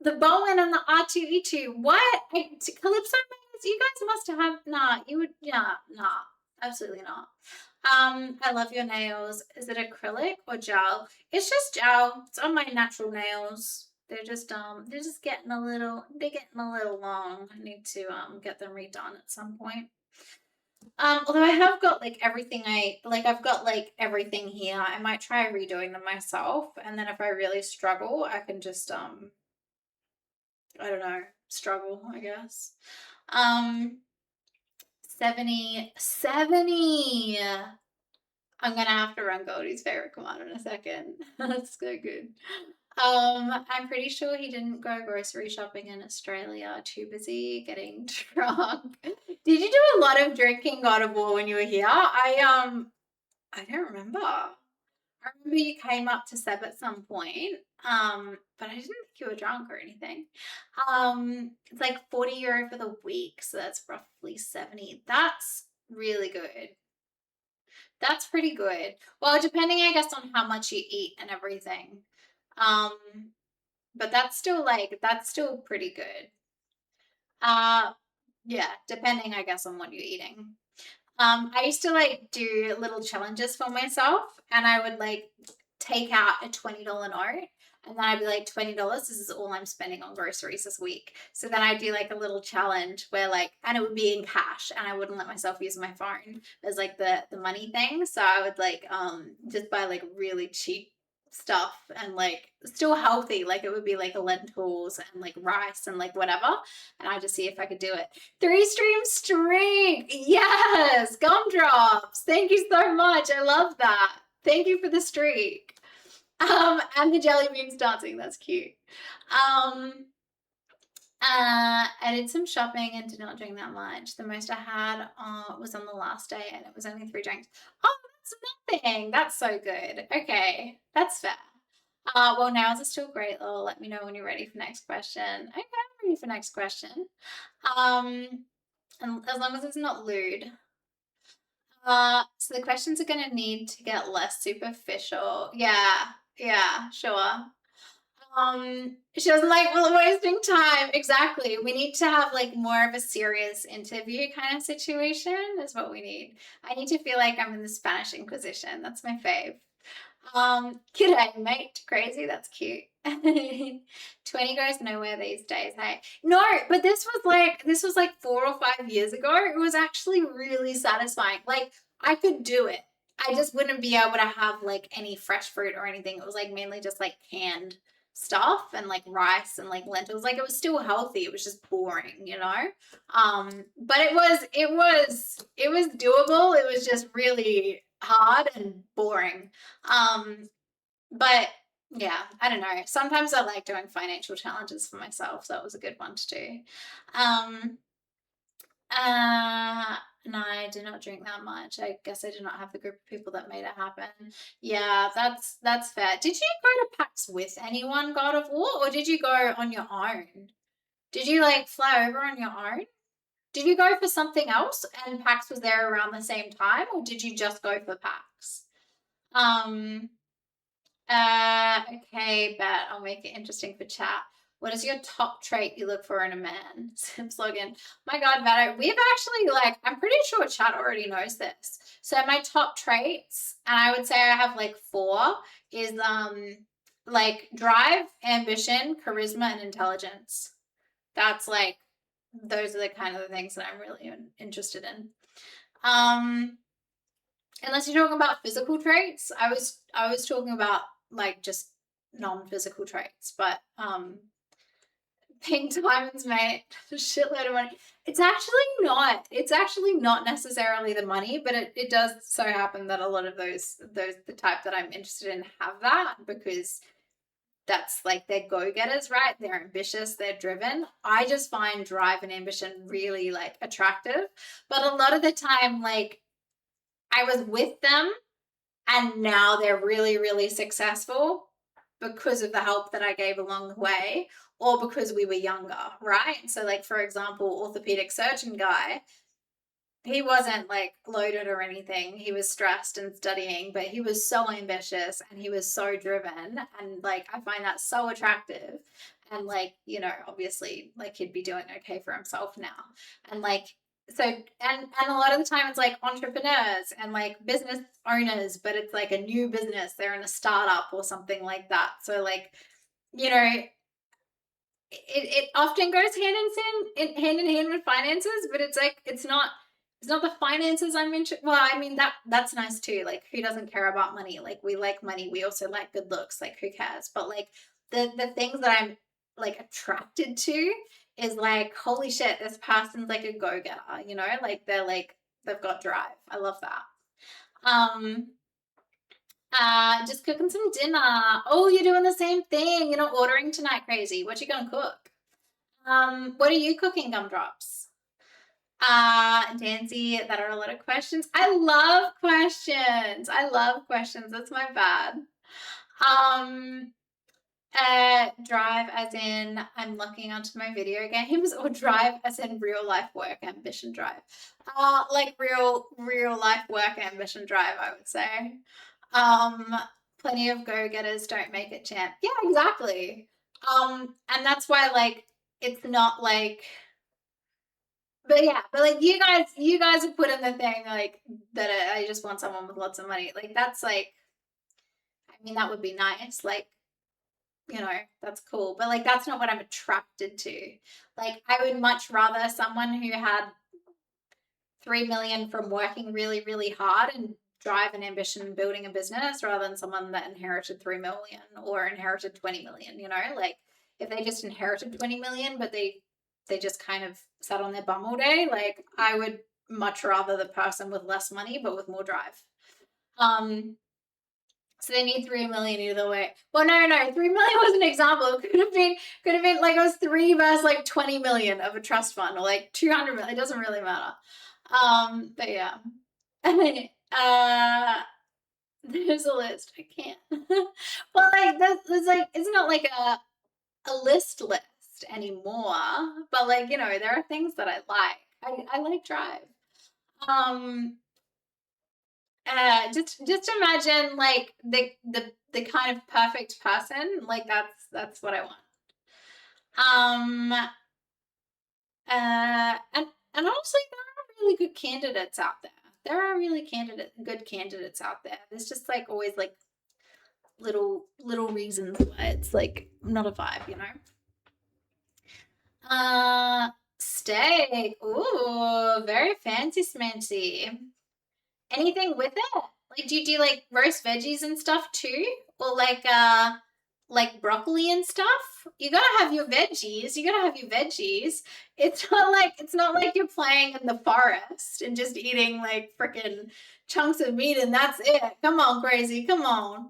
The Bowen and the R2E2. What? Calypso Makers? You guys must have. Nah, you would. Yeah, nah, absolutely not. I love your nails. Is it acrylic or gel? It's just gel. It's on my natural nails. They're just getting a little long. I need to get them redone at some point. Although I have got like everything I've got like everything here. I might try redoing them myself, and then if I really struggle, I can just I don't know, struggle, I guess. 70. I'm gonna have to run Goldie's favorite command in a second. That's so good. I'm pretty sure he didn't go grocery shopping in Australia. Too busy getting drunk. Did you do a lot of drinking God of War when you were here? I don't remember. I remember you came up to Seb at some point. But I didn't think you were drunk or anything. It's like €40 for the week, so that's roughly 70. That's really good. That's pretty good. Well, depending, I guess, on how much you eat and everything. But that's still pretty good. Yeah, depending, I guess, on what you're eating. I used to like do little challenges for myself, and I would like take out a $20 note, and then I'd be like, $20, this is all I'm spending on groceries this week. So then I'd do like a little challenge where like, and it would be in cash, and I wouldn't let myself use my phone as like the money thing. So I would like just buy like really cheap stuff and like still healthy, like it would be like lentils and like rice and like whatever, and I just see if I could do it. 3-stream streak, yes, gumdrops, thank you so much, I love that, thank you for the streak. And the jelly beans dancing, that's cute. I did some shopping and did not drink that much. The most I had was on the last day, and it was only 3 drinks. Oh, that's nothing. That's so good. Okay, that's fair. Well, nails are still great, though. Let me know when you're ready for next question. Okay, I'm ready for next question. And as long as it's not lewd. So the questions are gonna need to get less superficial. Yeah, sure. She doesn't like wasting time. Exactly. We need to have like more of a serious interview kind of situation is what we need. I need to feel like I'm in the Spanish Inquisition. That's my fave. G'day, mate. Crazy. That's cute. 20 goes nowhere these days. Hey, no, but this was like 4 or 5 years ago. It was actually really satisfying. Like I could do it. I just wouldn't be able to have like any fresh fruit or anything. It was like mainly just like canned stuff and like rice and like lentils. Like it was still healthy. It was just boring, you know? But it was doable. It was just really hard and boring. But yeah, I don't know. Sometimes I like doing financial challenges for myself, so it was a good one to do. No, I did not drink that much. I guess I did not have the group of people that made it happen. Yeah, that's fair. Did you go to PAX with anyone, God of War, or did you go on your own? Did you like fly over on your own? Did you go for something else and PAX was there around the same time, or did you just go for PAX? Okay, bet I'll make it interesting for chat. What is your top trait you look for in a man? Sim slogan. My God, Vado, we've actually like, I'm pretty sure chat already knows this. So my top traits, and I would say I have like 4, is like drive, ambition, charisma, and intelligence. That's like, those are the kind of the things that I'm really interested in. Unless you're talking about physical traits, I was talking about like just non-physical traits, but pink diamonds, mate, a shitload of money. It's actually not necessarily the money, but it does so happen that a lot of those the type that I'm interested in have that, because that's like they're go-getters, right? They're ambitious, they're driven. I just find drive and ambition really like attractive, but a lot of the time, like I was with them and now they're really, really successful because of the help that I gave along the way, or because we were younger, right? So like, for example, orthopedic surgeon guy, he wasn't like loaded or anything. He was stressed and studying, but he was so ambitious and he was so driven. And like, I find that so attractive. And like, you know, obviously, like he'd be doing okay for himself now. And like, so, and a lot of the time it's like entrepreneurs and like business owners, but it's like a new business. They're in a startup or something like that. So like, you know, it often goes hand in hand with finances, but it's like it's not the finances I'm interested. Well, I mean that's nice too. Like who doesn't care about money? Like we like money. We also like good looks. Like who cares? But like the things that I'm like attracted to is like holy shit, this person's like a go getter. You know, like they've got drive. I love that. Um, just cooking some dinner. Oh, you're doing the same thing. You're not ordering tonight, crazy. What you gonna cook? What are you cooking, Gumdrops? Dancy, that are a lot of questions. I love questions. I love questions. That's my bad. Drive as in I'm looking onto my video games, or drive as in real life work ambition drive. Like real life work ambition drive, I would say. Plenty of go-getters don't make it, champ. Yeah, exactly. And that's why like it's not like, but yeah, but like you guys have put in the thing like that I just want someone with lots of money. Like that's like, I mean, that would be nice. Like, you know, that's cool. But like that's not what I'm attracted to. Like I would much rather someone who had 3 million from working really, really hard and drive and ambition building a business rather than someone that inherited 3 million or inherited 20 million, you know, like if they just inherited 20 million, but they just kind of sat on their bum all day, like I would much rather the person with less money, but with more drive. So they need 3 million either way. Well, no, 3 million was an example. It could have been like it was 3 versus like 20 million of a trust fund or like 200 million. It doesn't really matter. But yeah. There's a list. I can't. Well, like there's like it's not like a list anymore. But like, you know, there are things that I like. I like drive. Just imagine like the kind of perfect person. Like that's what I want. And honestly, there are really good candidates out there. There are really good candidates out there. There's just like always like little reasons why it's like not a vibe, you know. Steak. Ooh, very fancy smancy. Anything with it? Like, do you do like roast veggies and stuff too, or like broccoli and stuff? You gotta have your veggies. You gotta have your veggies. It's not like you're playing in the forest and just eating like freaking chunks of meat and that's it. Come on, crazy. Come on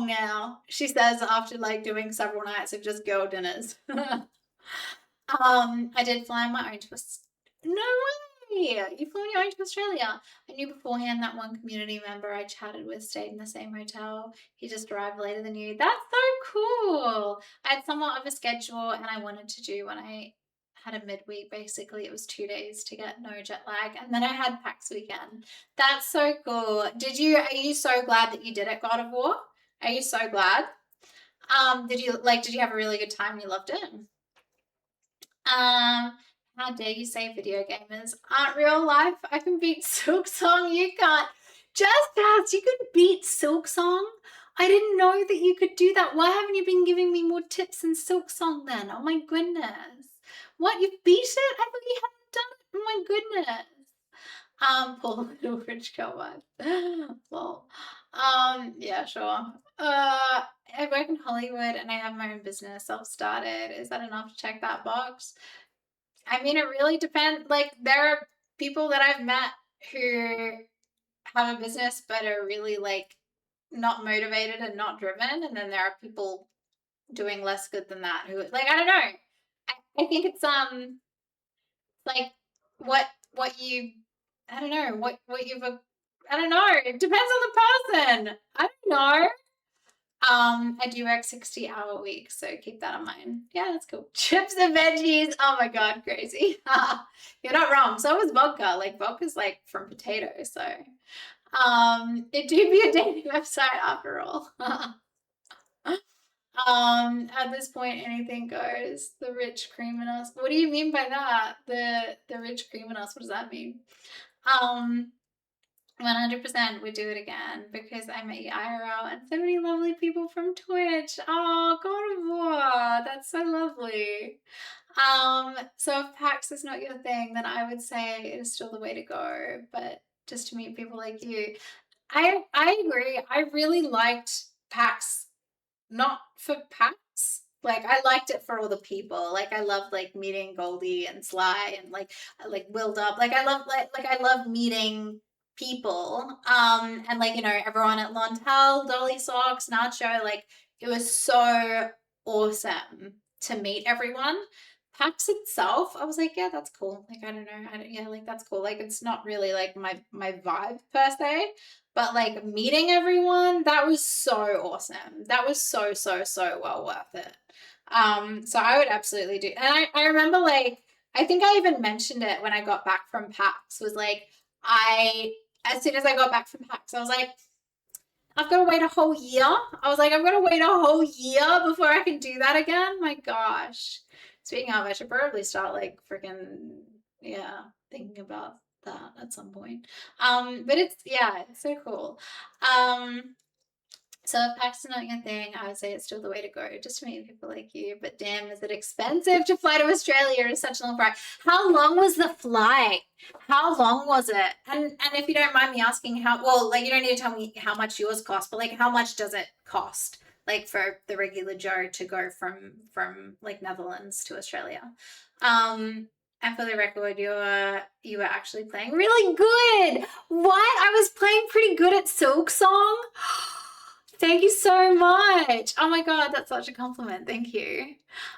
now. She says after like doing several nights of just girl dinners. I did fly my own to no way. You flew on your own to Australia. I knew beforehand that one community member I chatted with stayed in the same hotel. He just arrived later than you. That's so cool. I had somewhat of a schedule and I wanted to do when I had a midweek. Basically, it was 2 days to get no jet lag, and then I had PAX weekend. That's so cool. Are you so glad that you did it, God of War? Are you so glad? Did you have a really good time? You loved it? How dare you say video gamers aren't real life? I can beat Silksong, you can't. Just as you could beat Silksong? I didn't know that you could do that. Why haven't you been giving me more tips in Silksong then? Oh my goodness. What, you beat it? I thought you hadn't done it. Oh my goodness. Poor little rich girl vibe. Well, yeah, sure. I work in Hollywood and I have my own business self-started. Is that enough to check that box? I mean, it really depends. Like, there are people that I've met who have a business but are really like not motivated and not driven, and then there are people doing less good than that who, like, I don't know. I think it's like what you, I don't know, what you've, I don't know. It depends on the person. I don't know. I do work 60-hour weeks, so keep that in mind. Yeah, that's cool. Chips and veggies. Oh my god, crazy. You're not wrong. So was vodka. Like vodka's like from potatoes, so it do be a dating website after all. At this point anything goes. The rich cream in us. What do you mean by that? The rich cream in us, what does that mean? 100% would do it again because I met you IRL and so many lovely people from Twitch. Oh, God of War, that's so lovely. So if PAX is not your thing, then I would say it is still the way to go. But just to meet people like you, I agree. I really liked PAX, not for PAX. Like I liked it for all the people. Like I loved like meeting Goldie and Sly and like Willed Up. Like I love I love meeting people. And like, you know, everyone at Lontel, Dolly Socks, Nacho, like it was so awesome to meet everyone. PAX itself, I was like, yeah, that's cool. Like, I don't know. Yeah, like that's cool. Like it's not really like my vibe per se. But like meeting everyone, that was so awesome. That was so, so, so well worth it. So I would absolutely do. And I remember like, I think I even mentioned it when I got back from PAX was like, as soon as I got back from PAX, I was like, I've got to wait a whole year. I was like, I've got to wait a whole year before I can do that again. My gosh. Speaking of, I should probably start like freaking, yeah, thinking about that at some point. But it's, yeah, it's so cool. So if PAX is not your thing, I would say it's still the way to go, just to meet people like you. But damn, is it expensive to fly to Australia? It is such a long flight. How long was the flight? How long was it? And if you don't mind me asking, how well, like you don't need to tell me how much yours cost, but like how much does it cost? Like for the regular Joe to go from like Netherlands to Australia. And for the record, you were actually playing really good. What? I was playing pretty good at Silk Song. Thank you so much. Oh my god, that's such a compliment. Thank you.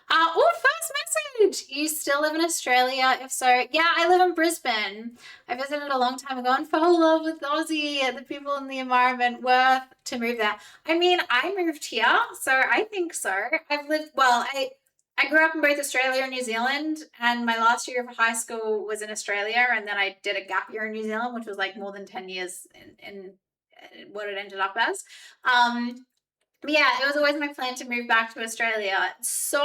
First message. You still live in Australia? If so, yeah, I live in Brisbane. I visited a long time ago and fell in love with Aussie. The people in the environment, worth to move there. I mean, I moved here, so I think so. I grew up in both Australia and New Zealand, and my last year of high school was in Australia, and then I did a gap year in New Zealand, which was like more than 10 years in what it ended up as. But yeah, it was always my plan to move back to Australia. So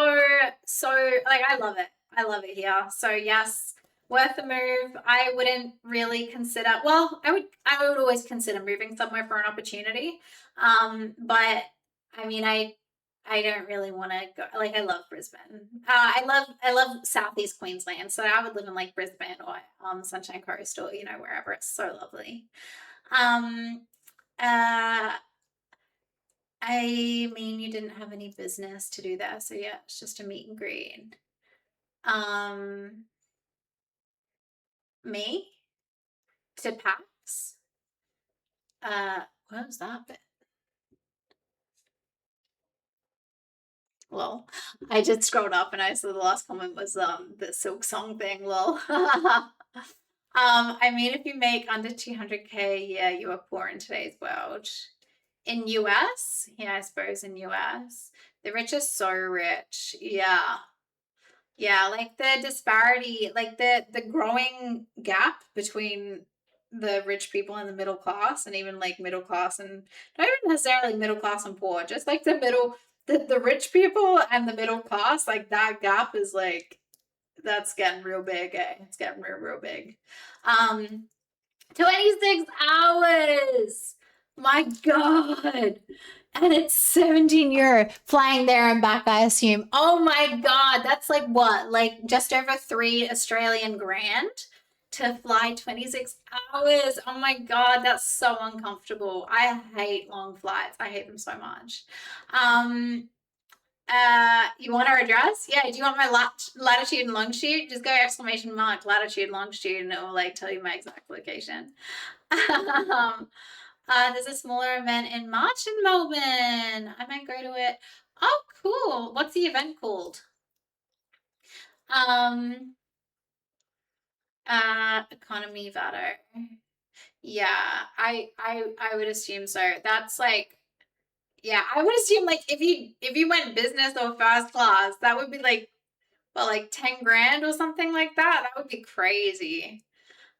like I love it. I love it here. So yes, worth the move. I wouldn't really consider, well, I would always consider moving somewhere for an opportunity. But I mean I don't really want to go, like I love Brisbane. I love Southeast Queensland. So I would live in like Brisbane or Sunshine Coast or, you know, wherever. It's so lovely. Uh, I mean, you didn't have any business to do that, so yeah, it's just a meet and greet. Me to PAX. What was that bit? Well, I just scrolled up and I saw the last comment was the Silk Song thing. Well, I mean, if you make under 200K, yeah, you are poor in today's world. In US, yeah, I suppose in US, the rich are so rich. Yeah. Yeah, like the disparity, like the growing gap between the rich people and the middle class, and even like middle class and not even necessarily middle class and poor, just like the rich people and the middle class, like that gap is like that's getting real big, eh? It's getting real big. 26 hours. My God. And it's 17 euro flying there and back, I assume. Oh my God. That's like what? Like just over 3 Australian grand to fly 26 hours. Oh my God. That's so uncomfortable. I hate long flights. I hate them so much. You want our address? Yeah. Do you want my latitude and longitude? Just go exclamation mark latitude, longitude, and it will like tell you my exact location. There's a smaller event in March in Melbourne. I might go to it. Oh, cool. What's the event called? Economy Vado. Yeah, I would assume so. That's like Yeah, I would assume like if you went business or first class, that would be like, well, like 10 grand or something like that. That would be crazy.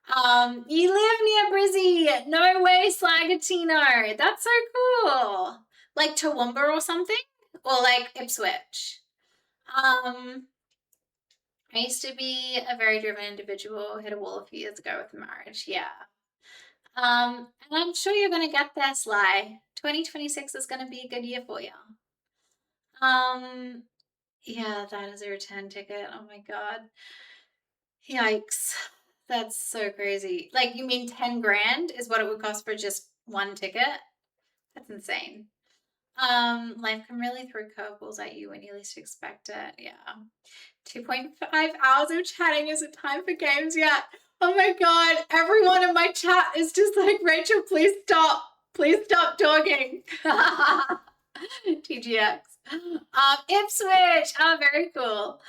You live near Brizzy. No way, Slagatino. That's so cool. Like Toowoomba or something? Or like Ipswich. I used to be a very driven individual, hit a wall a few years ago with marriage. Yeah. And I'm sure you're gonna get there, Sly. 2026 is gonna be a good year for you. Yeah, that is a return ticket. Oh my god. Yikes. That's so crazy. Like, you mean 10 grand is what it would cost for just one ticket? That's insane. Life can really throw curveballs at you when you least expect it. Yeah. 2.5 hours of chatting is it time for games yet? Oh my god, everyone in my chat is just like, Rachel, please stop. Please stop talking. TGX. Ipswich. Oh, very cool.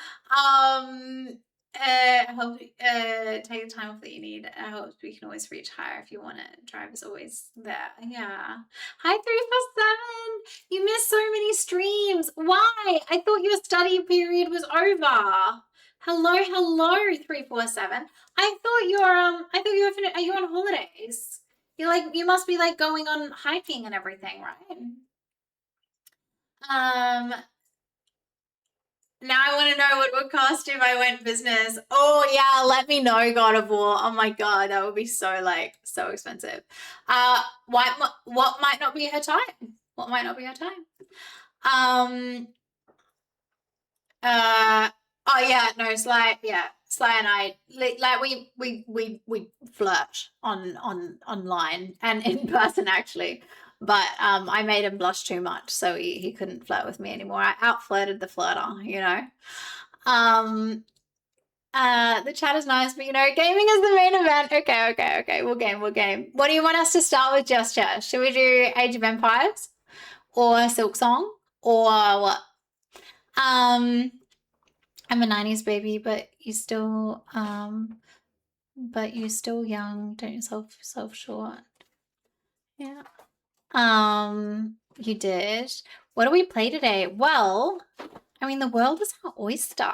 I hope take the time off that you need. I hope we can always reach higher if you want to. Drive is always there. Yeah. Hi 347. You missed so many streams. Why? I thought your study period was over. Hello 347. I thought you were are you on holidays? You must be like going on hiking and everything, right? Now I want to know what it would cost if I went business. Oh yeah, let me know, God of War. Oh my god, that would be so so expensive. What might not be her time? What might not be her time? Oh yeah, no, Sly and I like we flirt online and in person actually. But I made him blush too much, so he couldn't flirt with me anymore. I out-flirted the flirter, you know. The chat is nice, but gaming is the main event. Okay. We'll game. What do you want us to start with, Gesture? Should we do Age of Empires? Or Silksong? Or what? I'm a 90s baby, but you still young. Don't yourself short. Yeah. You did. What do we play today? Well, I mean, the world is our oyster.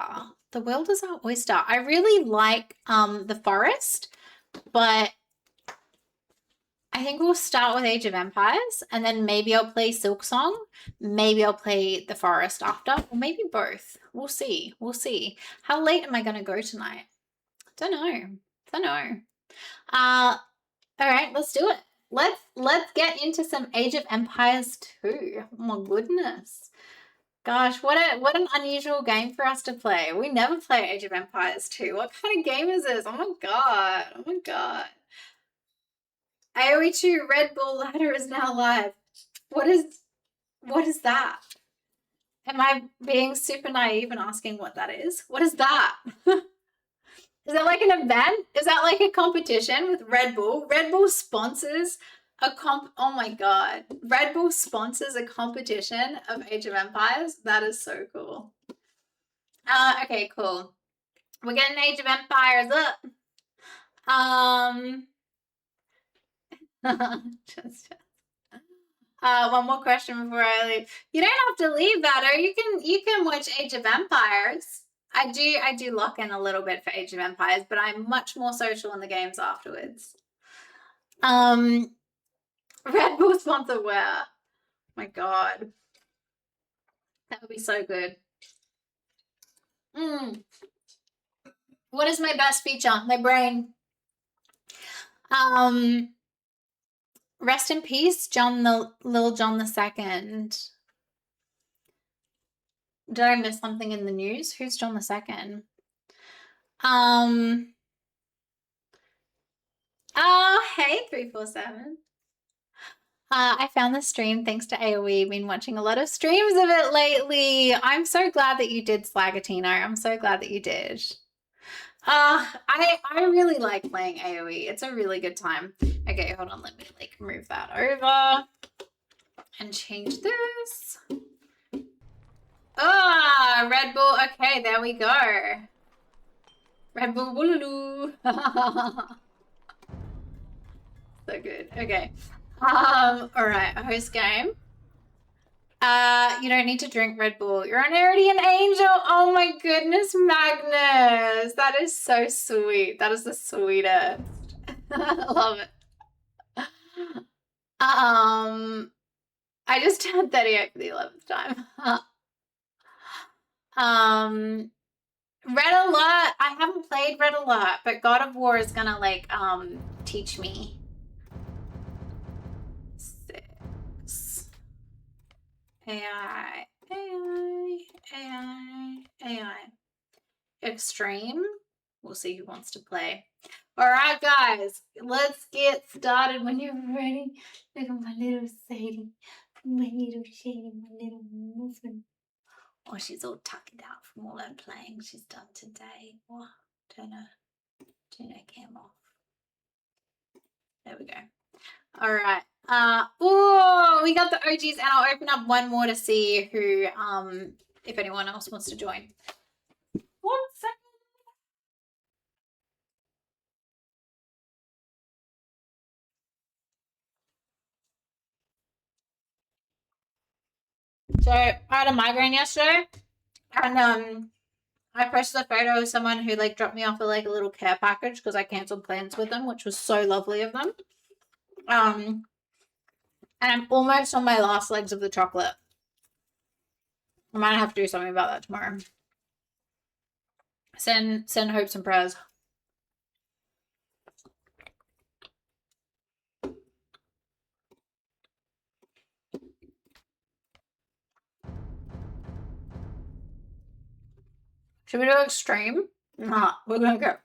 The world is our oyster. I really like The Forest, but I think we'll start with Age of Empires, and then maybe I'll play Silksong. Maybe I'll play The Forest after, or maybe both. We'll see. How late am I going to go tonight? Don't know. All right, let's do it. Let's get into some Age of Empires 2. Oh my goodness. Gosh, what an unusual game for us to play. We never play Age of Empires 2. What kind of game is this? Oh my god. AoE 2 Red Bull ladder is now live. What is that? Am I being super naive and asking what that is? What is that? Is that like an event? Is that like a competition with Red Bull? Red Bull sponsors oh my god. Red Bull sponsors a competition of Age of Empires? That is so cool. Okay, cool. We're getting Age of Empires up. One more question before I leave. You don't have to leave, Vado. You can watch Age of Empires. I do lock in a little bit for Age of Empires, but I'm much more social in the games afterwards. Red Bull sponsor where? Oh my god. That would be so good. What is my best feature? My brain. Rest in peace, Lil Jon the Second. Did I miss something in the news? Who's John the Second? Oh, hey, 347. I found the stream thanks to AoE. Been watching a lot of streams of it lately. I'm so glad that you did, Slagatino. I'm so glad that you did. I really like playing AoE. It's a really good time. Okay, hold on. Let me move that over and change this. Red Bull. Okay, there we go. Red Bull Wooloo. So good. Okay. All right, host game. You don't need to drink Red Bull. You're already an angel. Oh my goodness, Magnus. That is so sweet. That is the sweetest. I love it. I just turned 38 for the 11th time. Red Alert. I haven't played Red Alert, but God of War is gonna like teach me. 6. AI. Extreme. We'll see who wants to play. All right, guys, let's get started when you're ready. Look at my little Sadie. My little Shady, my little muffin. Oh, she's all tucked out from all that playing she's done today. Oh, turn her cam off. There we go. All right. Oh, we got the OGs, and I'll open up one more to see who, if anyone else wants to join. 1 second. So I had a migraine yesterday, and I posted a photo of someone who like dropped me off like a little care package because I canceled plans with them, which was so lovely of them. And I'm almost on my last legs of the chocolate. I might have to do something about that tomorrow. Send hopes and prayers. Should we do extreme? Nah, we're gonna go.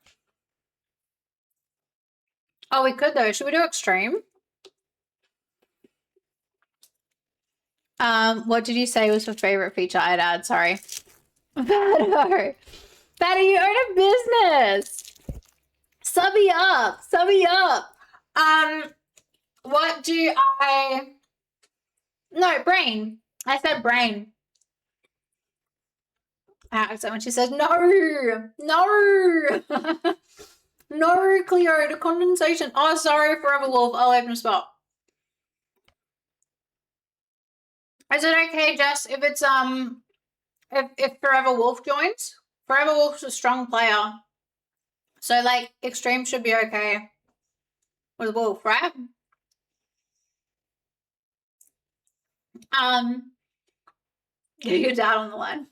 Oh, we could though. Should we do extreme? What did you say was your favorite feature I'd add? Sorry. Better, you own a business. Subby up. What do I... No, brain. I said brain. So when she says no. No, Cleo, the condensation. Oh, sorry, Forever Wolf. I'll open a spot. Is it okay, Jess, if it's if Forever Wolf joins? Forever Wolf's a strong player, so like extreme should be okay with Wolf, right? Get your dad on the line.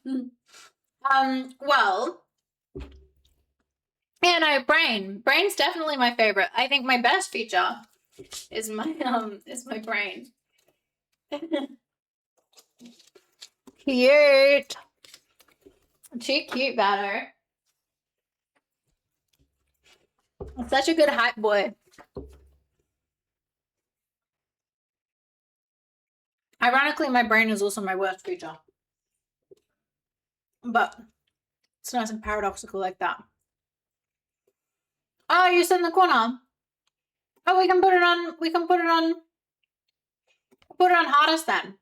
Well, yeah, no, brain's definitely my favorite. I think my best feature is my brain. Cute. Too cute, Batter. Such a good hype boy. Ironically, my brain is also my worst feature. But it's nice and paradoxical like that. Oh, you sit in the corner. Oh, we can put it on hardest then.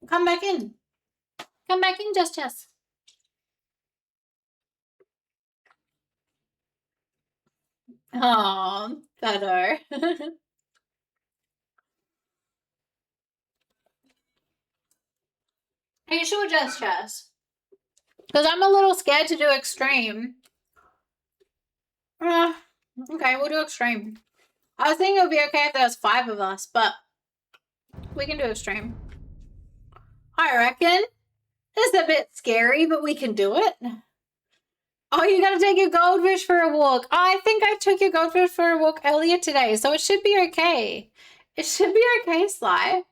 Come back in. Come back in, Jess. Oh, better. Are you sure, Jess? Because I'm a little scared to do extreme. Okay, we'll do extreme. I was thinking it would be okay if there was 5 of us, but we can do extreme. I reckon. It's a bit scary, but we can do it. Oh, you gotta take your goldfish for a walk. Oh, I think I took your goldfish for a walk earlier today, so it should be okay. It should be okay, Sly.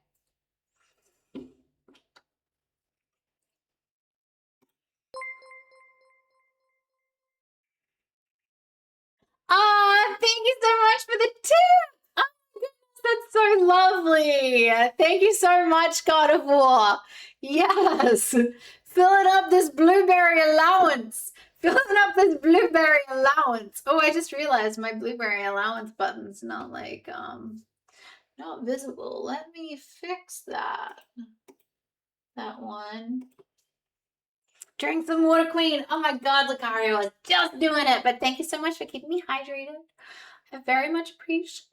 Oh, thank you so much for the tip. Oh my goodness, that's so lovely. Thank you so much, God of War. Yes. Filling up this blueberry allowance. Oh, I just realized my blueberry allowance button's not like, not visible. Let me fix that. That one. Drink some water, Queen. Oh my God, Lucario, I was just doing it. But thank you so much for keeping me hydrated. I very much appreciate.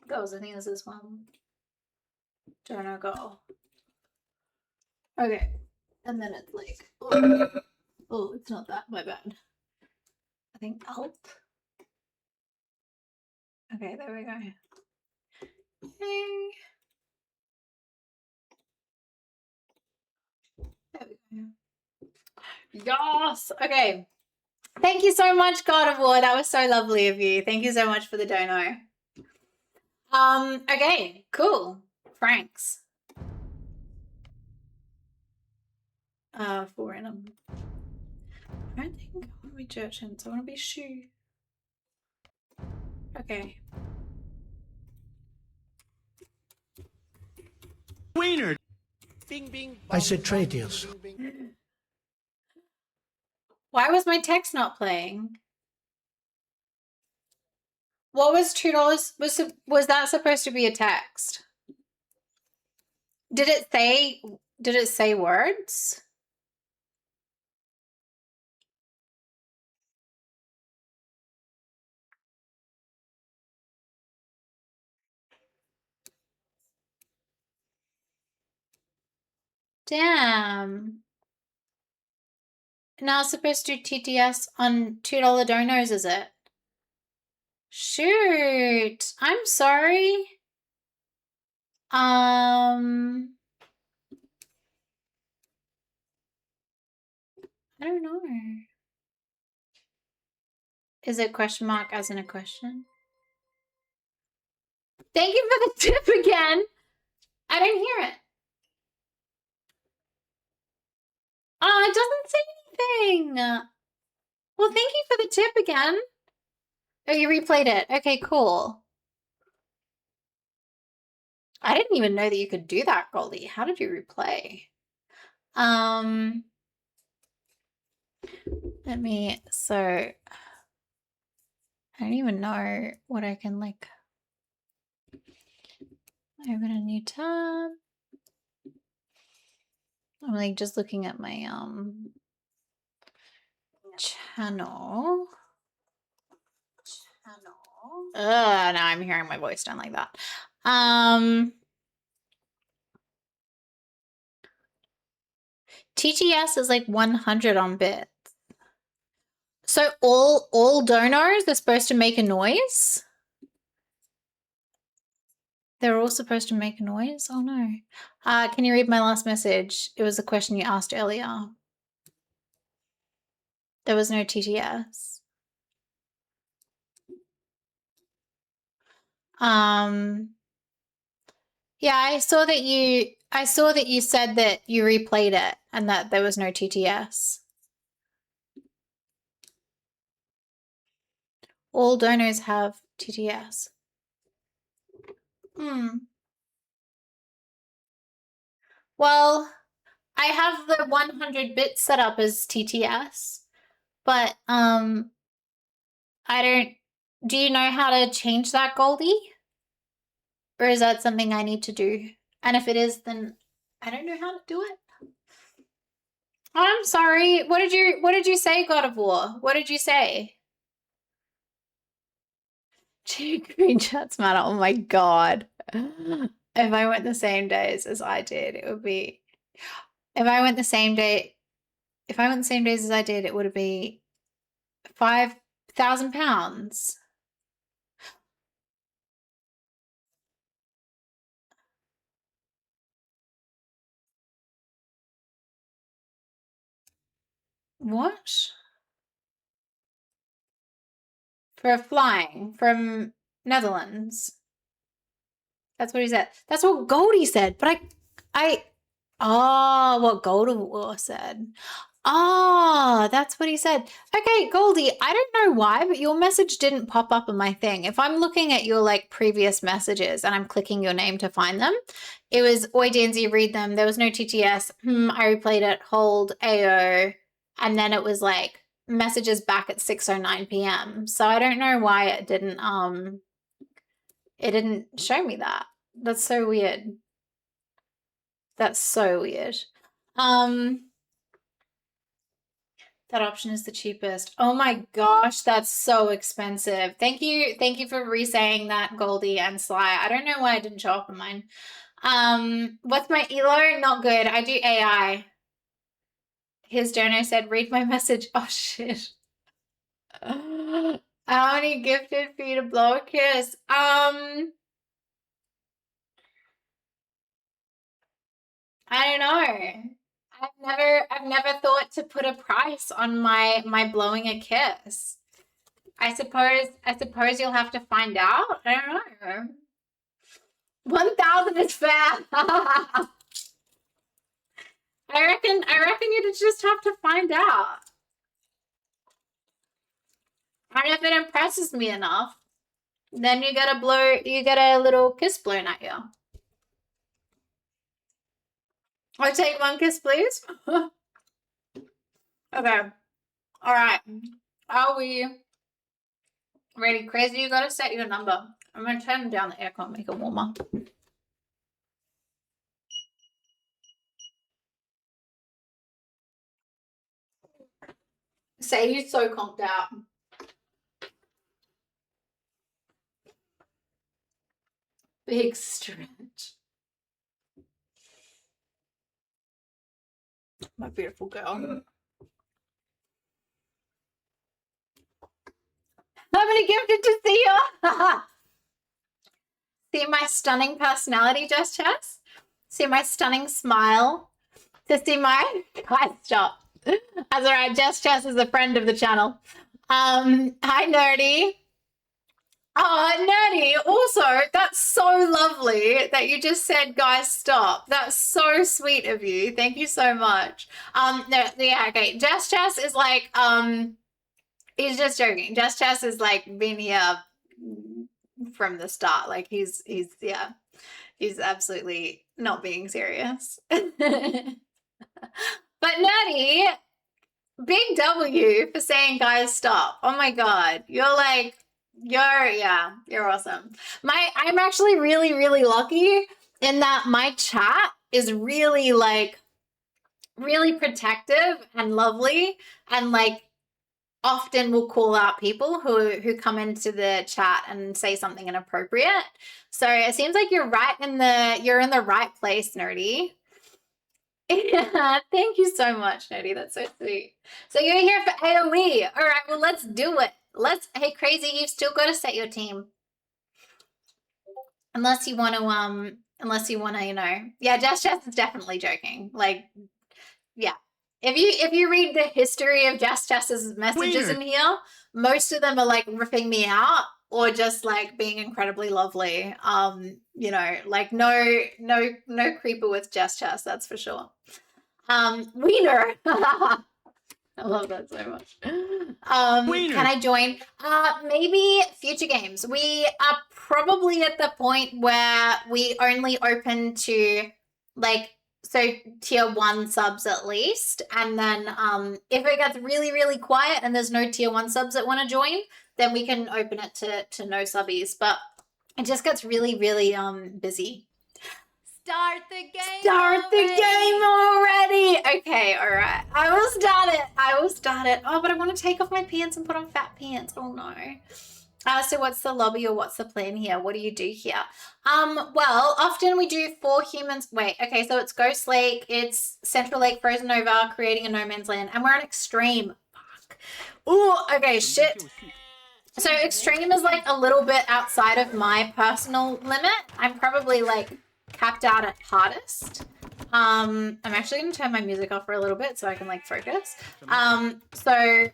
Goals, I think there's this one. Donor goal. Okay. And then it's like, oh, it's not that, my bad. I think help. Okay, there we go. Hey. There we go. Yes. Okay. Thank you so much, God of War. That was so lovely of you. Thank you so much for the dono. Okay, cool. Franks. For random. I don't think I want to be Jurchens. I want to be Shu. Okay. Wiener. Bing, bing, I said trade deals. Why was my text not playing? What was $2? Was that supposed to be a text? Did it say words? Damn. Now it's supposed to do TTS on $2 donos, is it? Shoot. I'm sorry. I don't know. Is it question mark as in a question? Thank you for the tip again. I didn't hear it. Oh, it doesn't say anything. Well, thank you for the tip again. Oh, you replayed it. Okay, cool. I didn't even know that you could do that, Goldie. How did you replay? So I don't even know what I can like open a new tab. I'm like just looking at my channel. Now I'm hearing my voice down like that. TTS is like 100 on bits. So all donors are supposed to make a noise? They're all supposed to make a noise? Oh no. Can you read my last message? It was a question you asked earlier. There was no TTS. Yeah, I saw that you said that you replayed it and that there was no TTS. All donors have TTS. Well, I have the 100 bits set up as TTS, but do you know how to change that, Goldie? Or is that something I need to do? And if it is, then I don't know how to do it. I'm sorry. What did you say, God of War? What did you say? Screenshots matter. Oh my god. If I went the same days as I did, it would be if I went the same days as I did, it would be £5,000. What? For flying from Netherlands. That's what he said. That's what Goldie said. But what Gold of War said. Oh, that's what he said. Okay, Goldie, I don't know why, but your message didn't pop up on my thing. If I'm looking at your like previous messages and I'm clicking your name to find them, it was Oi Danzy, read them. There was no TTS. I replayed it, hold, AO. And then it was like messages back at 6:09 p.m. So I don't know why it didn't show me that. That's so weird. That's so weird. That option is the cheapest. Oh my gosh, that's so expensive. Thank you for re-saying that, Goldie and Sly. I don't know why I didn't show up on mine. What's my elo? Not good. I do AI. His jono said, read my message. Oh shit. I only gifted for you to blow a kiss. I don't know. I've never thought to put a price on my blowing a kiss. I suppose you'll have to find out. I don't know. 1,000 is fair. I reckon you'd just have to find out. And if it impresses me enough, then you get a little kiss blown at you. I'll take one kiss, please. Okay. All right. Are we ready? Crazy, you gotta set your number. I'm gonna turn down the aircon, make it warmer. Sadie's so conked out. Big stretch. My beautiful girl. I'm gonna gifted to see you. See my stunning personality, Just Chess? See my stunning smile? To see my guys, stop. That's alright, Just Chess is a friend of the channel. Hi Nerdy. Oh, Nerdy, also, that's so lovely that you just said, guys, stop. That's so sweet of you. Thank you so much. No, yeah, okay. Just Chess is like, he's just joking. Just Chess is like been here from the start. Like he's absolutely not being serious. But Nerdy, big W for saying, guys, stop. Oh my God. You're awesome. I'm actually really, really lucky in that my chat is really really protective and lovely, and like often will call out people who come into the chat and say something inappropriate. So it seems like you're in the right place, Nerdy. Yeah, thank you so much, Nerdy. That's so sweet. So you're here for AoE. All right, well, let's do it. Hey, Crazy, you've still got to set your team. Unless you want to, you know. Yeah, Just Chess is definitely joking. Like, yeah. If you read the history of Just Chess's messages in here, most of them are like ripping me out or just like being incredibly lovely. You know, like no creeper with Just Chess, that's for sure. Wiener. I love that so much. Can I join? Maybe future games. We are probably at the point where we only open to tier 1 subs at least. And then if it gets really, really quiet and there's no tier 1 subs that want to join, then we can open it to no subbies. But it just gets really, really busy. Start the game. Start the game already. Okay, all right. I will start it. Oh, but I want to take off my pants and put on fat pants. Oh no. So what's the lobby or what's the plan here? What do you do here? Well, often we do 4 humans. Wait, okay, so it's Ghost Lake, it's Central Lake, Frozen Nova, Creating a No Man's Land, and we're on Extreme. Fuck. Ooh, okay, shit. So Extreme is like a little bit outside of my personal limit. I'm probably like capped out at hardest. I'm actually going to turn my music off for a little bit so I can like focus. I'm going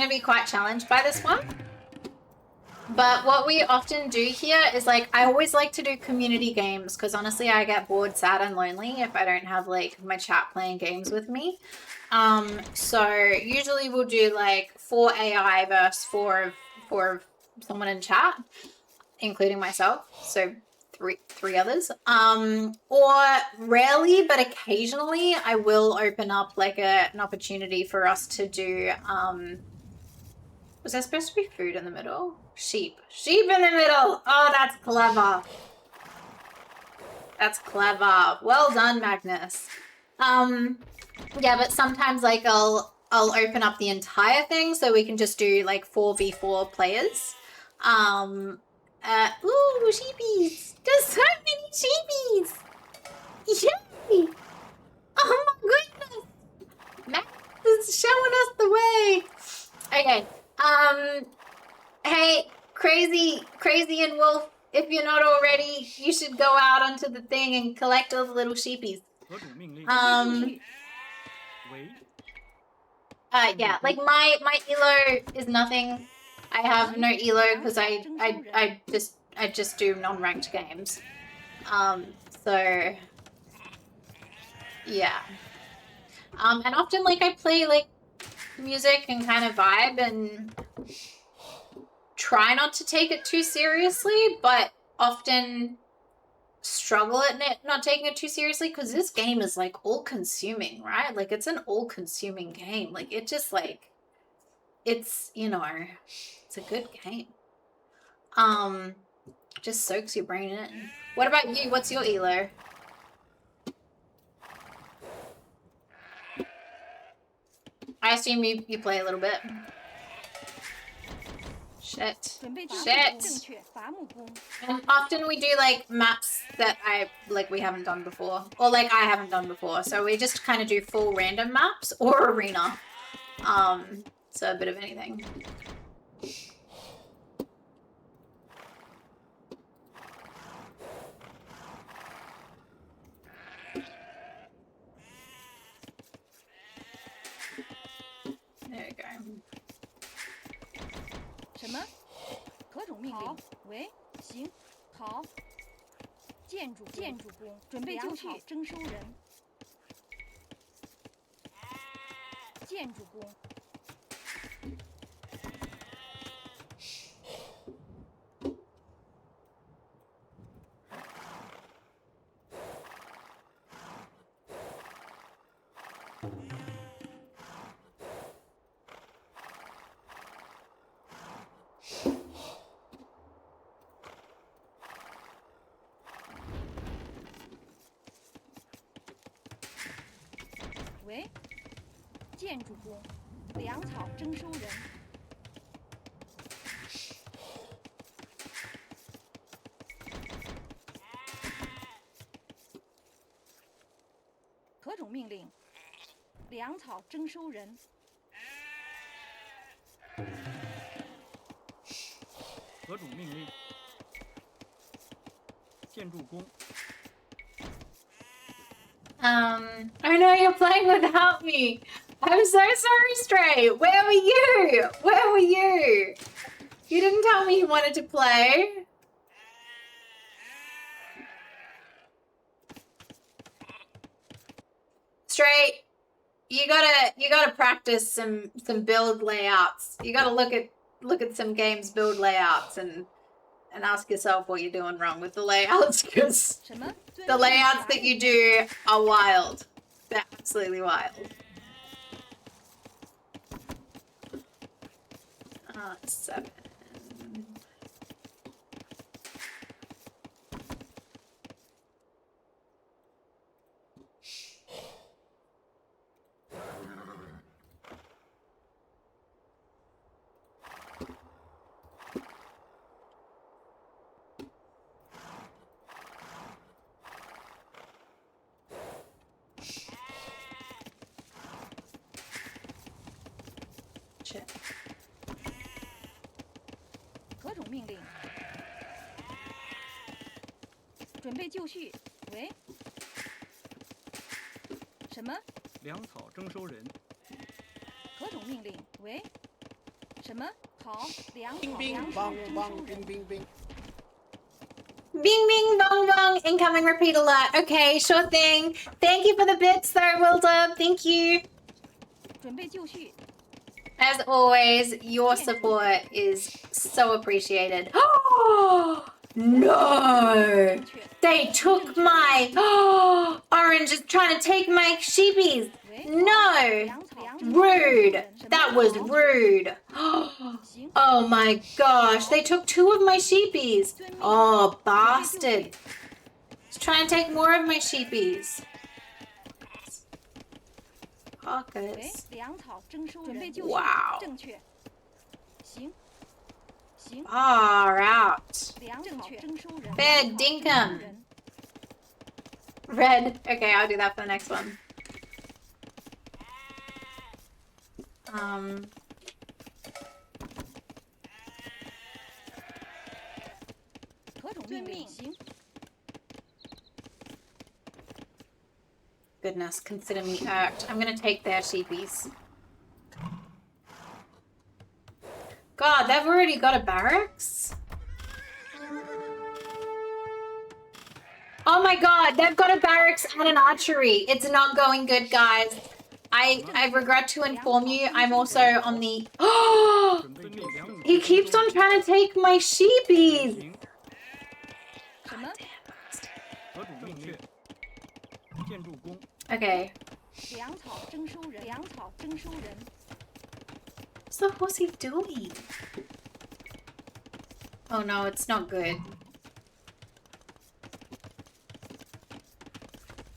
to be quite challenged by this one. But what we often do here is like, I always like to do community games because honestly I get bored, sad and lonely if I don't have like my chat playing games with me. So usually we'll do like 4 AI versus 4 of someone in chat, including myself, so three others. Or rarely but occasionally I will open up like an opportunity for us to do was there supposed to be food in the middle? Sheep in the middle. Oh, that's clever. Well done, Magnus. Yeah, but sometimes like I'll open up the entire thing so we can just do like 4v4 players. Ooh, sheepies! There's so many sheepies! Yay! Oh my goodness! Max is showing us the way. Okay. Hey, Crazy and Wolf, if you're not already, you should go out onto the thing and collect all the little sheepies. Yeah, like my elo is nothing. I have no elo because I just do non-ranked games. So yeah. And often like I play like music and kind of vibe and try not to take it too seriously, but often struggle at not taking it too seriously because this game is like all consuming, right? Like it's an all consuming game. Like it just like it's, you know, it's a good game. Just soaks your brain in. What about you? What's your elo? I assume you play a little bit. Shit. And often we do like maps that we haven't done before, or like I haven't done before. So we just kind of do full random maps or arena. So a bit of anything. There we go. 什么？何种命令？喂，行，好。建筑工，准备就绪，征收人。建筑工。喂，建筑工，粮草征收人。何种命令？粮草征收人。何种命令？建筑工。 I know you're playing without me. I'm so sorry, Stray. Where were you? Where were you? You didn't tell me you wanted to play. Stray, you gotta practice some build layouts. You gotta look at some games build layouts and ask yourself what you're doing wrong with the layouts, because the layouts that you do are wild. They're absolutely wild. Ah, 7. Shit. 何种命令？准备就绪。喂？什么？粮草征收人。何种命令？喂？什么？好，粮草冰冰征梆收梆人。冰冰冰。 Bing bing bong bong, incoming repeat alert. Okay, sure thing. Thank you for the bits though, Wilda. Thank you. 准备就绪。 As always, your support is so appreciated. Oh no! They took my Orange is trying to take my sheepies. No! Rude. That was rude. Oh my gosh, they took 2 of my sheepies. Oh, bastard. He's trying to take more of my sheepies. motherfuckers. 粮草征收人，准备就绪， Wow. 正确。行，行， Far out. 粮草征收人， Fair 粮草征收 dinkum. 人 Red. Okay, I'll do that for the next one. 何种命令？行， Goodness, consider me irked. I'm gonna take their sheepies. God, they've already got a barracks? Oh my god, they've got a barracks and an archery. It's not going good, guys. I regret to inform you, I'm also on the... Oh! 准备就绪。 He keeps on trying to take my sheepies! 行，什么？何种命令？建筑工， Okay. 粮草征收人，粮草征收人， What's the horsey doing? Oh no, it's not good.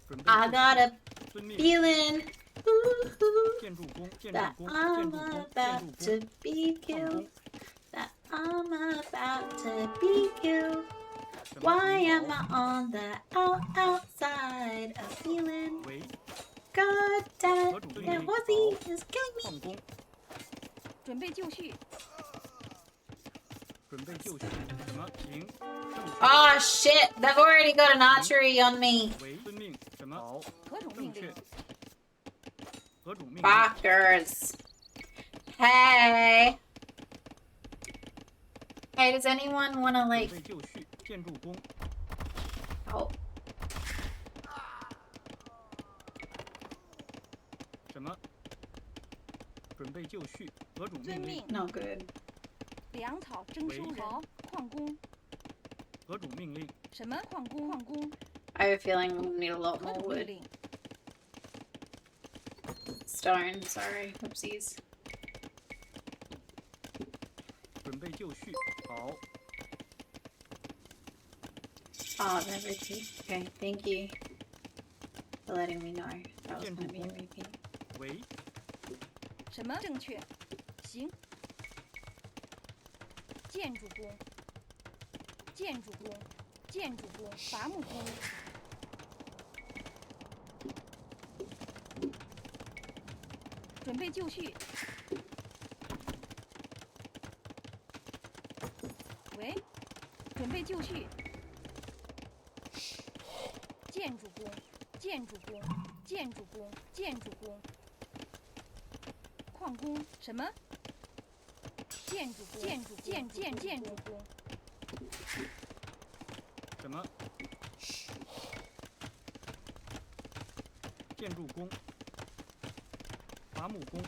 准备 I 就 got a 绪。遵命。 feeling ooh, 建筑工，建筑 that 工， I'm 建筑工， about 建 to 筑 be 工，放 killed. 工。 That I'm about to be killed. 什么 Why 情 am 报 I on the outside of feeling? 喂， God damn, 何种命 that 令？ horsey is killing me. 放工，准备就绪，准备就绪。什么？行，正确。 Oh shit, they've already got an archery on me. 喂，遵命。什么？好，何种正确命令？。何种命令？ Fuckers. Hey. Hey, does anyone want to 准 like 备就绪。建筑工， help? 什么？准备就绪。何种遵命令？命， Not good. 粮草征收人，矿工，何种命令？什么矿工？矿工， I have a feeling we'll need a lot 何 more 种命 wood. 令？ Stone, sorry. Oopsies. 准备就绪。好， Oh, they're repeat. Okay, thank you for letting me know that was going to be a repeat. 喂，什么正确？行。建筑工，建筑工，建筑工，伐木工，准备就绪。喂，准备就绪。建筑工，建筑工，建筑工，建筑工。矿工什么？建筑工，建筑工，什么？建筑工，伐木工，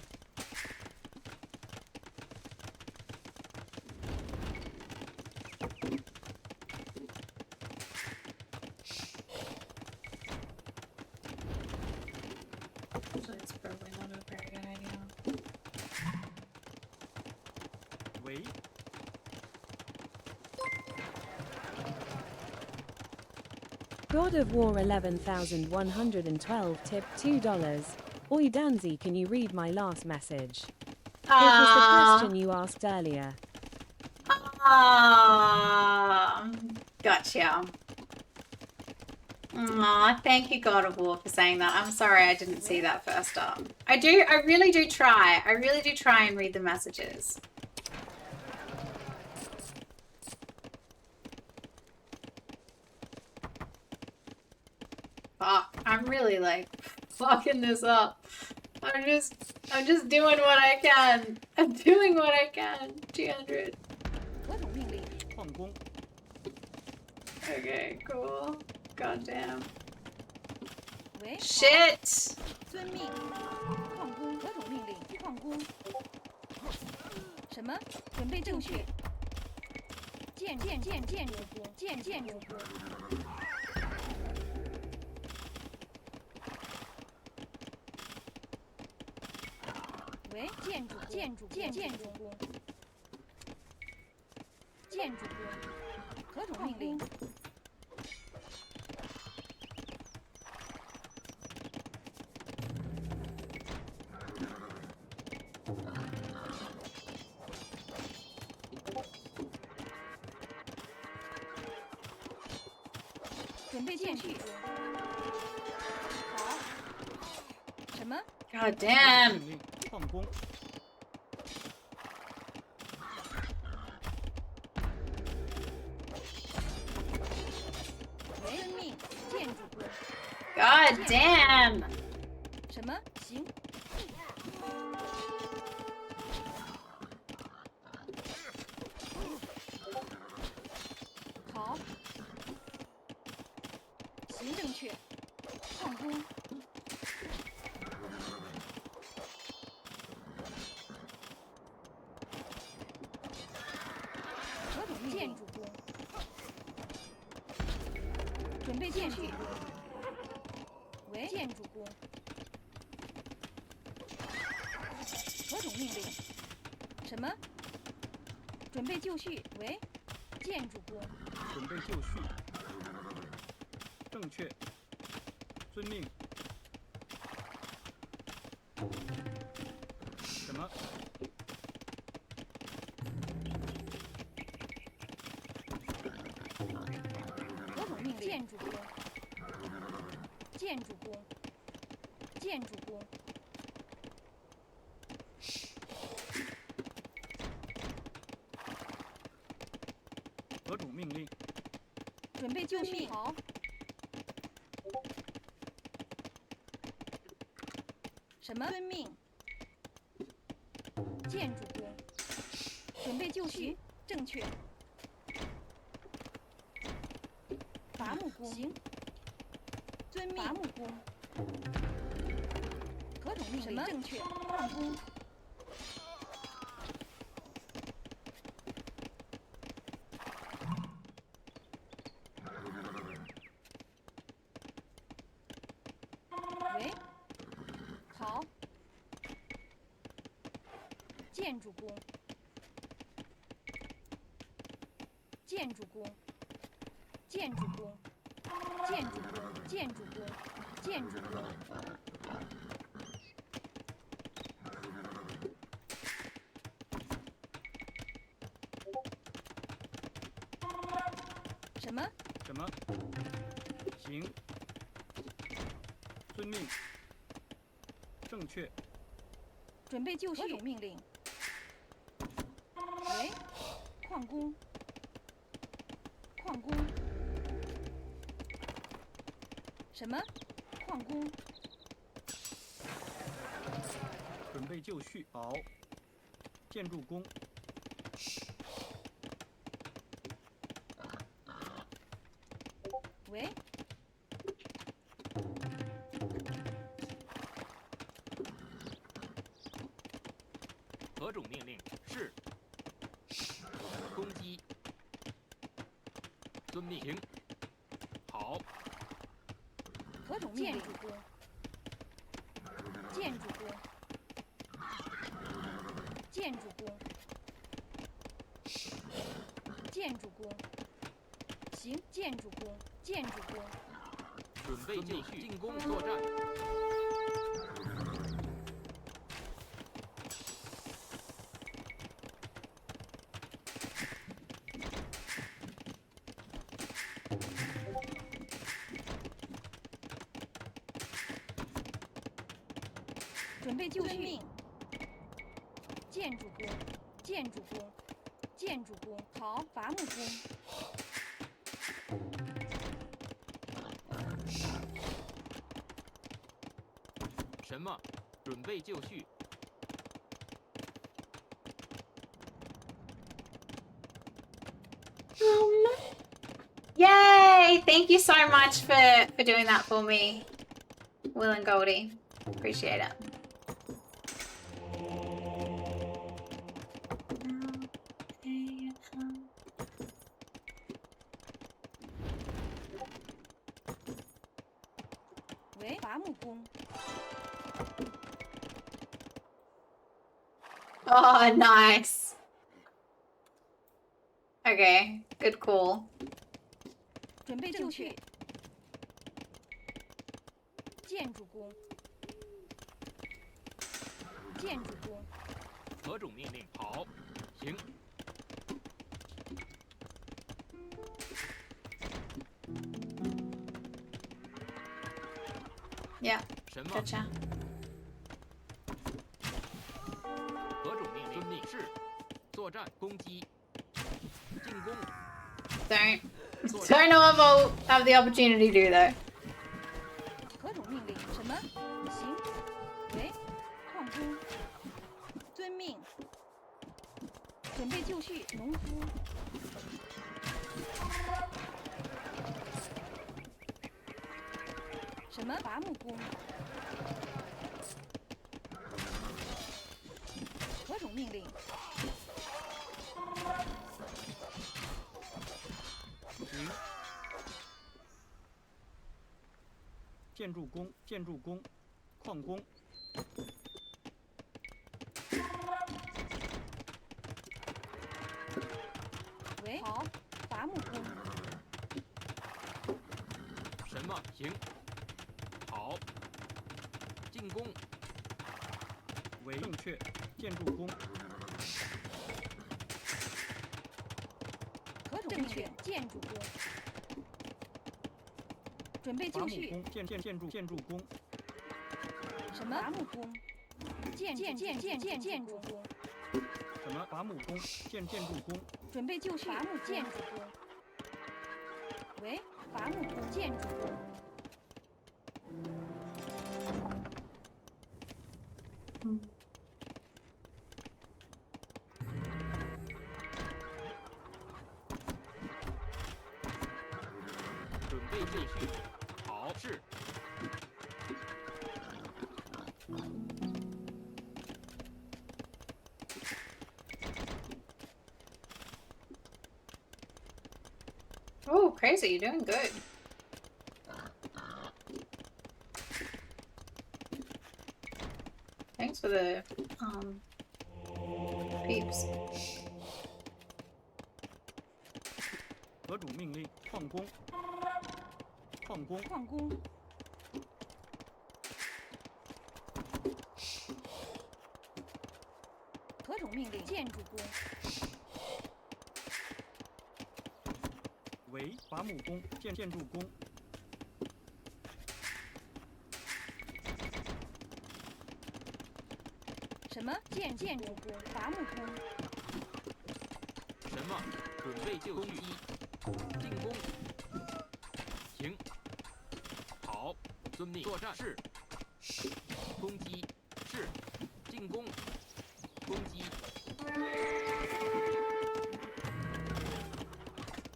Actually, it's probably not a very good idea. 喂， God of War 11,112 tip $2. Oi Danzy, can you read my last message? It was the question you asked earlier. Gotcha. Aw, thank you, God of War, for saying that. I'm sorry I didn't see that first up. I really do try. I really do try and read the messages. Fuck, I'm really like fucking this up. I'm just doing what I can. I'm doing what I can. 200. 何种命令？矿工， Okay, cool. Goddamn. 喂， Shit! 遵命。矿工何种命令？矿工。什么？准备就绪。建筑工，建筑工。喂，建筑工，建筑工，建筑工。何种命令？准备建筑工。好。什么？ God 合 damn. 同命令矿工。遵命，建筑工。 God damn. 什么？行。好。行，正确。矿工。合同建筑工。准备建筑工。为建筑工。何种命令？什么？准备就绪。为建筑工。准备就绪。正确。遵命。什么？何种命令？建筑工。建筑工。建筑工。何种命令？准备就绪。好。什么？遵命。建筑工。准备就绪。正确。伐木工。行。遵命。伐木工。何种命令？什么？正确。矿工。喂。好。建筑工。建筑工。建筑工。建筑工。建筑工。建筑工。什么？什么？行。遵命。正确。准备就绪。何种命令？喂，矿工。矿工。什么？矿工。准备就绪。好。建筑工。喂。何种命令？是。攻击。遵命。行。好。何种命令？建筑工。建筑工。建筑工。建筑工。行，建筑工。建筑工。准备就绪，进攻作战。准备就绪。建筑工。建筑工。建筑工。好，伐木工。什么？准备就绪。Yay! Thank you so much for doing that for me, Will and Goldie. Appreciate it.喂，伐木工。 Oh, nice. Okay, good call. 准备就绪。建筑工。建筑工。何种命令？好，行。Yeah. 什么？ Gotcha. 何种命令？遵命。是。作战。攻击。进攻。 Don't know if I'll have the opportunity to do though. 何种命令？什么？行。喂，矿工。遵命。准备就绪，农夫。什么？伐木工。何种命令？行。建筑工，建筑工，矿工。喂，好，伐木工。什么？行。好。进攻。为正确。建筑工。何种正确？建筑工。准备就绪。伐木工，建筑工。什么？伐木工。建筑工。什么？伐木工，建筑工。准备就绪。伐木建筑工。喂，伐木工，建筑工。准备就绪。好。是。 Oh, crazy! You're doing good. Thanks for the peeps. 何种命令？矿工。矿工。矿工。何种命令？建筑工。为伐木工，建筑工。什么？建筑工，伐木工。什么？准备就绪。进攻。行。好。遵命。作战。是。攻击。是。进攻。攻击。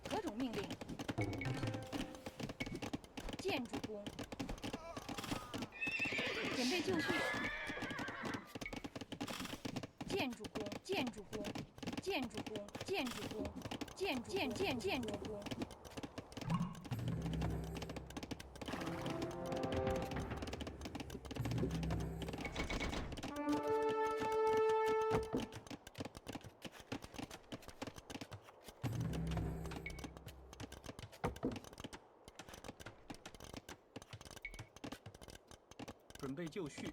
何种命令？建筑工。准备就绪。建筑工，建筑工，建筑工，建筑工，建筑工。准备就绪。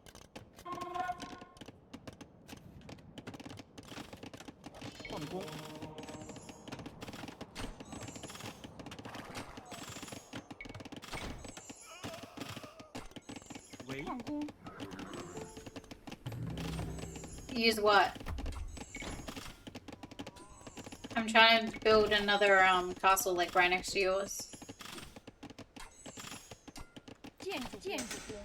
矿工。为矿工。 Use what? I'm trying to build another castle like right next to yours. 建筑工。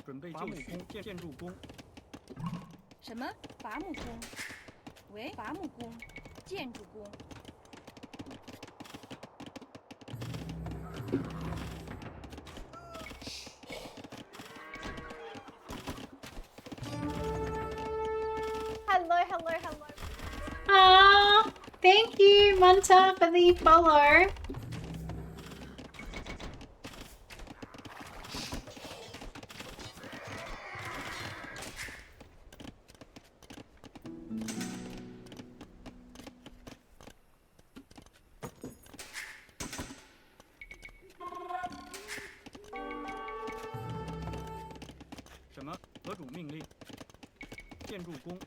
准备就绪。建筑工。什么？伐木工。喂，伐木工，建筑工。 Hello. Aww, thank you, Munta, for the follow. What? 何种命令？建筑工。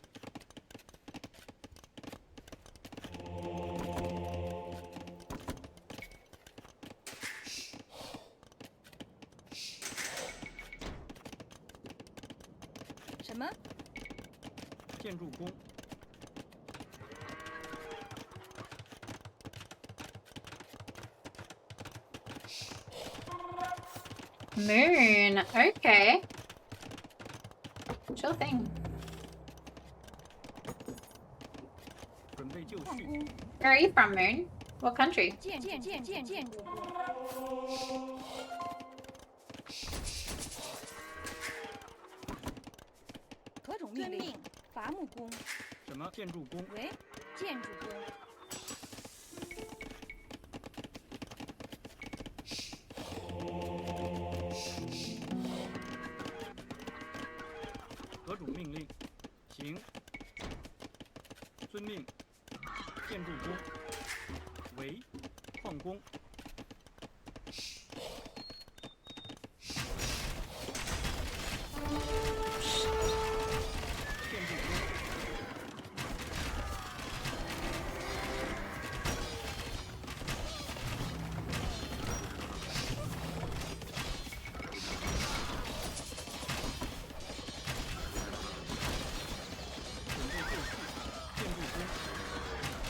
什么？建筑工， Moon. Okay. Sure thing. 准备就绪，矿工， Where are you from, Moon? What country? 建筑工，何种命令？伐木工，什么建筑工？喂，建筑工，何种命令？行，遵命。建筑工，为矿工，建筑工，准备就绪。建筑工，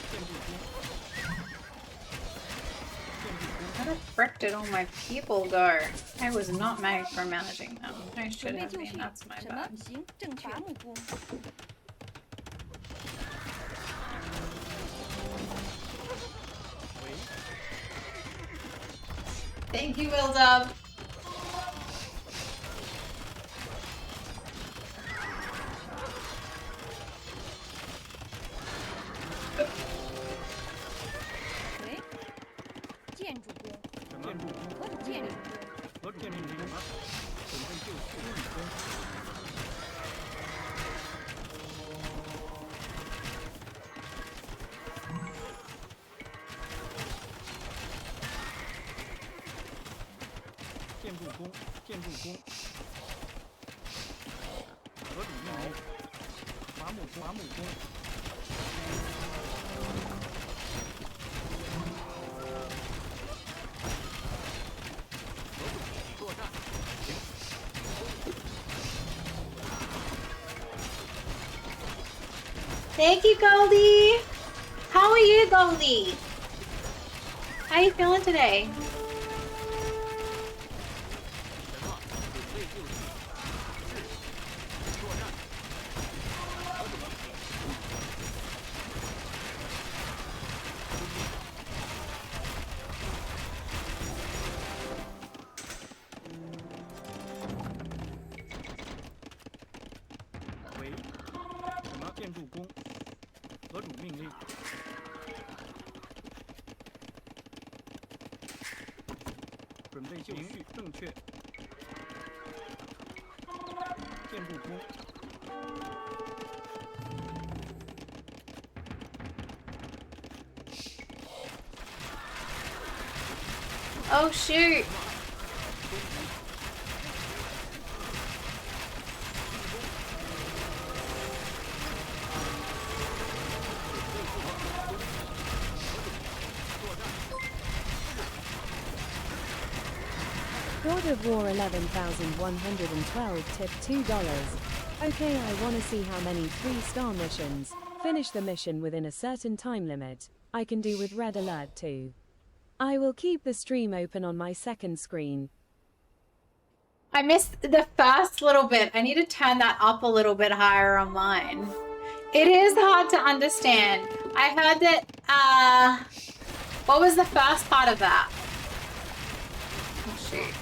建筑工，建筑工。 Where the frick did all my people go? I was not micromanaging them. I 准 should 备 have 就 been. 绪。 That's my 什么 bad.？行，正确。伐木工， 为 Thank you, Will Dub. 喂，建筑工，什么建筑工？何种建筑工？何种建筑工？什么？准备就绪。木工，建筑工，建筑工。何种命令？伐木工，伐木工。作战， Thank you, Goldie. How are you, Goldie? How you feeling today? 什么？准备就绪。是，作战。何种命令？为什么建筑工？何种命令？准备就绪，正确。建筑工， Oh shoot. God of War 11,112 tip $2. Okay, I wanna see how many 3-star missions. Finish the mission within a certain time limit. I can do with Red Alert too. I will keep the stream open on my second screen. I missed the first little bit. I need to turn that up a little bit higher on mine. It is hard to understand. I heard that, what was the first part of that? Oh, shoot.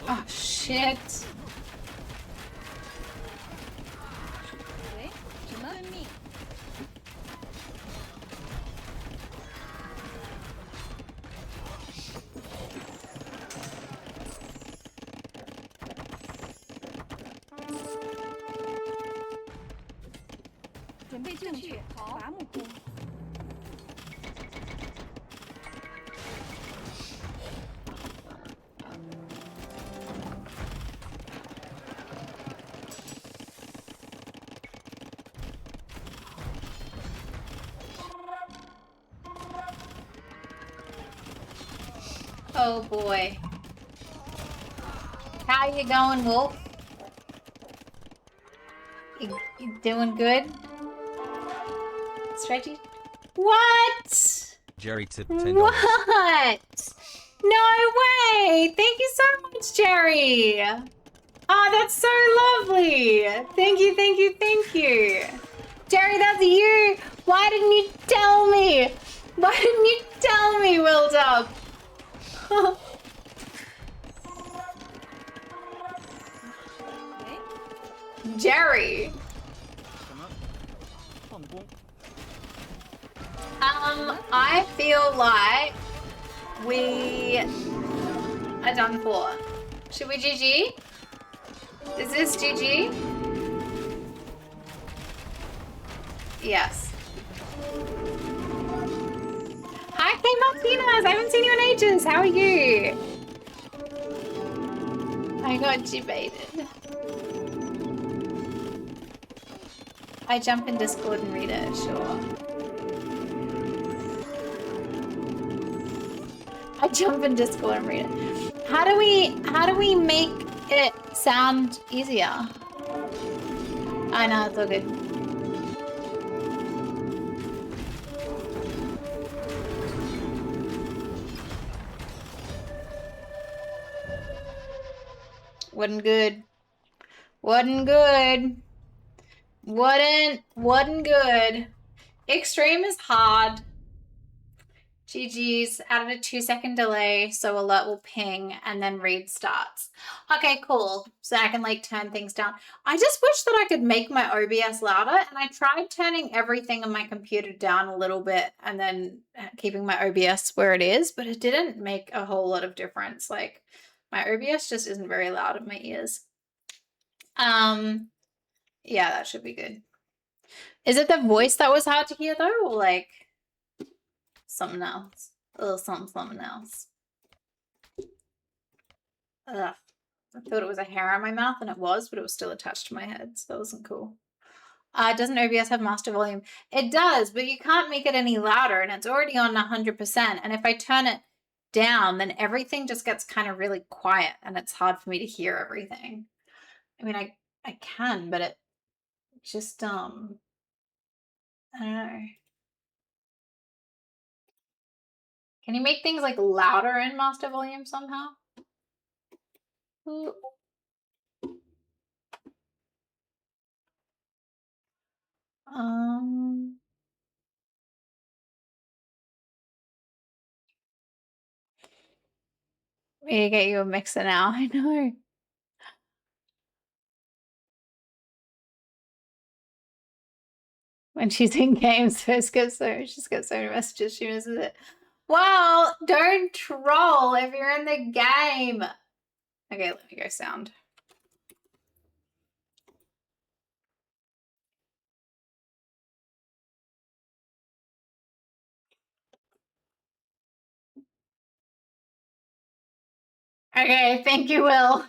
Oh shit. 喂，什么？遵命。准备正确，好，伐木工。Oh boy. How you going, Wolf? You doing good? Stretchy? What? Jerry tipped $10. What? No way! Thank you so much, Jerry! Oh, that's so lovely! Thank you, thank you, thank you! Jerry, that's you! Why didn't you tell me? Why didn't you tell me, Will Dub? Jerry! 什么？矿工？ I feel like we are done for. Should we GG? Is this GG? Yes. Hi, Kay Martinez. I haven't seen you in ages. How are you? I got debated. I jump in Discord and read it, sure. I jump in Discord and read it. How do we make it sound easier? I know, it's all good. Wasn't good. Wasn't good. Wasn't good. Extreme is hard. GG's, added a 2-second delay so alert will ping and then read starts. Okay, cool. So I can like turn things down. I just wish that I could make my OBS louder, and I tried turning everything on my computer down a little bit and then keeping my OBS where it is, but it didn't make a whole lot of difference. Like my OBS just isn't very loud in my ears. Yeah, that should be good. Is it the voice that was hard to hear though, or like something else? A little something else. Ugh. I thought it was a hair on my mouth, and it was, but it was still attached to my head, so that wasn't cool. Doesn't OBS have master volume? It does, but you can't make it any louder, and it's already on 100%. And if I turn it down, then everything just gets kind of really quiet, and it's hard for me to hear everything. I mean, I can, but it just, I don't know. Can you make things like louder in master volume somehow? Ooh. We need to get you a mixer now. I know. When she's in games, she just gets so many messages. She misses it. Well, don't troll if you're in the game. Okay, let me go sound. Okay, thank you, Will.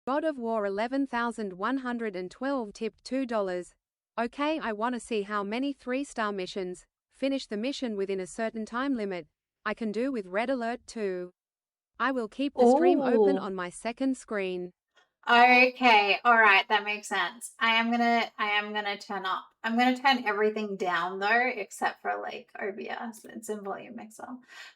God of War 11,112 tipped $2. Okay, I want to see how many 3-star missions. Finish the mission within a certain time limit. I can do with Red Alert 2. I will keep the stream open on my second screen. Okay, all right, that makes sense. I am gonna turn up. I'm gonna turn everything down though, except for like OBS. It's in volume mixer.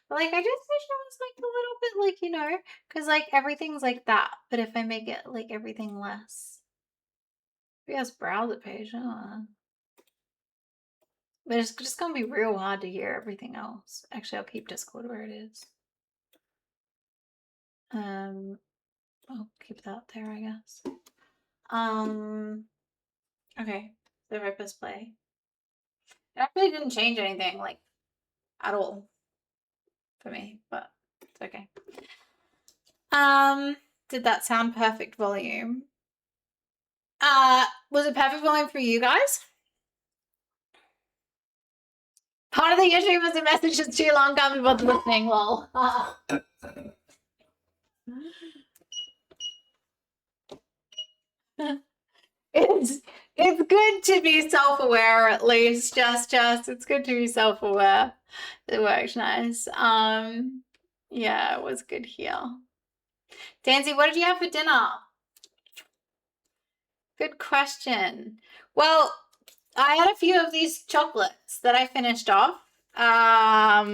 But like, I just wish it was like a little bit like, you know, because like everything's like that. But if I make it like everything less, Yes, browser page. But it's just gonna be real hard to hear everything else. Actually, I'll keep Discord where it is. I'll keep that there, I guess. Okay, the Ripper's play. It actually didn't change anything, like, at all for me, but it's okay. Did that sound perfect volume? Was it perfect volume for you guys? Part of the issue was the message is too long, can't be bothered listening, lol. It's good to be self-aware, at least. Just it's good to be self-aware. It worked nice. Yeah, it was good here. Danzy, what did you have for dinner? Good question. Well, I had a few of these chocolates that I finished off. A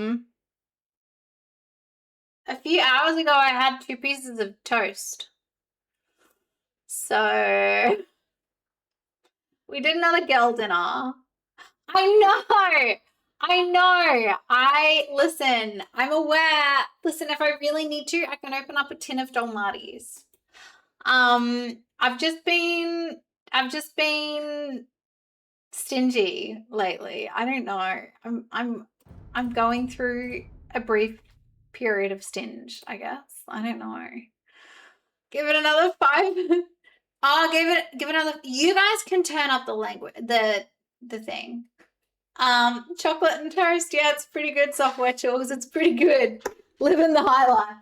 few hours ago, I had 2 pieces of toast. So we did another girl dinner. I know. Listen, I'm aware. Listen, if I really need to, I can open up a tin of Dolmatis. I've just been stingy lately. I don't know. I'm going through a brief period of stinge, I guess. I don't know. Give it another 5. Oh, give it another. You guys can turn up the language, the thing. Chocolate and toast. Yeah, it's pretty good. Software chills. It's pretty good. Living the high life.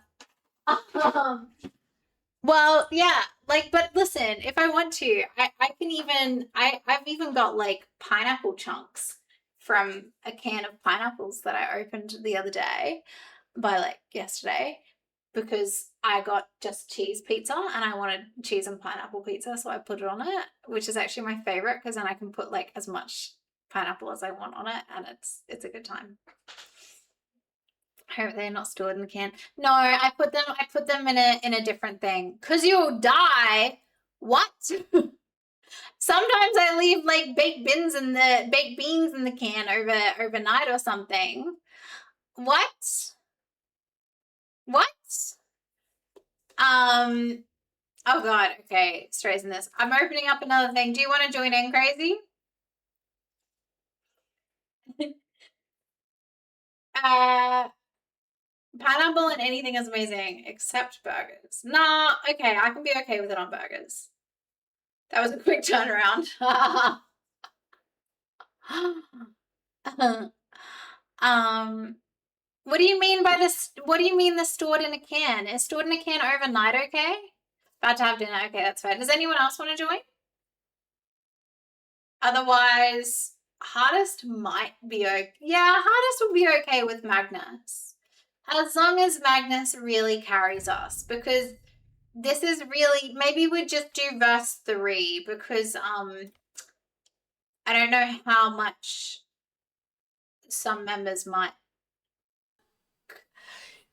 Well, yeah, like, but listen, if I want to, I can even, I've even got like pineapple chunks from a can of pineapples that I opened the other day yesterday, because I got just cheese pizza and I wanted cheese and pineapple pizza, so I put it on it, which is actually my favorite because then I can put like as much pineapple as I want on it, and it's a good time. I hope they're not stored in the can. No, I put them in a different thing. 'Cause you'll die. What? Sometimes I leave like baked beans in the can overnight or something. What? Oh god, okay, straighten this. I'm opening up another thing. Do you want to join in, Crazy? Pineapple and anything is amazing except burgers. Nah, okay, I can be okay with it on burgers. That was a quick turnaround. What do you mean by this? What do you mean the stored in a can? Is stored in a can overnight okay? About to have dinner. Okay, that's fair. Does anyone else want to join? Otherwise, hardest might be okay. Yeah, hardest will be okay with Magnus. As long as Magnus really carries us, because this is really, maybe we just do verse 3, because I don't know how much some members might.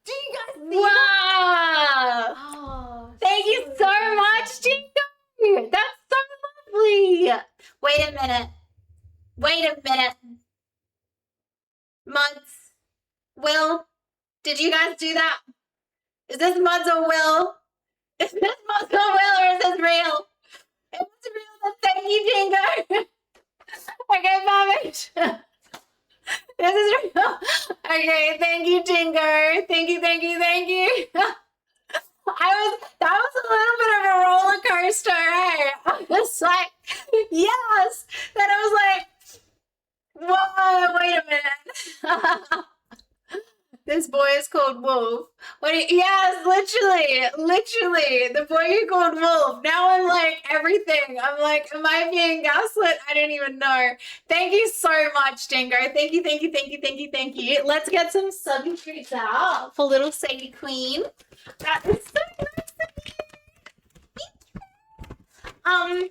Do you guys see Wow! that? Oh, Thank you so much, Jingo! That's so lovely! Wait a minute. Muds. Will, did you guys do that? Is this Muds or Will? Is this Muds or Will, or is this real? If it's real, then thank you, Jingo! Okay, perfect. This is real. Okay, thank you, Jingo. Thank you. That was a little bit of a roller coaster, eh? I was like, yes. Then I was like, whoa, wait a minute. This boy is called Wolf. Yes, literally, the boy you called Wolf. Now I'm like everything. I'm like, am I being gaslit? I don't even know. Thank you so much, Dingo. Thank you. Let's get some subby treats out for little Sadie Queen. That is so nice of you.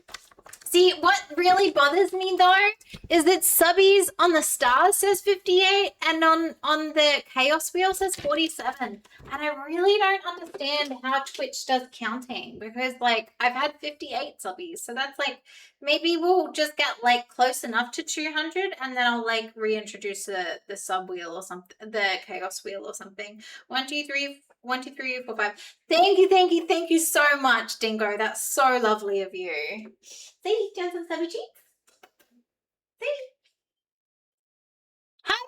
See, what really bothers me though is that subbies on the stars says 58 and on the chaos wheel says 47. And I really don't understand how Twitch does counting because like I've had 58 subbies. So that's like maybe we'll just get like close enough to 200 and then I'll like reintroduce the sub wheel or something, the chaos wheel or something. 1, 2, 3, 1, 2, 3, 4, 5. Thank you so much, Dingo. That's so lovely of you. See, doing some subby cheeks. See? Hi,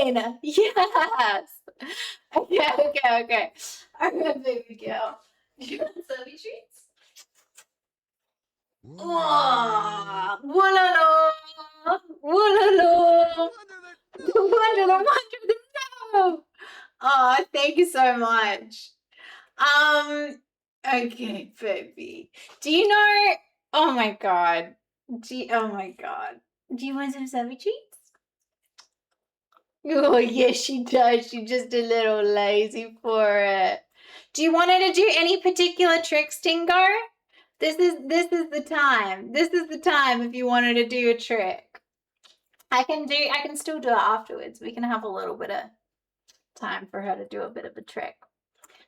Train! Yes! Okay. Alright, baby girl. You want subby treats? Oh, woo-la-la! Woo-la-la! The wonder, the no! Oh, thank you so much. Okay, baby. Do you know? Oh my god. Oh my god. Do you want some subby treats? Oh yes, she does. She's just a little lazy for it. Do you want her to do any particular tricks, Dingo? This is the time. This is the time if you want her to do a trick. I can still do it afterwards. We can have a little bit of time for her to do a bit of a trick.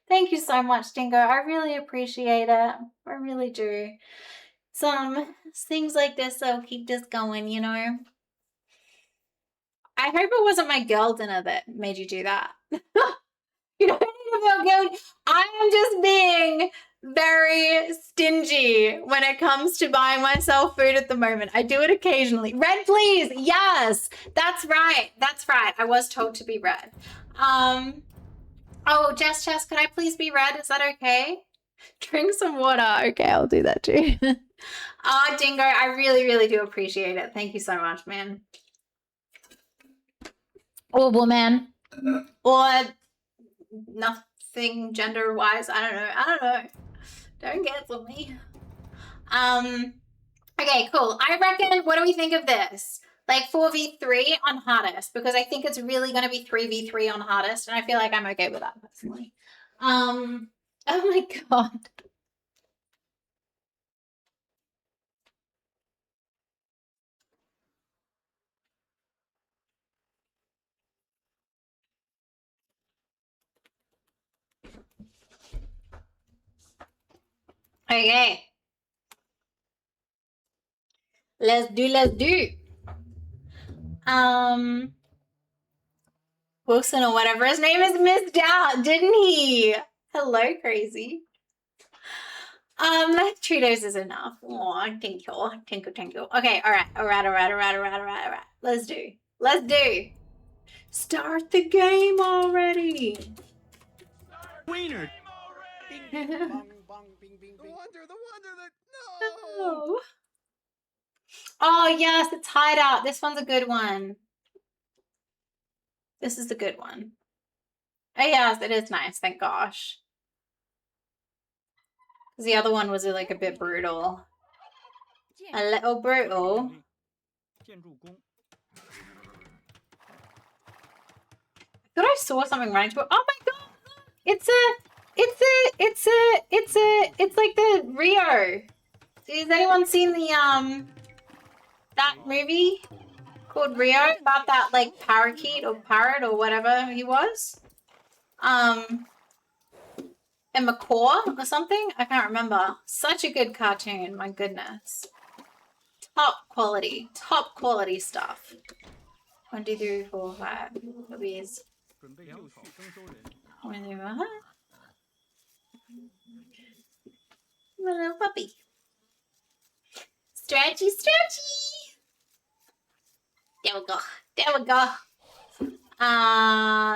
Thank you so much, Dingo. I really appreciate it. I really do. Some things like this that'll keep this going, you know. I hope it wasn't my girl dinner that made you do that. You don't need to feel guilty. I'm just being very stingy when it comes to buying myself food at the moment. I do it occasionally. Red, please. Yes, that's right. That's right. I was told to be red. Oh, Jess, could I please be red? Is that okay? Drink some water. Okay, I'll do that too. Dingo, I really, really do appreciate it. Thank you so much, man. Or woman. Or nothing gender-wise. I don't know. Don't cancel me. Okay, cool. I reckon, what do we think of this? Like 4v3 on hardest, because I think it's really going to be 3v3 on hardest, and I feel like I'm okay with that personally. Oh my god. Okay. Let's do. Wilson or whatever his name is missed out, didn't he? Hello, crazy. Cheetos is enough. Oh, tinkle. Okay, all right. Let's do. Start the game already. Wiener. The wonder that no. Oh. Oh yes, it's Hideout. This one's a good one. This is a good one. Oh yes, it is nice, thank gosh. The other one was like a bit brutal. A little brutal. I thought I saw something running to it. Oh my god! It's like the Rio. Has anyone seen the that movie called Rio about that like parakeet or parrot or whatever he was? A macaw or something? I can't remember. Such a good cartoon, my goodness. Top quality stuff. 1, 2, 3, 4, 5. Puppies. Little puppy. Stretchy. There we go.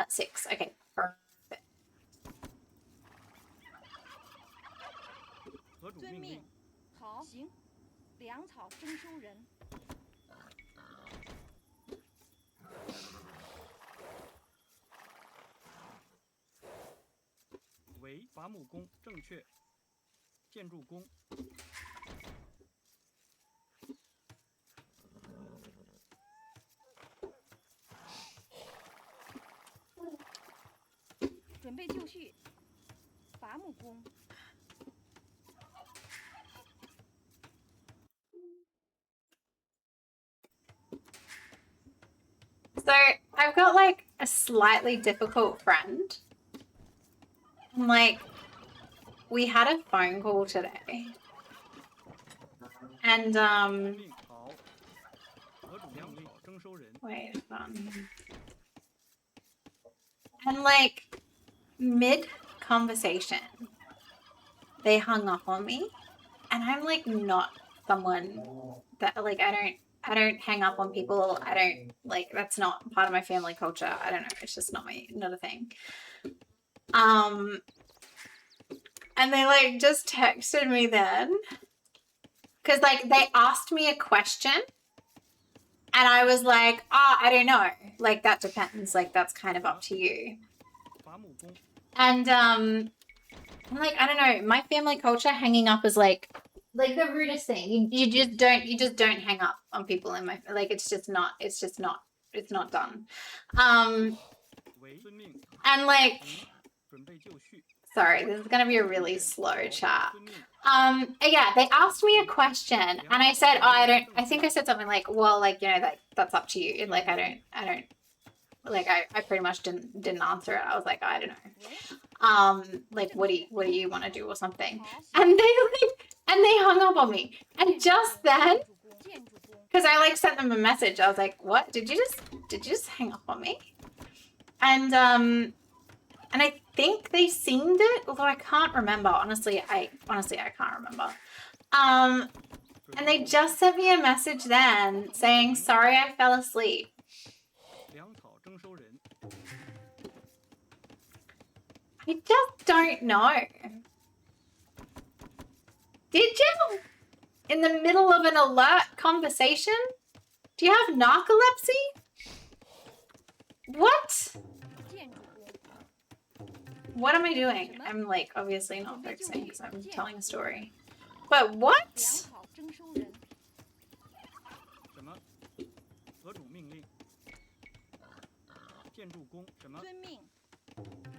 6. Okay. Perfect. 遵命。好，行。粮草征收人。为伐木工，正确。建筑工。准备就绪。伐木工。So I've got like a slightly difficult friend. And like, we had a phone call today. And 命好，何种命令？征收人。 wait, hold on. And like mid conversation, they hung up on me. And I'm like not someone that like I don't hang up on people. I don't like that's not part of my family culture. I don't know. It's just not a thing. And they like just texted me then. Cause like they asked me a question and I was like, oh, I don't know. Like that depends. Like that's kind of up to you. 伐木工， And I'm like, I don't know, my family culture hanging up is like the rudest thing. You just don't hang up on people in my like it's not done. 为遵命， And like 准备就绪。 sorry, this is gonna be a really slow chat. 遵命， Yeah, they asked me a question and I said, oh, I think I said something like, well, like, you know, that's up to you. And like, I don't like, I pretty much didn't answer it. I was like, I don't know. Like, what do you want to do or something? And they hung up on me. And just then, because I like sent them a message, I was like, what? Did you just hang up on me? And I think they seen it, although I can't remember. Honestly, I can't remember. And they just sent me a message then saying, sorry, I fell asleep. 粮草征收人， I just don't know. Did you? In the middle of an alert conversation? Do you have narcolepsy? What? What am I doing? I'm like obviously not focusing because I'm telling a story. But what? 粮草征收人，什么？何种命令？建筑工，什么？遵命。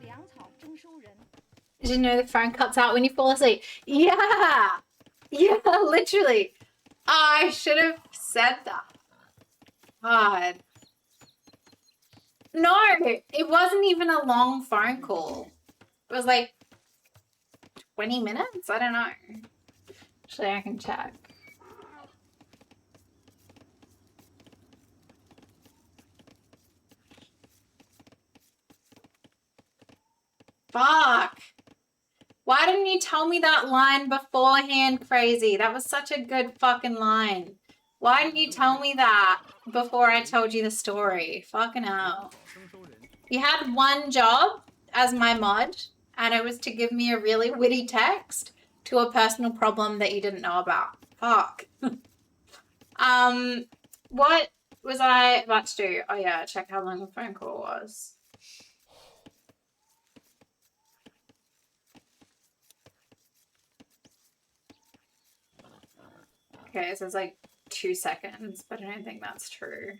粮草征收人， Did you know the phone cuts out when you fall asleep? Yeah. Yeah, literally. I should have said that. God. No, it wasn't even a long phone call. It was like 20 minutes? I don't know. Actually, I can check. Fuck. Why didn't you tell me that line beforehand, crazy? That was such a good fucking line. Why didn't you tell me that before I told you the story? Fucking hell. 征收人， You had one job as my mod, and it was to give me a really witty text to a personal problem that you didn't know about. Fuck. What was I about to do? Oh yeah, check how long the phone call was. Okay, so it's like 2 seconds, but I don't think that's true.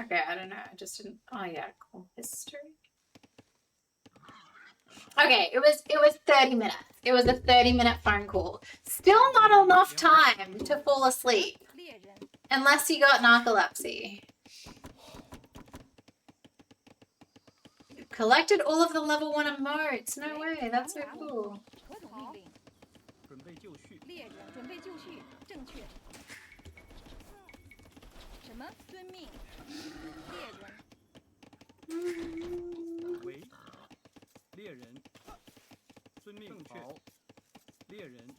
Okay, I don't know. I just didn't. Oh yeah, cool history. Okay, it was 30 minutes. It was a 30-minute phone call. Still not enough time to fall asleep 猎人， unless you got narcolepsy. You collected all of the level 1 emotes. No way, that's so cool. 何种命令？ 准备就绪。 猎人，准备就绪，正确。什么？遵命。猎人， 为猎人，遵命好。猎人，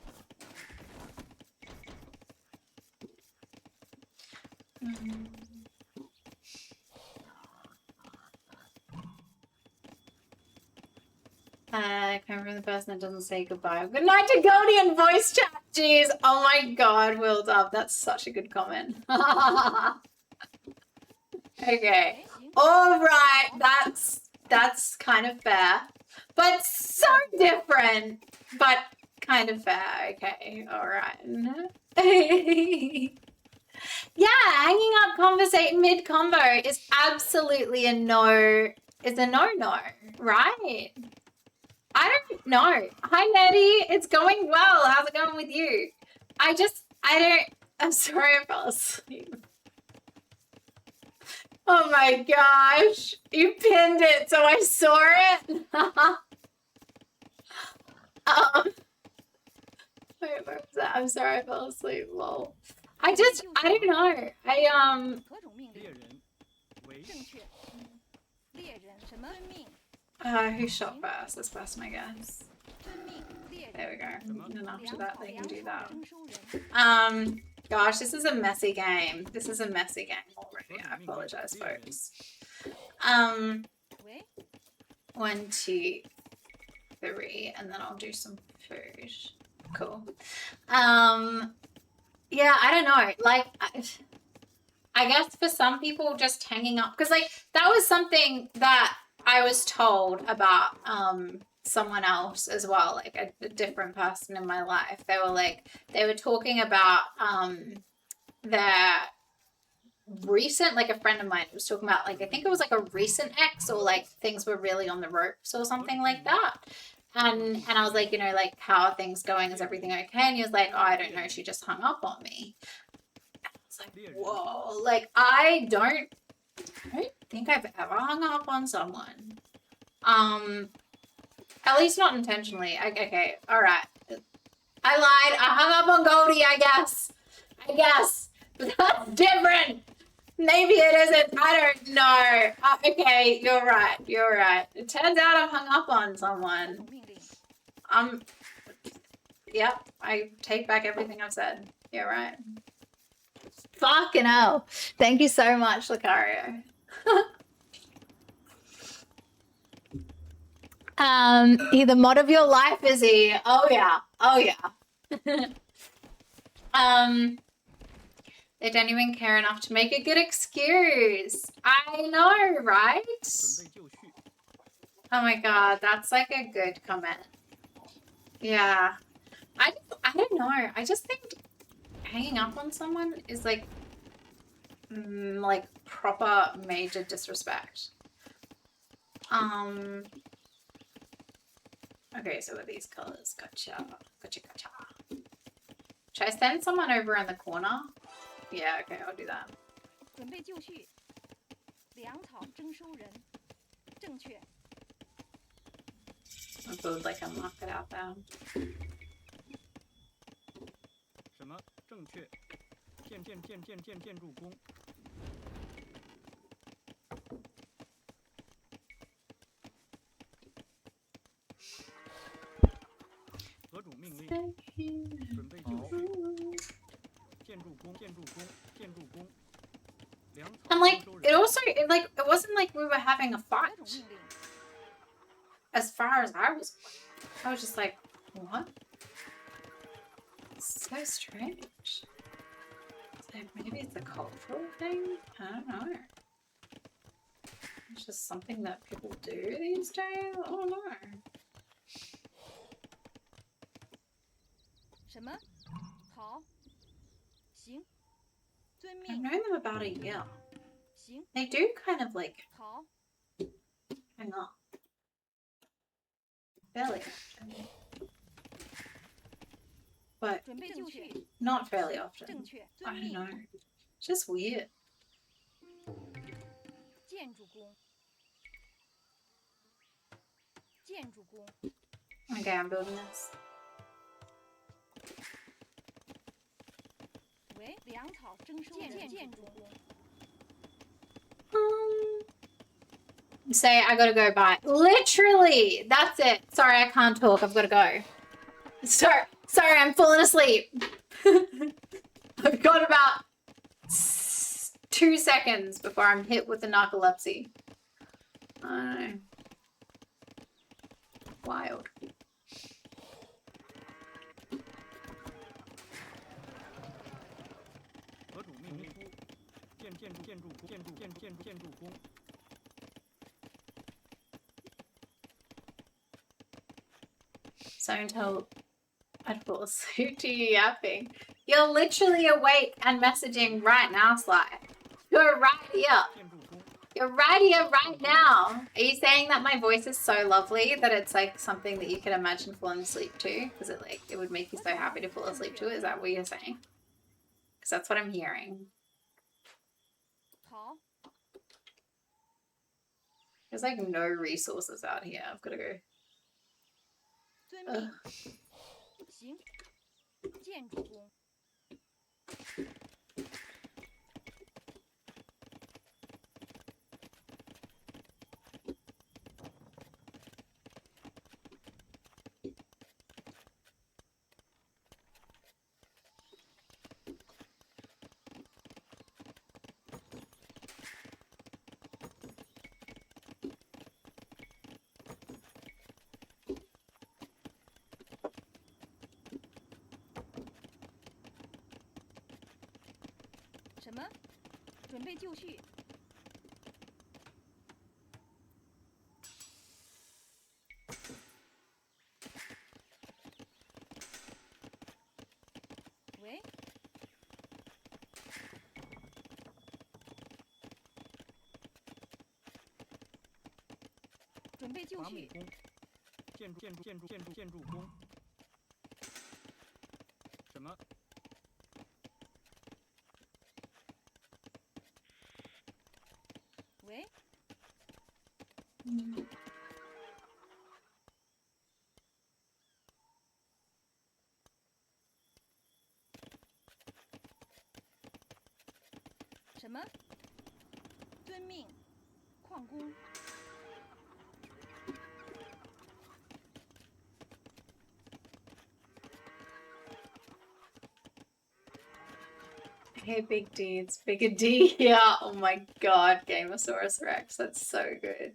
I can't remember the person that doesn't say goodbye. Good night to Goldie in voice chat. Jeez. Oh my god, Will Dove. That's such a good comment. Okay. 还行。 Alright, that's kind of fair. But so different. But kind of fair. Okay, alright. Yeah, hanging up conversation mid-combo is absolutely a no, right? I don't know. Hi, Nettie. It's going well. How's it going with you? I I'm sorry I fell asleep. Oh my gosh. You pinned it so I saw it. Wait, where was that? I'm sorry I fell asleep. Lol. I don't know. 何种命令？猎人为正确。猎人什么？遵命。 who shot first? This person, I guess. 遵命。猎人。 There we go. And then after that, they can do that. 征收人。 Gosh, this is a messy game. This is a messy game already. I apologize, folks. 喂。 1, 2, 3, and then I'll do some food. Cool. Yeah, I don't know. Like, I guess for some people, just hanging up, because like that was something that I was told about someone else as well, like a different person in my life. They were talking about their recent, like a friend of mine was talking about, like, I think it was like a recent ex, or like things were really on the ropes or something like that. And I was like, you know, like, how are things going? Is everything okay? And he was like, oh, I don't know. She just hung up on me. And I was like, whoa. Like, I don't think I've ever hung up on someone. At least not intentionally. Okay, all right. I lied. I hung up on Goldie, I guess. But that's different. Maybe it isn't. I don't know. Okay, you're right. It turns out I've hung up on 何 someone. 种命令？ Yep, I take back everything I've said. You're right. Fucking hell. Thank you so much, Lucario. He the mod of your life, is he? Oh yeah. They don't even care enough to make a good excuse. I know, right? 准备就绪。 Oh my god, that's like a good comment. Yeah. I don't know. I just think hanging up on someone is like proper major disrespect. Okay, so with these colors, gotcha. Should I send someone over in the corner? Yeah, okay, I'll do that. 准备就绪。粮草征收人。正确。 I'll build like a market out there. 什么？正确。建筑工。何种命令？准备就绪。建筑工。粮草 And like 征收 it 人。 also it wasn't like we were having a 何 fight. 种命令？ As far as I was just like, what? So strange. So maybe it's a cultural thing? I don't know. It's just something that people do these days? I don't know. 什么？好。行。遵 I've 命。 known them about a year. 行。 They do kind of like 好。 hang up. Fairly often. But 准备就绪。 not fairly often. 正确。 I 遵 don't 命。 know. It's just weird. 建筑工。建筑工。 Okay, I'm building this. 为粮草征收人。建筑工。 Say I gotta go by. Literally, that's it. Sorry, I can't talk. I've gotta go. Sorry, I'm falling asleep. I've got about 2 seconds before I'm hit with the narcolepsy. I don't know. Wild. 何种命令？建筑工。 So until I'd fall asleep to you yapping. You're literally awake and messaging right now, Sly. You're right here. 建筑工。 You're right here, right now. Are you saying that my voice is so lovely that it's like something that you could imagine falling asleep to? Because it would make you so happy to fall asleep to? Is that what you're saying? Because that's what I'm hearing. 好， There's like no resources out here. I've got to go. 遵命。行，建筑工。什么？准备就绪。喂？准备就绪。伐木工，建筑工。什么？喂？什么？遵命，矿工。 Hey, Big D, it's Bigger D here. Oh my god, Gamosaurus Rex, that's so good.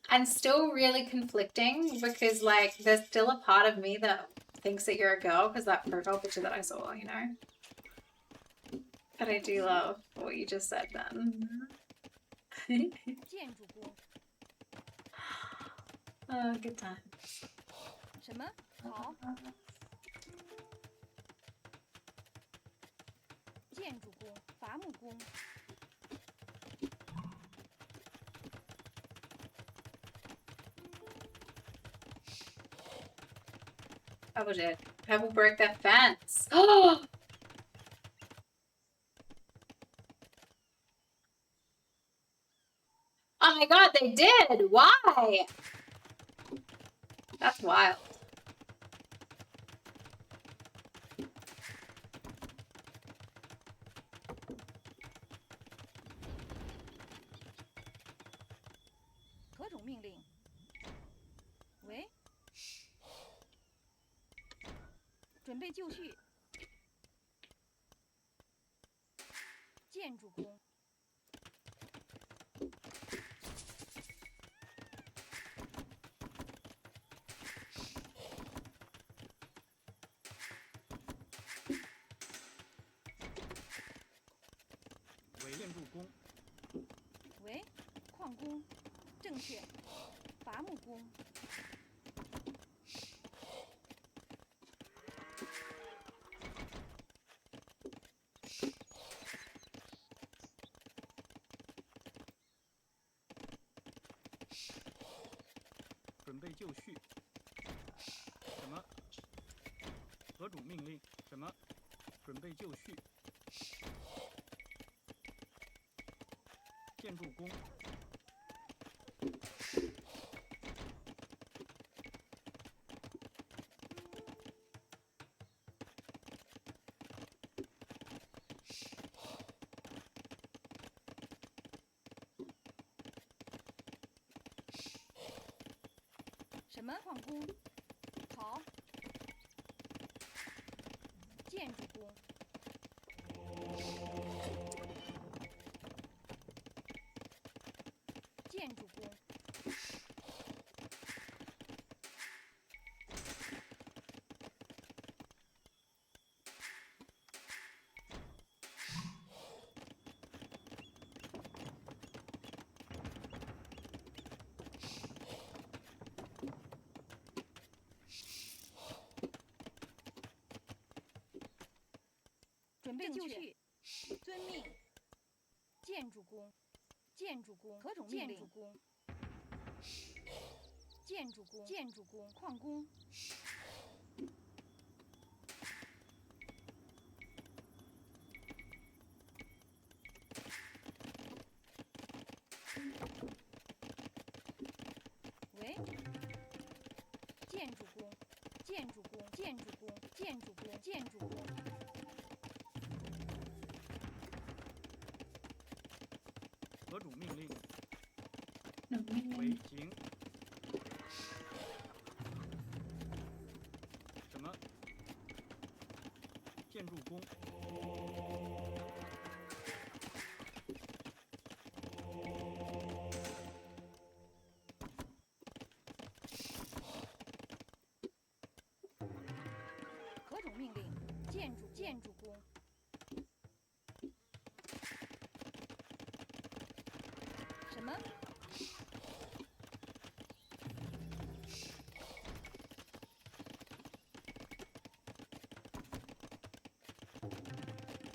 And still really conflicting because, like, there's still a part of me that thinks that you're a girl because that profile picture that I saw, you know? But I do love what you just said then. 建筑工。 Oh, good time. 什么？好。建筑工，伐木工。 Pebble did. Pebble broke that fence. Oh! Oh my god, they did! Why? That's wild. 何种命令？喂？准备就绪。建筑工。 建筑工。喂，矿工，正确。伐木工。 准备就绪。什么？何种命令？什么？准备就绪。建筑工。什么矿工？好。建筑工。建筑工。准备就绪，遵命。建筑工，建筑工，何种命令？建筑工，建筑工，建筑工，矿工。建筑工，建筑工，何种命令？嗯为行。什么？建筑工。何种命令？建筑工，什么？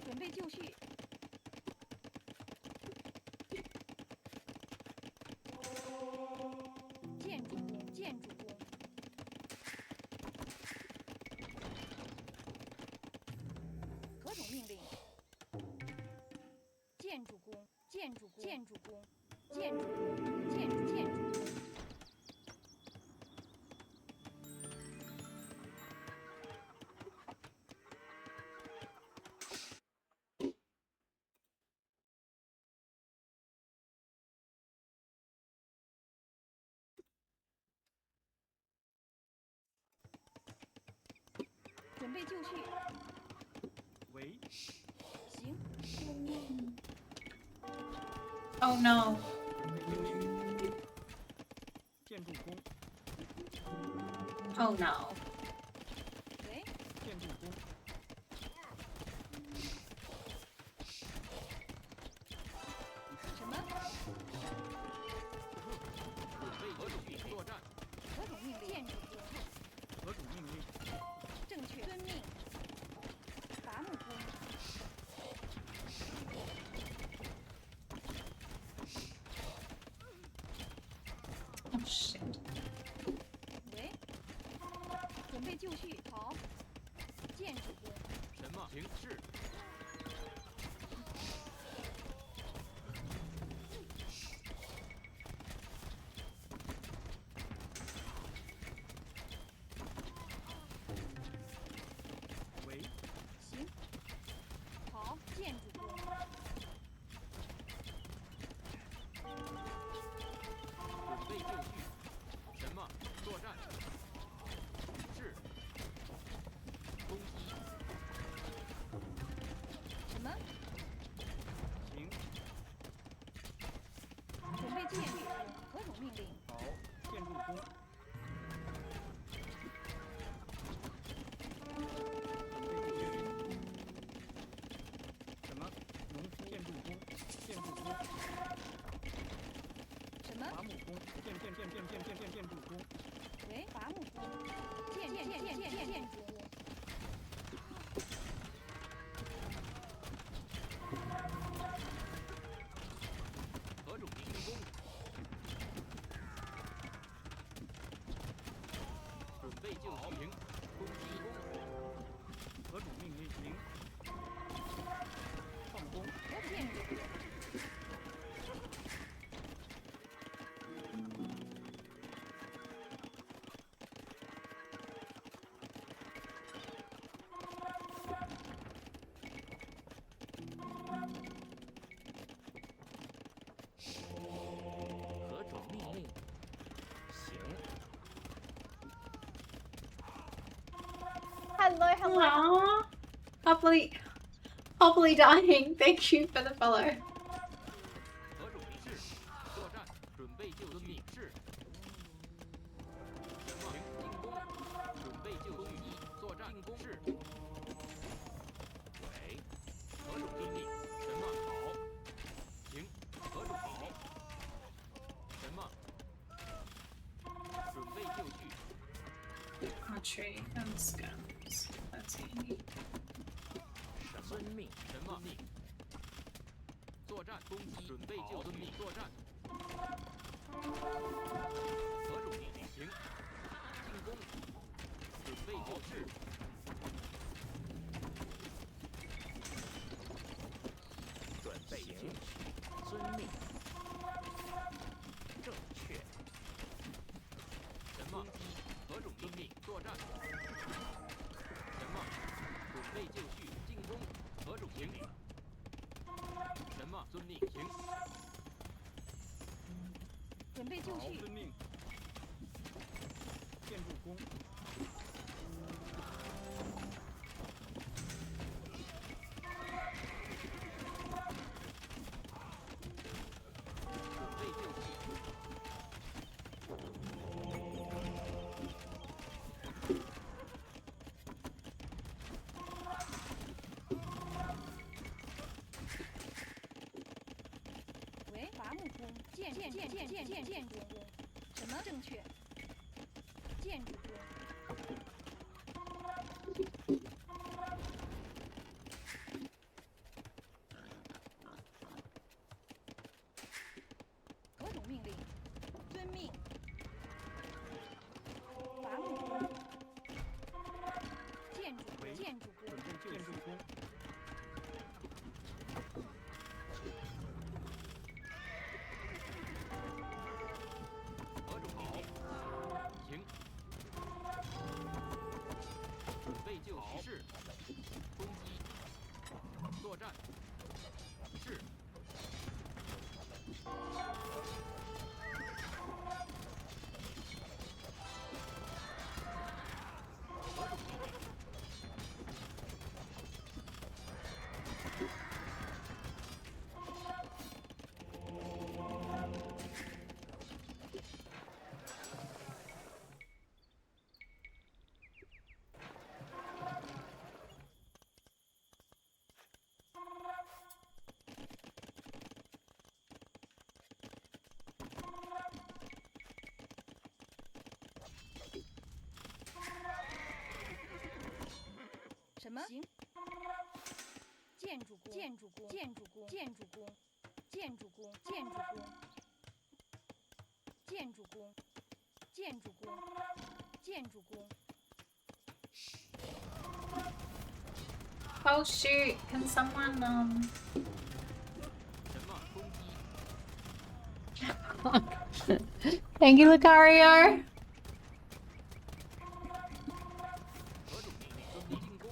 准备就绪。建筑工，建筑工。何种命令？建筑工，建筑工，建筑工，建筑工，建筑工。准备就绪。为行。 Oh no. 建筑工。 Oh no. 喂，建筑工。什么？准备何种命令？作战。何种命令？建筑工。何种命令？正确。遵命。伐木工。 Oh shit. 喂，准备就绪。好。建筑工。什么？行是。为行。好，建筑工。准备就绪。什么？作战。是。攻击。什么？行。准备就绪。何种命令？好，建筑工。什么？农夫建筑工。建筑工。什么？伐木工。建筑工。喂，伐木工。建筑工。 何种命令？工。准备就绪。攻击。何种命令？行。放工。建筑工。何种命令？行。 Hello, hello. Aww. Happily dying. Thank you for the follow. 何种命是？作战。准备就绪。是。什么？进攻。准备就绪。作战。进攻。是。喂。何种命令？什么？好。行。何种命令？什么？准备就绪。 Archery and scams. Let's see. 遵命。什么命？作战。攻击。准备就绪。作战。何种命令？行。进攻。准备就绪。准备就绪。遵命。正确。什么？何种命令？作战。什么？好，遵命。建筑工，准备就绪。喂，伐木工，建筑工，什么正确？建筑工，何种命令？遵命。伐木工，建筑喂建筑工准，备就绪。工，何种好？行。准备就绪。是。攻击。作战。是。何种命令？什么？行。建筑工，建筑工，建筑工，建筑工，建筑工，建筑工，建筑工，建筑工，建筑工。 Oh shoot! Can someone 什么攻击？ Thank you, Lucario. 何种命令？准备进攻。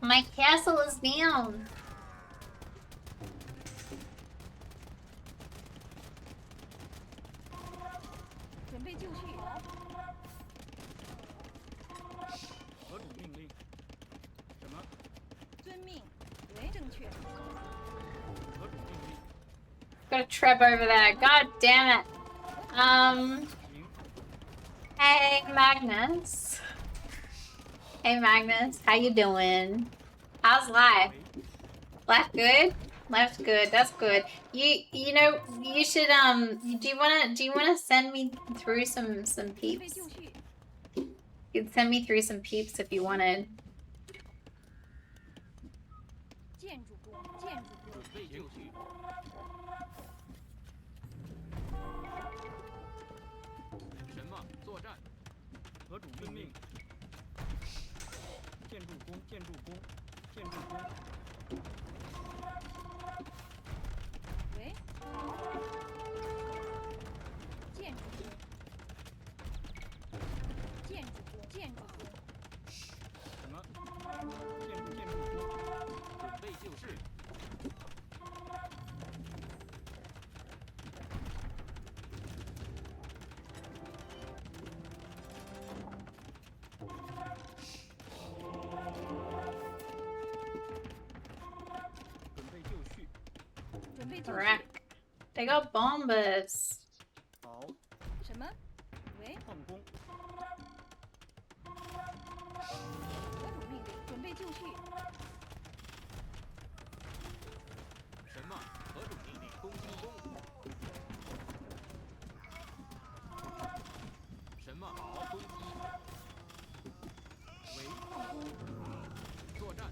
My castle is down. 准备就绪。何种命令？什么？遵命。为正确。何种命令？ Got a trip over there. God damn it. 行。 Hey Magnus. Hey Magnus, how you doing? How's life? 喂， Life good? Life's good. That's good. You know you should do you wanna send me through some 准备 peeps? 就绪。 You'd send me through some peeps if you wanted. 建筑工，建筑工准。备就绪。什么？作战。何种命令？建筑工，建筑工，建筑工，喂。建筑工。建筑工，建筑工。什么？建筑工，准备就绪。准备就绪。准备就绪。 Correct. They got bombers. 好，什么？喂。矿工，何种命令？准备就绪。什么？何种命令？攻进攻。什么？好，攻击。为矿工。作战。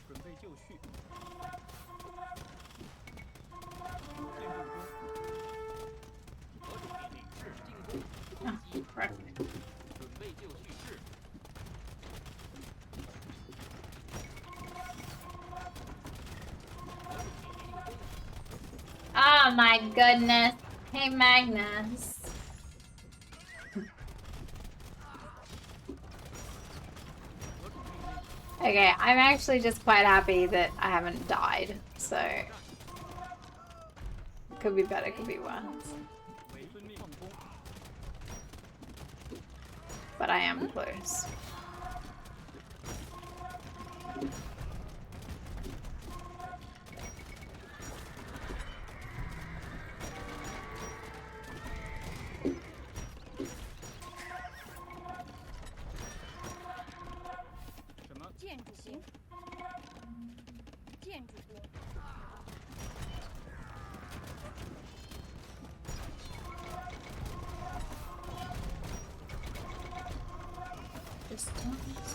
准备就绪。建筑工，何种命令？是进攻。攻击。 Perfect. 准备就绪。是。 Oh my goodness. Hey Magnus. Okay, I'm actually just quite happy that I haven't died. So could be better, could be worse. 为遵命放弓。 But I am close.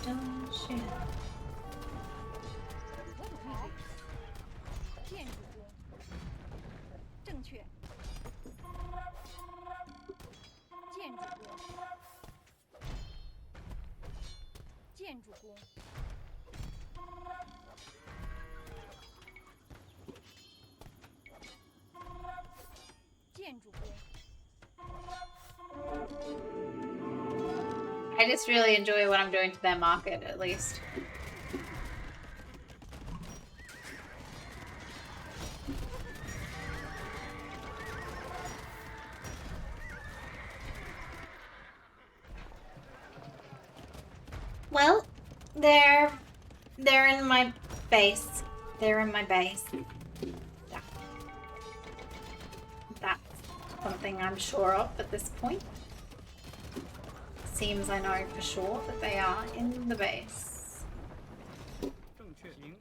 Stone shit. 我努力。建筑工，正确。建筑工，建筑工，建筑工。 I just really enjoy what I'm doing to their market, at least. Well, they're in my base. They're in my base. That's something I'm sure of at this point. Seems I know for sure that they are in the base. 正确行。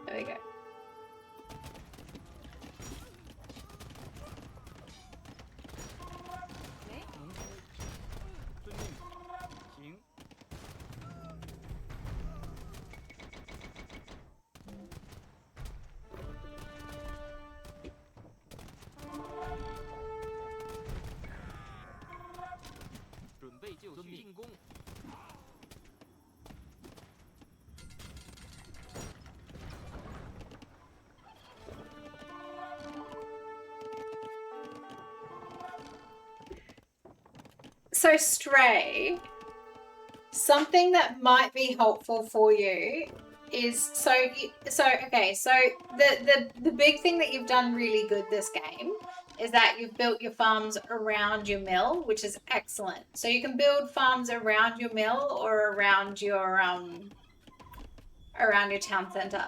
There we go. 农夫，遵命，行。 准备就绪，进攻。 So Stray, something that might be helpful for you is okay, so the big thing that you've done really good this game is that you've built your farms around your mill, which is excellent. So you can build farms around your mill or around your town center.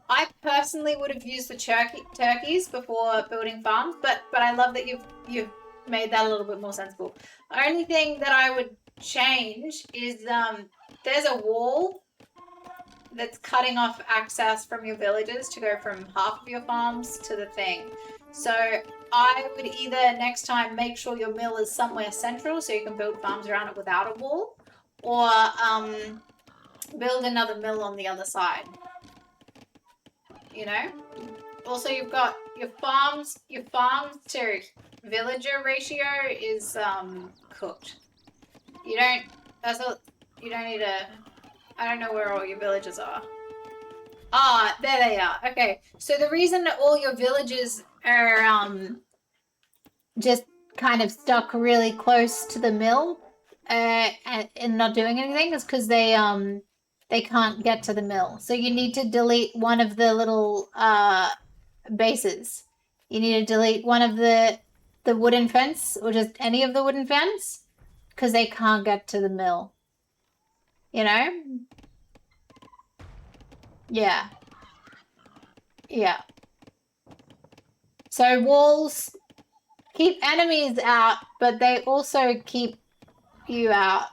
I personally would have used the turkeys before building farms, but I love that you've made that a little bit more sensible. The only thing that I would change is there's a wall that's cutting off access from your villages to go from half of your farms to the thing. So I would either next time make sure your mill is somewhere central so you can build farms around it without a wall, or build another mill on the other side. You know? Also, you've got your farms to villager ratio is cooked. You don't need a, I don't know where all your villages are. Ah, there they are. Okay, so the reason that all your villages are just kind of stuck really close to the mill and not doing anything is because they can't get to the mill. So you need to delete one of the little bases. You need to delete one of the wooden fence, or just any of the wooden fence, because they can't get to the mill. You know? Yeah. Yeah. So walls keep enemies out, but they also keep you out.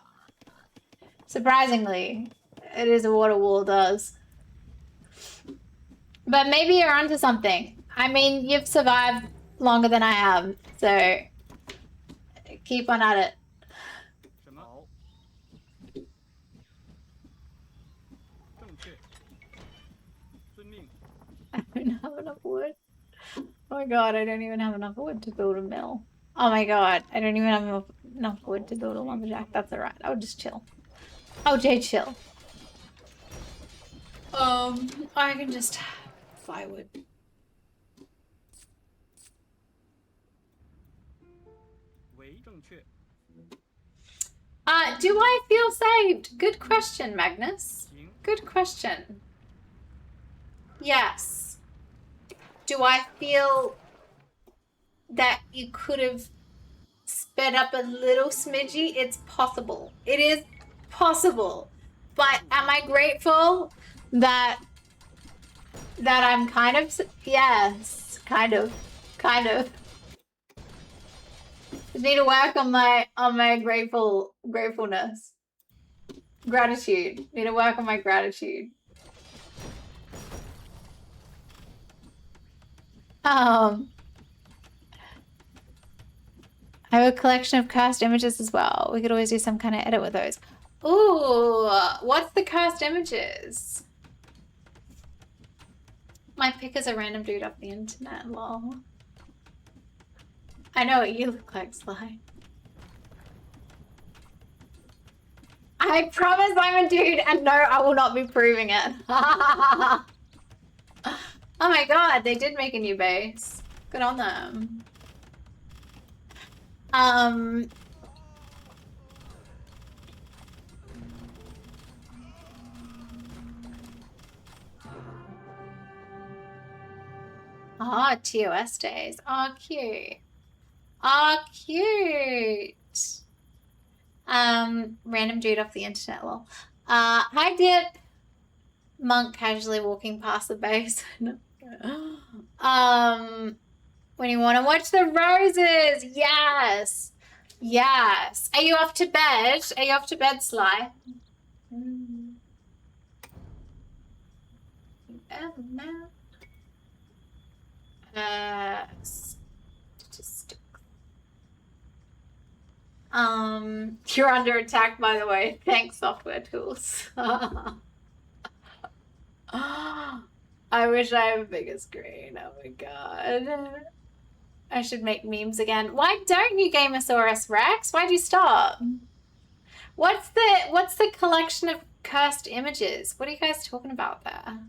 Surprisingly, it is what a wall does. But maybe you're onto something. I mean, you've survived longer than I have, so keep on at it. 什么？好。正确。遵命。 I don't have enough wood. Oh my god, I don't even have enough wood to build a mill. Oh my god, I don't even have enough wood to build a lumberjack. That's alright. I'll just chill. I'll chill. I can just firewood. Do I feel saved? Good question, Magnus. 停， Good question. Yes. Do I feel that you could have sped up a little smidgy? It's possible. It is possible. But am I grateful that I'm kind of, yes, kind of. Just need to work on my gratefulness. Gratitude. Need to work on my gratitude. I have a collection of cursed images as well. We could always do some kind of edit with those. Ooh, what's the cursed images? My pick is a random dude off the internet, lol. I know what you look like, Sly. I promise I'm a dude, and no, I will not be proving it. Oh my god, they did make a new base. Good on them. Ah, TOS days. Ah, cute. Ah, cute. Random dude off the internet, lol. Hi, Dip. Monk casually walking past the base. When you want to watch the roses. Yes. Yes. Are you off to bed? Are you off to bed, Sly? Statistics. You're under attack, by the way. Thanks, software tools. I wish I have a bigger screen. Oh my god. I should make memes again. Why don't you, Gamosaurus Rex? Why'd you stop? What's the collection of cursed images? What are you guys talking about there?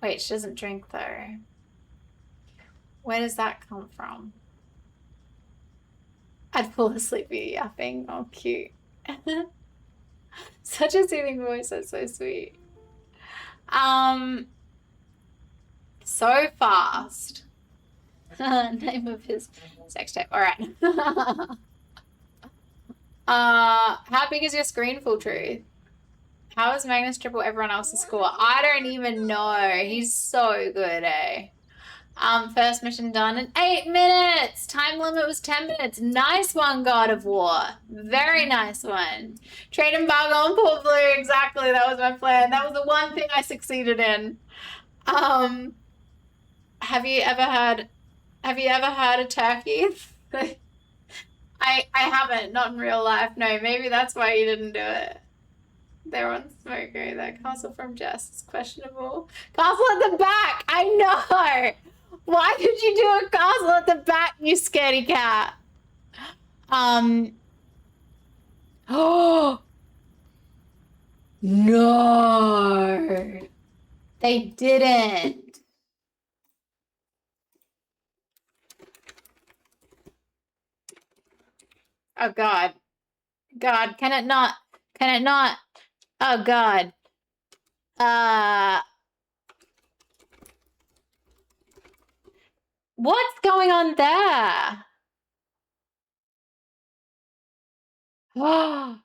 Wait, she doesn't drink though. Where does that come from? I'd fall asleep via yapping. Oh, cute. Such a soothing voice. That's so sweet. So fast. Name of his sex tape. All right. How big is your screen, Full Truth? How is Magnus triple everyone else's score? I don't even know. He's so good, eh? First mission done in 8 minutes. Time limit was 10 minutes. Nice one, God of War. Very nice one. Trade embargo on Port Blue. Exactly. That was my plan. That was the one thing I succeeded in. Have you ever had a turkey? I haven't. Not in real life. No, maybe that's why you didn't do it. They're on Smoker. That castle from Jess is questionable. Castle at the back. I know. Why did you do a castle at the back, you scaredy cat? Oh no, they didn't. Oh God, God, can it not? Can it not? Oh God. What's going on there? Oh.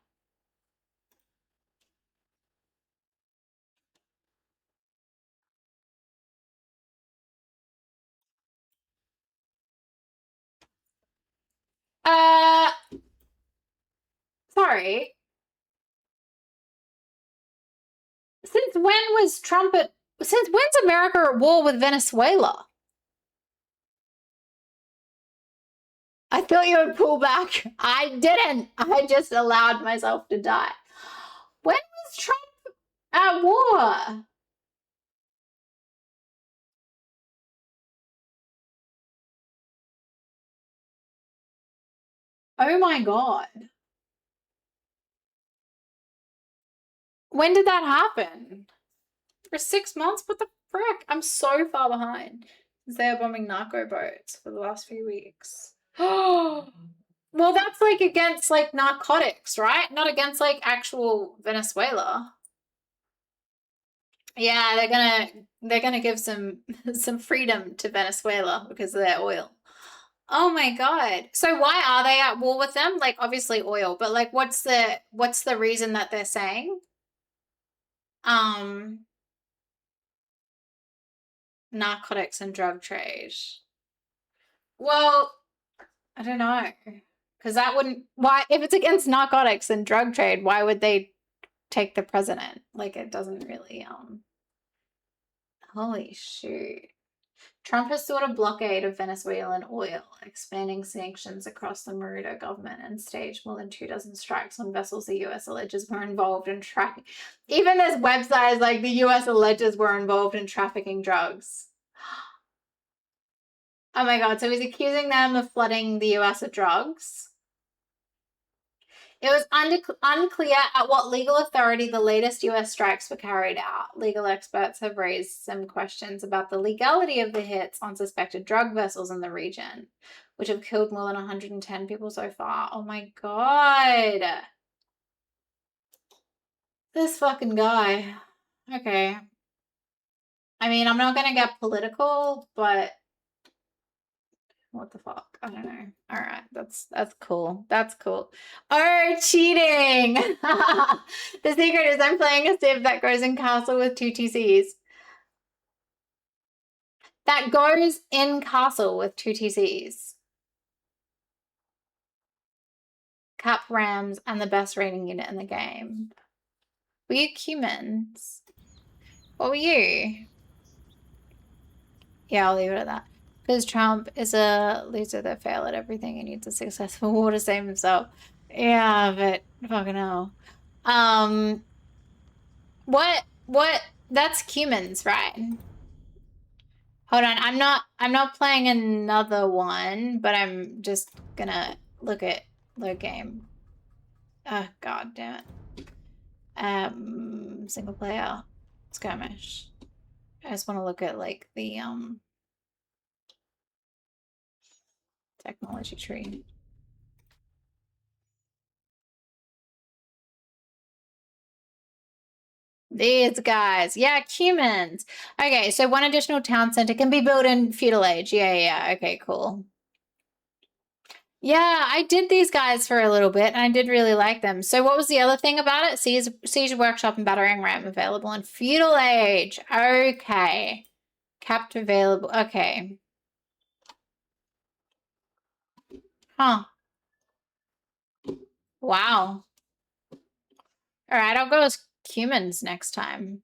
Sorry. Since when was Trump at, since when's America at war with Venezuela? I thought you would pull back. I didn't. I just allowed myself to die. When was Trump at war? Oh my God. When did that happen? For 6 months? What the frick? I'm so far behind. They are bombing narco boats for the last few weeks. Well, that's like against like narcotics, right? Not against like actual Venezuela. Yeah, they're gonna give some freedom to Venezuela because of their oil. Oh my God. So why are they at war with them? Like obviously oil, but like what's the reason that they're saying? Narcotics and drug trade. Well, I don't know. Because that wouldn't, why, if it's against narcotics and drug trade, why would they take the president? Like it doesn't really, holy shoot. Trump has sought a blockade of Venezuelan oil, expanding sanctions across the Maduro government and staged more than 24 strikes on vessels the US alleges were involved in trafficking. Even this website is like the US alleges were involved in trafficking drugs. Oh my God, so he's accusing them of flooding the US with drugs. It was unclear at what legal authority the latest US strikes were carried out. Legal experts have raised some questions about the legality of the hits on suspected drug vessels in the region, which have killed more than 110 people so far. Oh my God. This fucking guy. Okay. I mean, I'm not going to get political, but what the fuck? I don't know. All right, that's cool. That's cool. Oh, cheating! The secret is I'm playing a civ that goes in castle with 2 TCs. That goes in castle with 2 TCs. Cap Rams and the best rating unit in the game. Were you humans? What were you? Yeah, I'll leave it at that. Because Trump is a loser that failed at everything and needs a successful war to save himself. Yeah, but fucking hell. What? That's humans, right? Hold on, I'm not playing another one, but I'm just gonna look at the game. Oh, God damn it. Single player skirmish. I just want to look at like the technology tree. These guys. Yeah, humans. Okay, so 1 additional town center can be built in feudal age. Yeah. Okay, cool. Yeah, I did these guys for a little bit, and I did really like them. So what was the other thing about it? Siege Workshop and Battering Ram available in feudal age. Okay. Capped available. Okay. Huh. Wow. All right, I'll go as humans next time.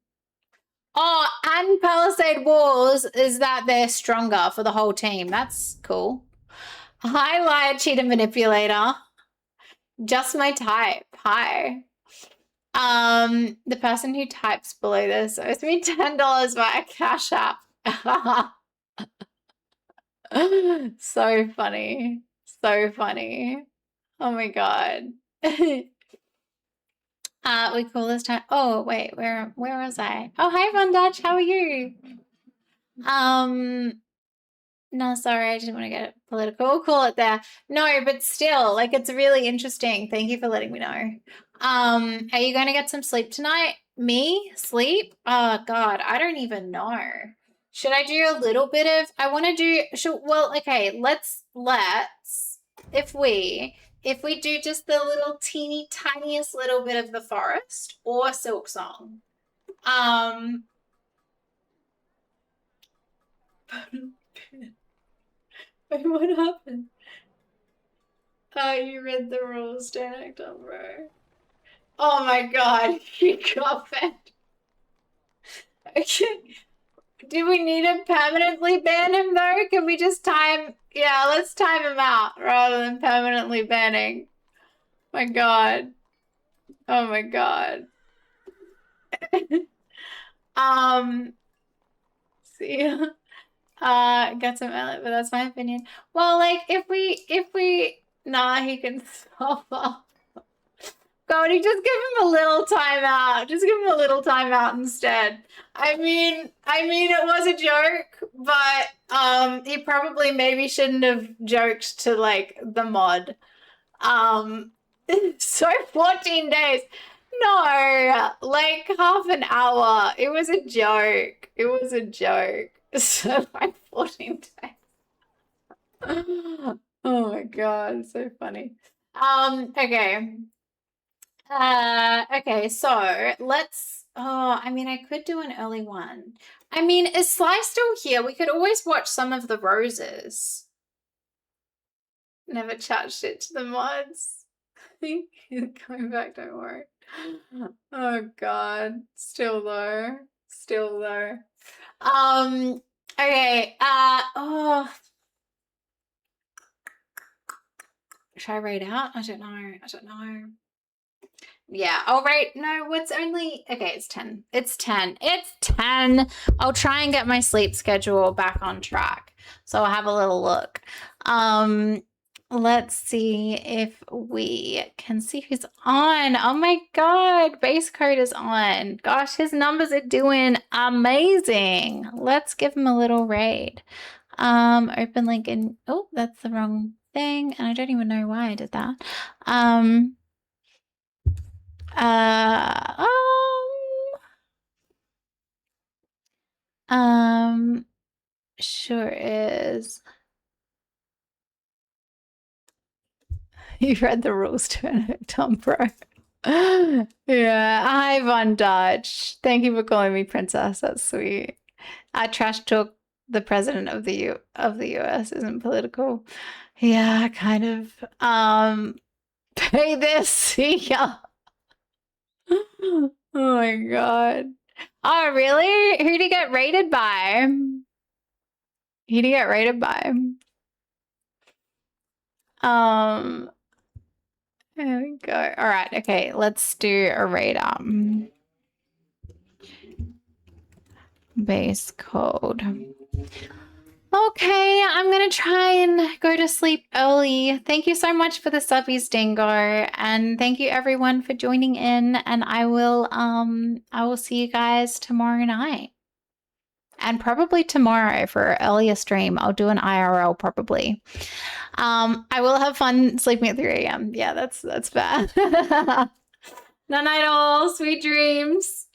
Oh, and Palisade Walls is that they're stronger for the whole team. That's cool. Hi, liar, cheater, manipulator. Just my type. Hi. The person who types below this owes me $10 via Cash App. So funny. So funny. Oh my God. We call this time. Oh wait, where was I? Oh, hi Von Dutch, how are you? No, sorry, I didn't want to get political. We'll call it there. No, but still, like it's really interesting. Thank you for letting me know. Are you going to get some sleep tonight? Me? Sleep? Oh God, I don't even know. Should I do a little bit of, I want to do, well, okay, let's, if we do just the little teeny tiniest little bit of the forest or Silk Song. Wait, what happened? Oh, you read the rules, don't act on, bro. Oh my God, you got it. Okay. Do we need to permanently ban him though? Can we just yeah, let's time him out rather than permanently banning. My God. Oh my God. See, got some early, but that's my opinion. Well, like if we, nah, he can stop. Cody, just give him a little timeout. Just give him a little timeout instead. I mean, it was a joke, but he probably maybe shouldn't have joked to like the mod. So 14 days. No, like half an hour. It was a joke. It was a joke. So like 14 days. Oh my god, so funny. Okay. Okay, so let's I mean I could do an early one. I mean, is Sly still here? We could always watch some of the roses. Never charged it to the mods. He's coming back, don't worry. Oh god. Still though. Still though. Okay, oh. Should I rate out? I don't know. I don't know. Yeah, I'll rate. No, it's only. Okay, it's 10. It's 10. It's 10. I'll try and get my sleep schedule back on track. So I'll have a little look. Let's see if we can see who's on. Oh my god, base code is on. Gosh, his numbers are doing amazing. Let's give him a little raid. Open link in. Oh, that's the wrong thing, and I don't even know why I did that. Sure is. You read the rules to it, Tom Pro. Yeah, hi Von Dutch. Thank you for calling me princess. That's sweet. I trash talk the president of the US isn't political. Yeah, kind of. Pay this. Yeah. Oh my god. Oh really? Who did he get rated by? Who did he get rated by? There we go. All right. Okay. Let's do a raid. Base code. Okay, I'm gonna try and go to sleep early. Thank you so much for the subbies, Dingo, and thank you everyone for joining in. And I will see you guys tomorrow night, and probably tomorrow for an earlier stream. I'll do an IRL probably. I will have fun sleeping at 3 a.m. Yeah, that's bad. Night night all. Sweet dreams.